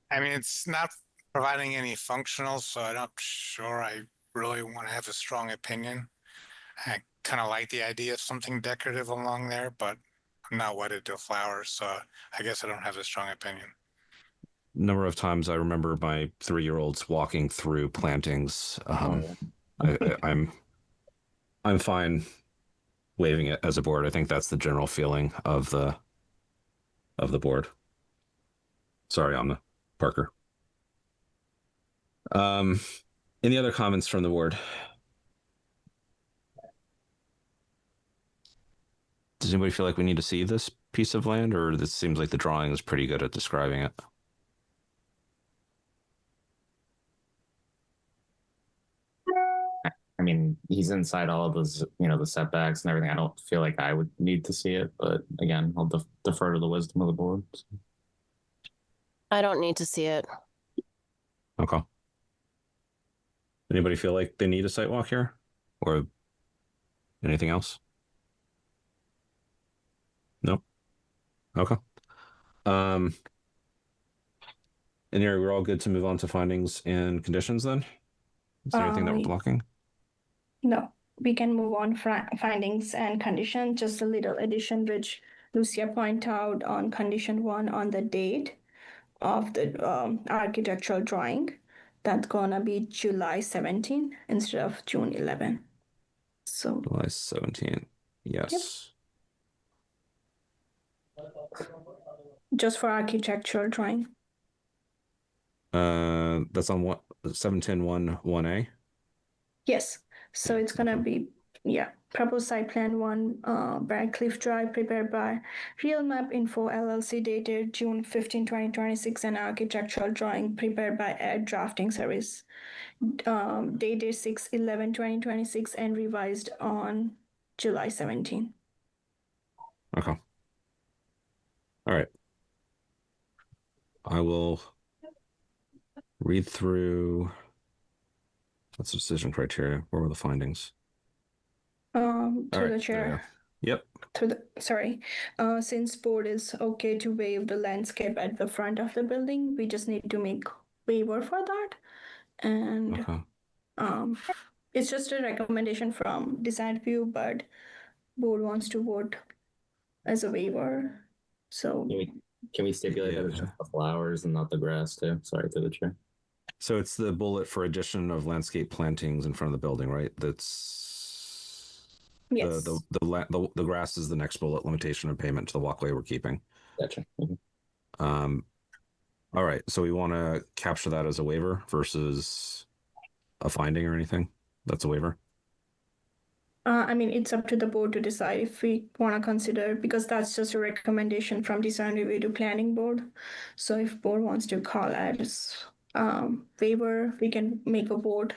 I mean, it's not providing any functional, so I'm not sure I really want to have a strong opinion. I kind of like the idea of something decorative along there, but I'm not wedded to flowers, so I guess I don't have a strong opinion. Number of times I remember my 3-year-olds walking through plantings. I'm fine waiving it as a board. I think that's the general feeling of the board. Sorry, Amna. Parker. Any other comments from the board? Does anybody feel like we need to see this piece of land, or this seems like the drawing is pretty good at describing it? I mean, he's inside all of those, the setbacks and everything. I don't feel like I would need to see it, but again, I'll defer to the wisdom of the board. I don't need to see it. Okay. Anybody feel like they need a site walk here, or anything else? No. Okay. And here we're all good to move on to findings and conditions then? Is there anything that we're blocking? No, we can move on findings and condition. Just a little addition which Lucia pointed out on condition 1 on the date of the architectural drawing. That's gonna be July 17 instead of June 11. So July 17. Yes. just for architectural drawing. That's on what 710.1.1a. Yes. So it's gonna be, yeah, proposed site plan 1, Barcliff Drive, prepared by Real Map Info LLC, dated June 15, 2026, and architectural drawing prepared by Ed Drafting Service, dated 6/11/2026, and revised on July 17. Okay. All right. I will read through. What's the decision criteria? What were the findings? To All right, the chair. Yep. Since board is okay to waive the landscape at the front of the building, we just need to make waiver for that. And it's just a recommendation from design view, but board wants to vote as a waiver. So Can we stipulate that it's just the flowers and not the grass too? Sorry, to the chair. So it's the bullet for addition of landscape plantings in front of the building, right? That's yes. The grass is the next bullet, limitation of payment to the walkway we're keeping. Gotcha. All right. So we want to capture that as a waiver versus a finding or anything. That's a waiver. I mean, it's up to the board to decide if we want to consider, because that's just a recommendation from design review to planning board. So if board wants to call it as waiver, we can make a vote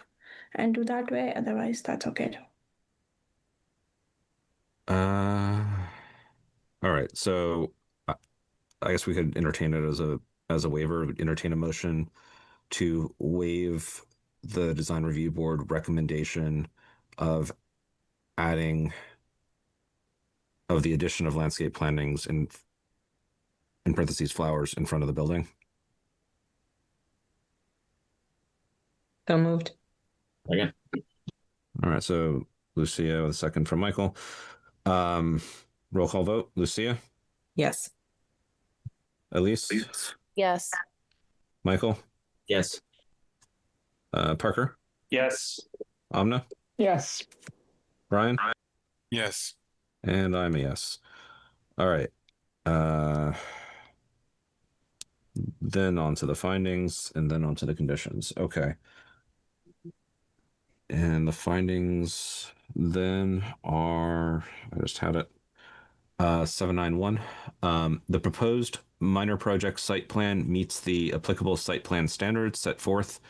and do that way. Otherwise, that's okay. All right. So I guess we could entertain it as a waiver. Entertain a motion to waive the design review board recommendation of adding of the addition of landscape plantings in parentheses flowers in front of the building. So moved. Okay. All right. So Lucia with a second from Michael. Roll call vote. Lucia? Yes. Elise? Yes. Michael? Yes. Parker? Yes. Amna? Yes. Brian? Yes. And I'm a yes. All right. Then on to the findings and then on to the conditions. Okay. And the findings then are, I just had it, 791. The proposed minor project site plan meets the applicable site plan standards set forth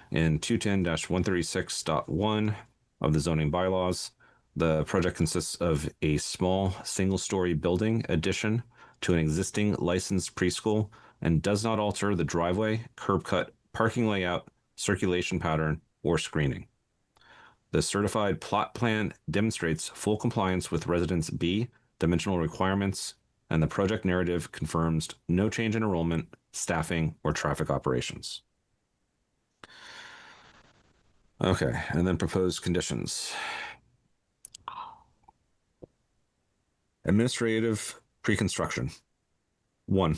in 210-136.1 of the zoning bylaws. The project consists of a small single-story building addition to an existing licensed preschool and does not alter the driveway, curb cut, parking layout, circulation pattern, or screening. The certified plot plan demonstrates full compliance with Residence B dimensional requirements, and the project narrative confirms no change in enrollment, staffing, or traffic operations. Okay, and then proposed conditions. Administrative pre-construction. 1.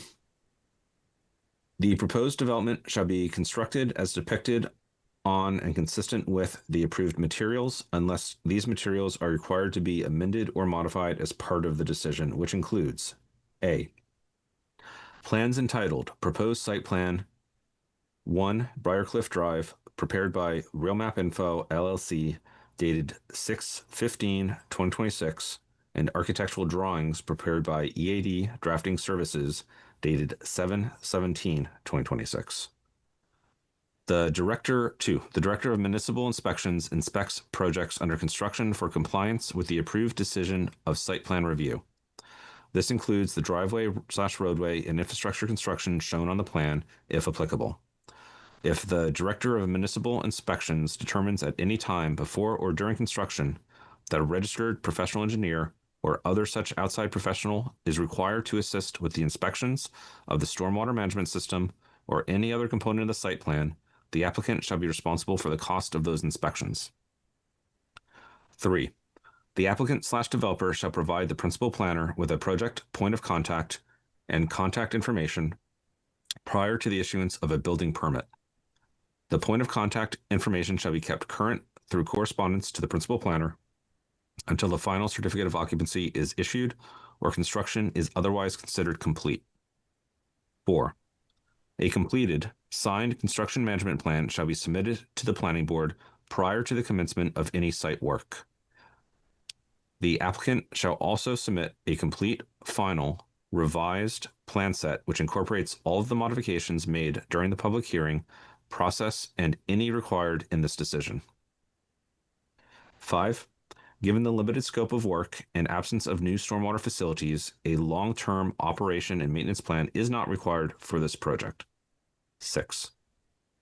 The proposed development shall be constructed as depicted on and consistent with the approved materials, unless these materials are required to be amended or modified as part of the decision, which includes A. Plans entitled Proposed Site Plan 1 Briarcliff Drive, prepared by Real Map Info LLC, dated 6/15/2026, and architectural drawings prepared by EAD Drafting Services, dated 7/17/2026. The Director of Municipal Inspections inspects projects under construction for compliance with the approved decision of site plan review. This includes the driveway/roadway and infrastructure construction shown on the plan, if applicable. If the Director of Municipal Inspections determines at any time before or during construction that a registered professional engineer or other such outside professional is required to assist with the inspections of the stormwater management system or any other component of the site plan, the applicant shall be responsible for the cost of those inspections. 3. The applicant/developer shall provide the principal planner with a project point of contact and contact information prior to the issuance of a building permit. The point of contact information shall be kept current through correspondence to the principal planner until the final certificate of occupancy is issued or construction is otherwise considered complete. 4. A completed, signed construction management plan shall be submitted to the planning board prior to the commencement of any site work. The applicant shall also submit a complete, final, revised plan set which incorporates all of the modifications made during the public hearing process and any required in this decision. 5. Given the limited scope of work and absence of new stormwater facilities, a long-term operation and maintenance plan is not required for this project. 6.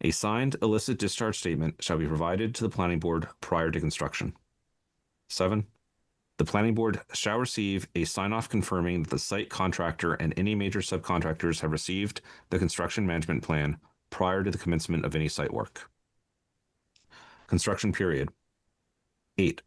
A signed illicit discharge statement shall be provided to the planning board prior to construction. 7. The planning board shall receive a sign-off confirming that the site contractor and any major subcontractors have received the construction management plan prior to the commencement of any site work. Construction period. 8.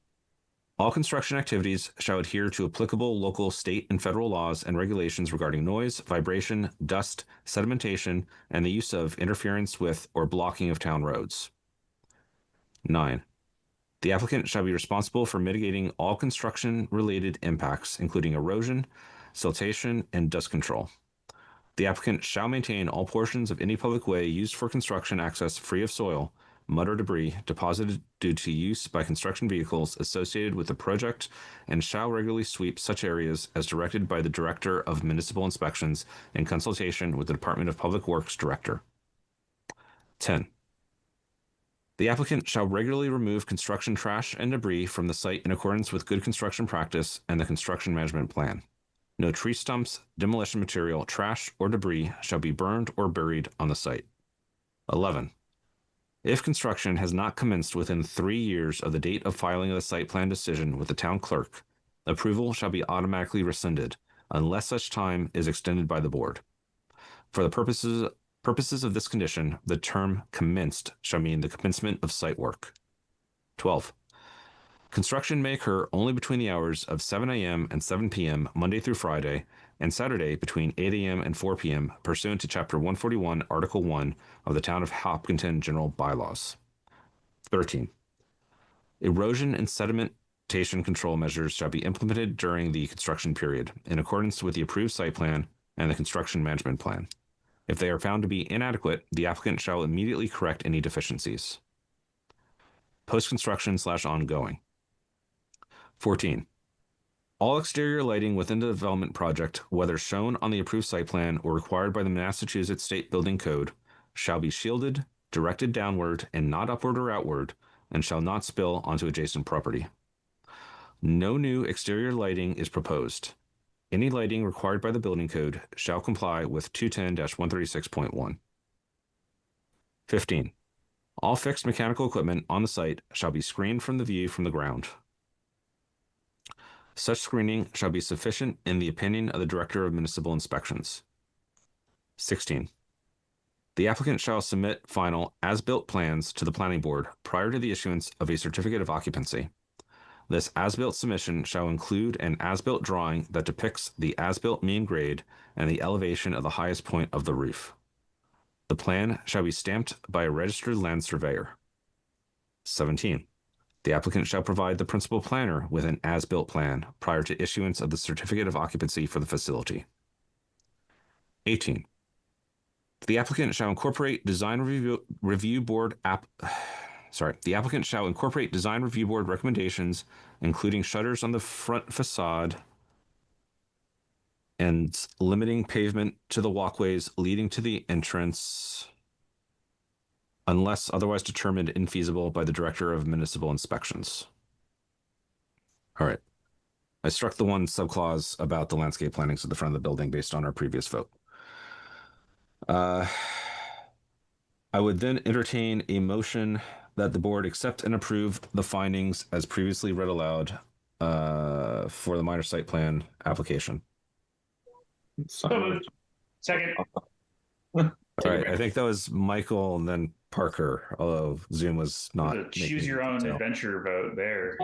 All construction activities shall adhere to applicable local, state, and federal laws and regulations regarding noise, vibration, dust, sedimentation, and the use of interference with or blocking of town roads. 9. The applicant shall be responsible for mitigating all construction-related impacts, including erosion, siltation, and dust control. The applicant shall maintain all portions of any public way used for construction access free of soil, mud, or debris deposited due to use by construction vehicles associated with the project and shall regularly sweep such areas as directed by the Director of Municipal Inspections in consultation with the Department of Public Works Director. 10. The applicant shall regularly remove construction trash and debris from the site in accordance with good construction practice and the construction management plan. No tree stumps, demolition material, trash, or debris shall be burned or buried on the site. 11. If construction has not commenced within 3 years of the date of filing of the site plan decision with the town clerk, approval shall be automatically rescinded unless such time is extended by the board. For the purposes of this condition, the term commenced shall mean the commencement of site work. 12. Construction may occur only between the hours of 7 a.m. and 7 p.m. Monday through Friday, and Saturday between 8 a.m. and 4 p.m. pursuant to Chapter 141, Article 1 of the Town of Hopkinton General Bylaws. 13. Erosion and sedimentation control measures shall be implemented during the construction period in accordance with the approved site plan and the construction management plan. If they are found to be inadequate, the applicant shall immediately correct any deficiencies. Post-construction/ongoing. 14. All exterior lighting within the development project, whether shown on the approved site plan or required by the Massachusetts State Building Code, shall be shielded, directed downward and not upward or outward, and shall not spill onto adjacent property. No new exterior lighting is proposed. Any lighting required by the building code shall comply with 210-136.1. 15. All fixed mechanical equipment on the site shall be screened from the view from the ground. Such screening shall be sufficient in the opinion of the Director of Municipal Inspections. 16. The applicant shall submit final as-built plans to the planning board prior to the issuance of a certificate of occupancy. This as-built submission shall include an as-built drawing that depicts the as-built mean grade and the elevation of the highest point of the roof. The plan shall be stamped by a registered land surveyor. 17. The applicant shall provide the principal planner with an as-built plan prior to issuance of the certificate of occupancy for the facility. 18. The applicant shall incorporate design review board recommendations, including shutters on the front facade and limiting pavement to the walkways leading to the entrance, unless otherwise determined infeasible by the Director of Municipal Inspections. All right. I struck the one subclause about the landscape plantings at the front of the building based on our previous vote. I would then entertain a motion that the board accept and approve the findings as previously read aloud for the minor site plan application. So moved. Second. All right, I think that was Michael and then Parker, although Zoom was not. Choose your own adventure vote there.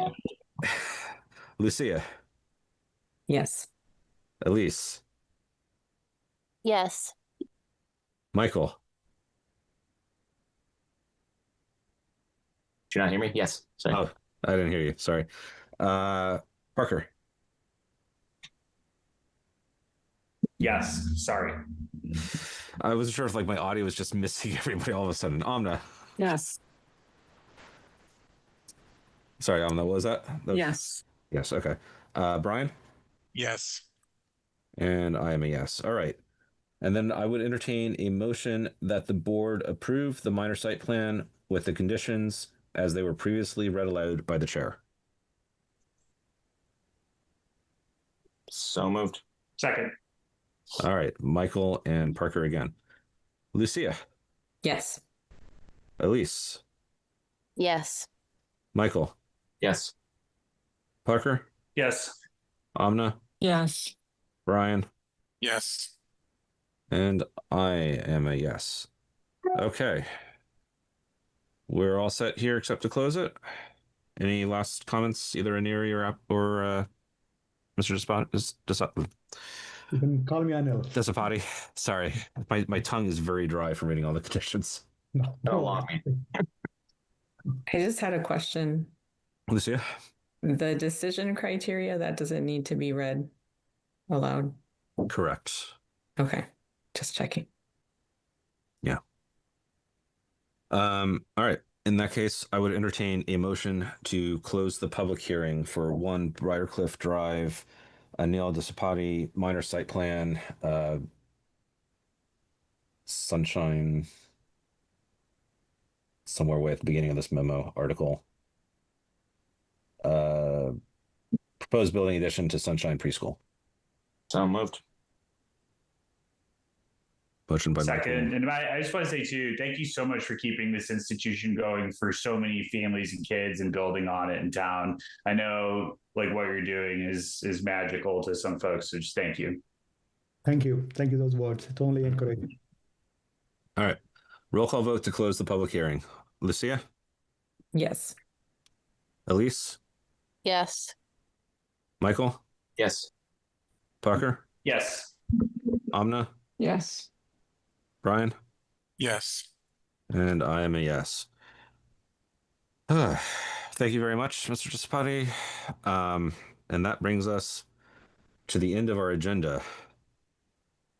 Lucia. Yes. Elise. Yes. Michael. Do you not hear me? Yes. Sorry. Oh, I didn't hear you. Sorry. Parker. Yes. Sorry. I wasn't sure if like my audio was just missing everybody all of a sudden. Amna. Yes. Sorry, Amna, what was that? Yes. Yes, okay. Brian? Yes. And I am a yes. All right. And then I would entertain a motion that the board approve the minor site plan with the conditions as they were previously read aloud by the chair. So moved. Second. All right. Michael and Parker again. Lucia. Yes. Elise. Yes. Michael. Yes. Parker. Yes. Amna. Yes. Brian. Yes. And I am a yes. Okay. We're all set here except to close it. Any last comments, either Aneri or Mr. You can call me Anil. Desapati. Sorry. My tongue is very dry from reading all the conditions. No. I just had a question. Lucia? The decision criteria, that doesn't need to be read aloud. Correct. Okay. Just checking. Yeah. All right. In that case, I would entertain a motion to close the public hearing for 1 Briarcliff Drive, Anil Desapati minor site plan, Sunshine, somewhere way at the beginning of this memo article. Proposed building addition to Sunshine Preschool. So moved. Motion by Second. Michael. And I just want to say too, thank you so much for keeping this institution going for so many families and kids and building on it in town. I know like what you're doing is magical to some folks. So just thank you. Thank you. Thank you, those words. It's only encouraging. All right. Roll call vote to close the public hearing. Lucia? Yes. Elise? Yes. Michael? Yes. Parker? Yes. Amna? Yes. Brian? Yes. And I am a yes. Thank you very much, Mr. Desapati. And that brings us to the end of our agenda.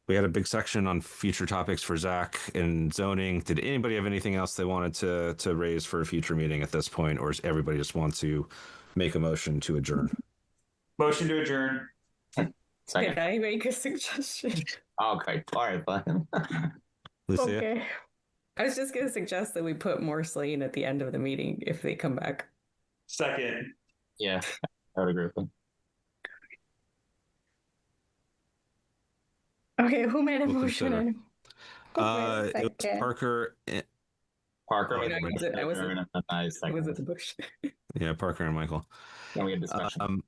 We had a big section on future topics for Zach and zoning. Did anybody have anything else they wanted to raise for a future meeting at this point, or does everybody just want to make a motion to adjourn? Motion to adjourn. Second. Can I make a suggestion? Okay. All right, fine. Lucia? Okay. I was just going to suggest that we put Morse Lane at the end of the meeting if they come back. Second. Yeah, I would agree with them. Okay, who made a We'll motion? consider. Who made a It was second? Parker. Parker. I was Nice. at the bush. Yeah, Parker and Michael. Can we have discussion?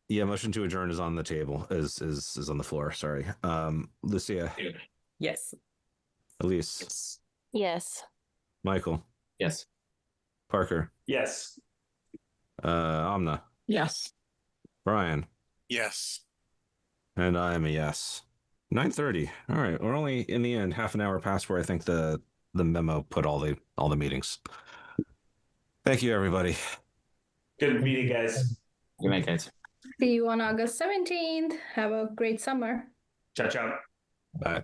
Yeah, motion to adjourn is on the table, is on the floor. Sorry. Lucia, Yes. Elise, Yes. Michael, Yes. Parker, Yes. Amna, Yes. Brian, Yes. and I am a yes. 9:30. All right, we're only in the end half an hour past where I think the memo put all the meetings. Thank you, everybody. Good meeting, guys. Good night, guys. See you on August 17th. Have a great summer. Ciao, ciao. Bye.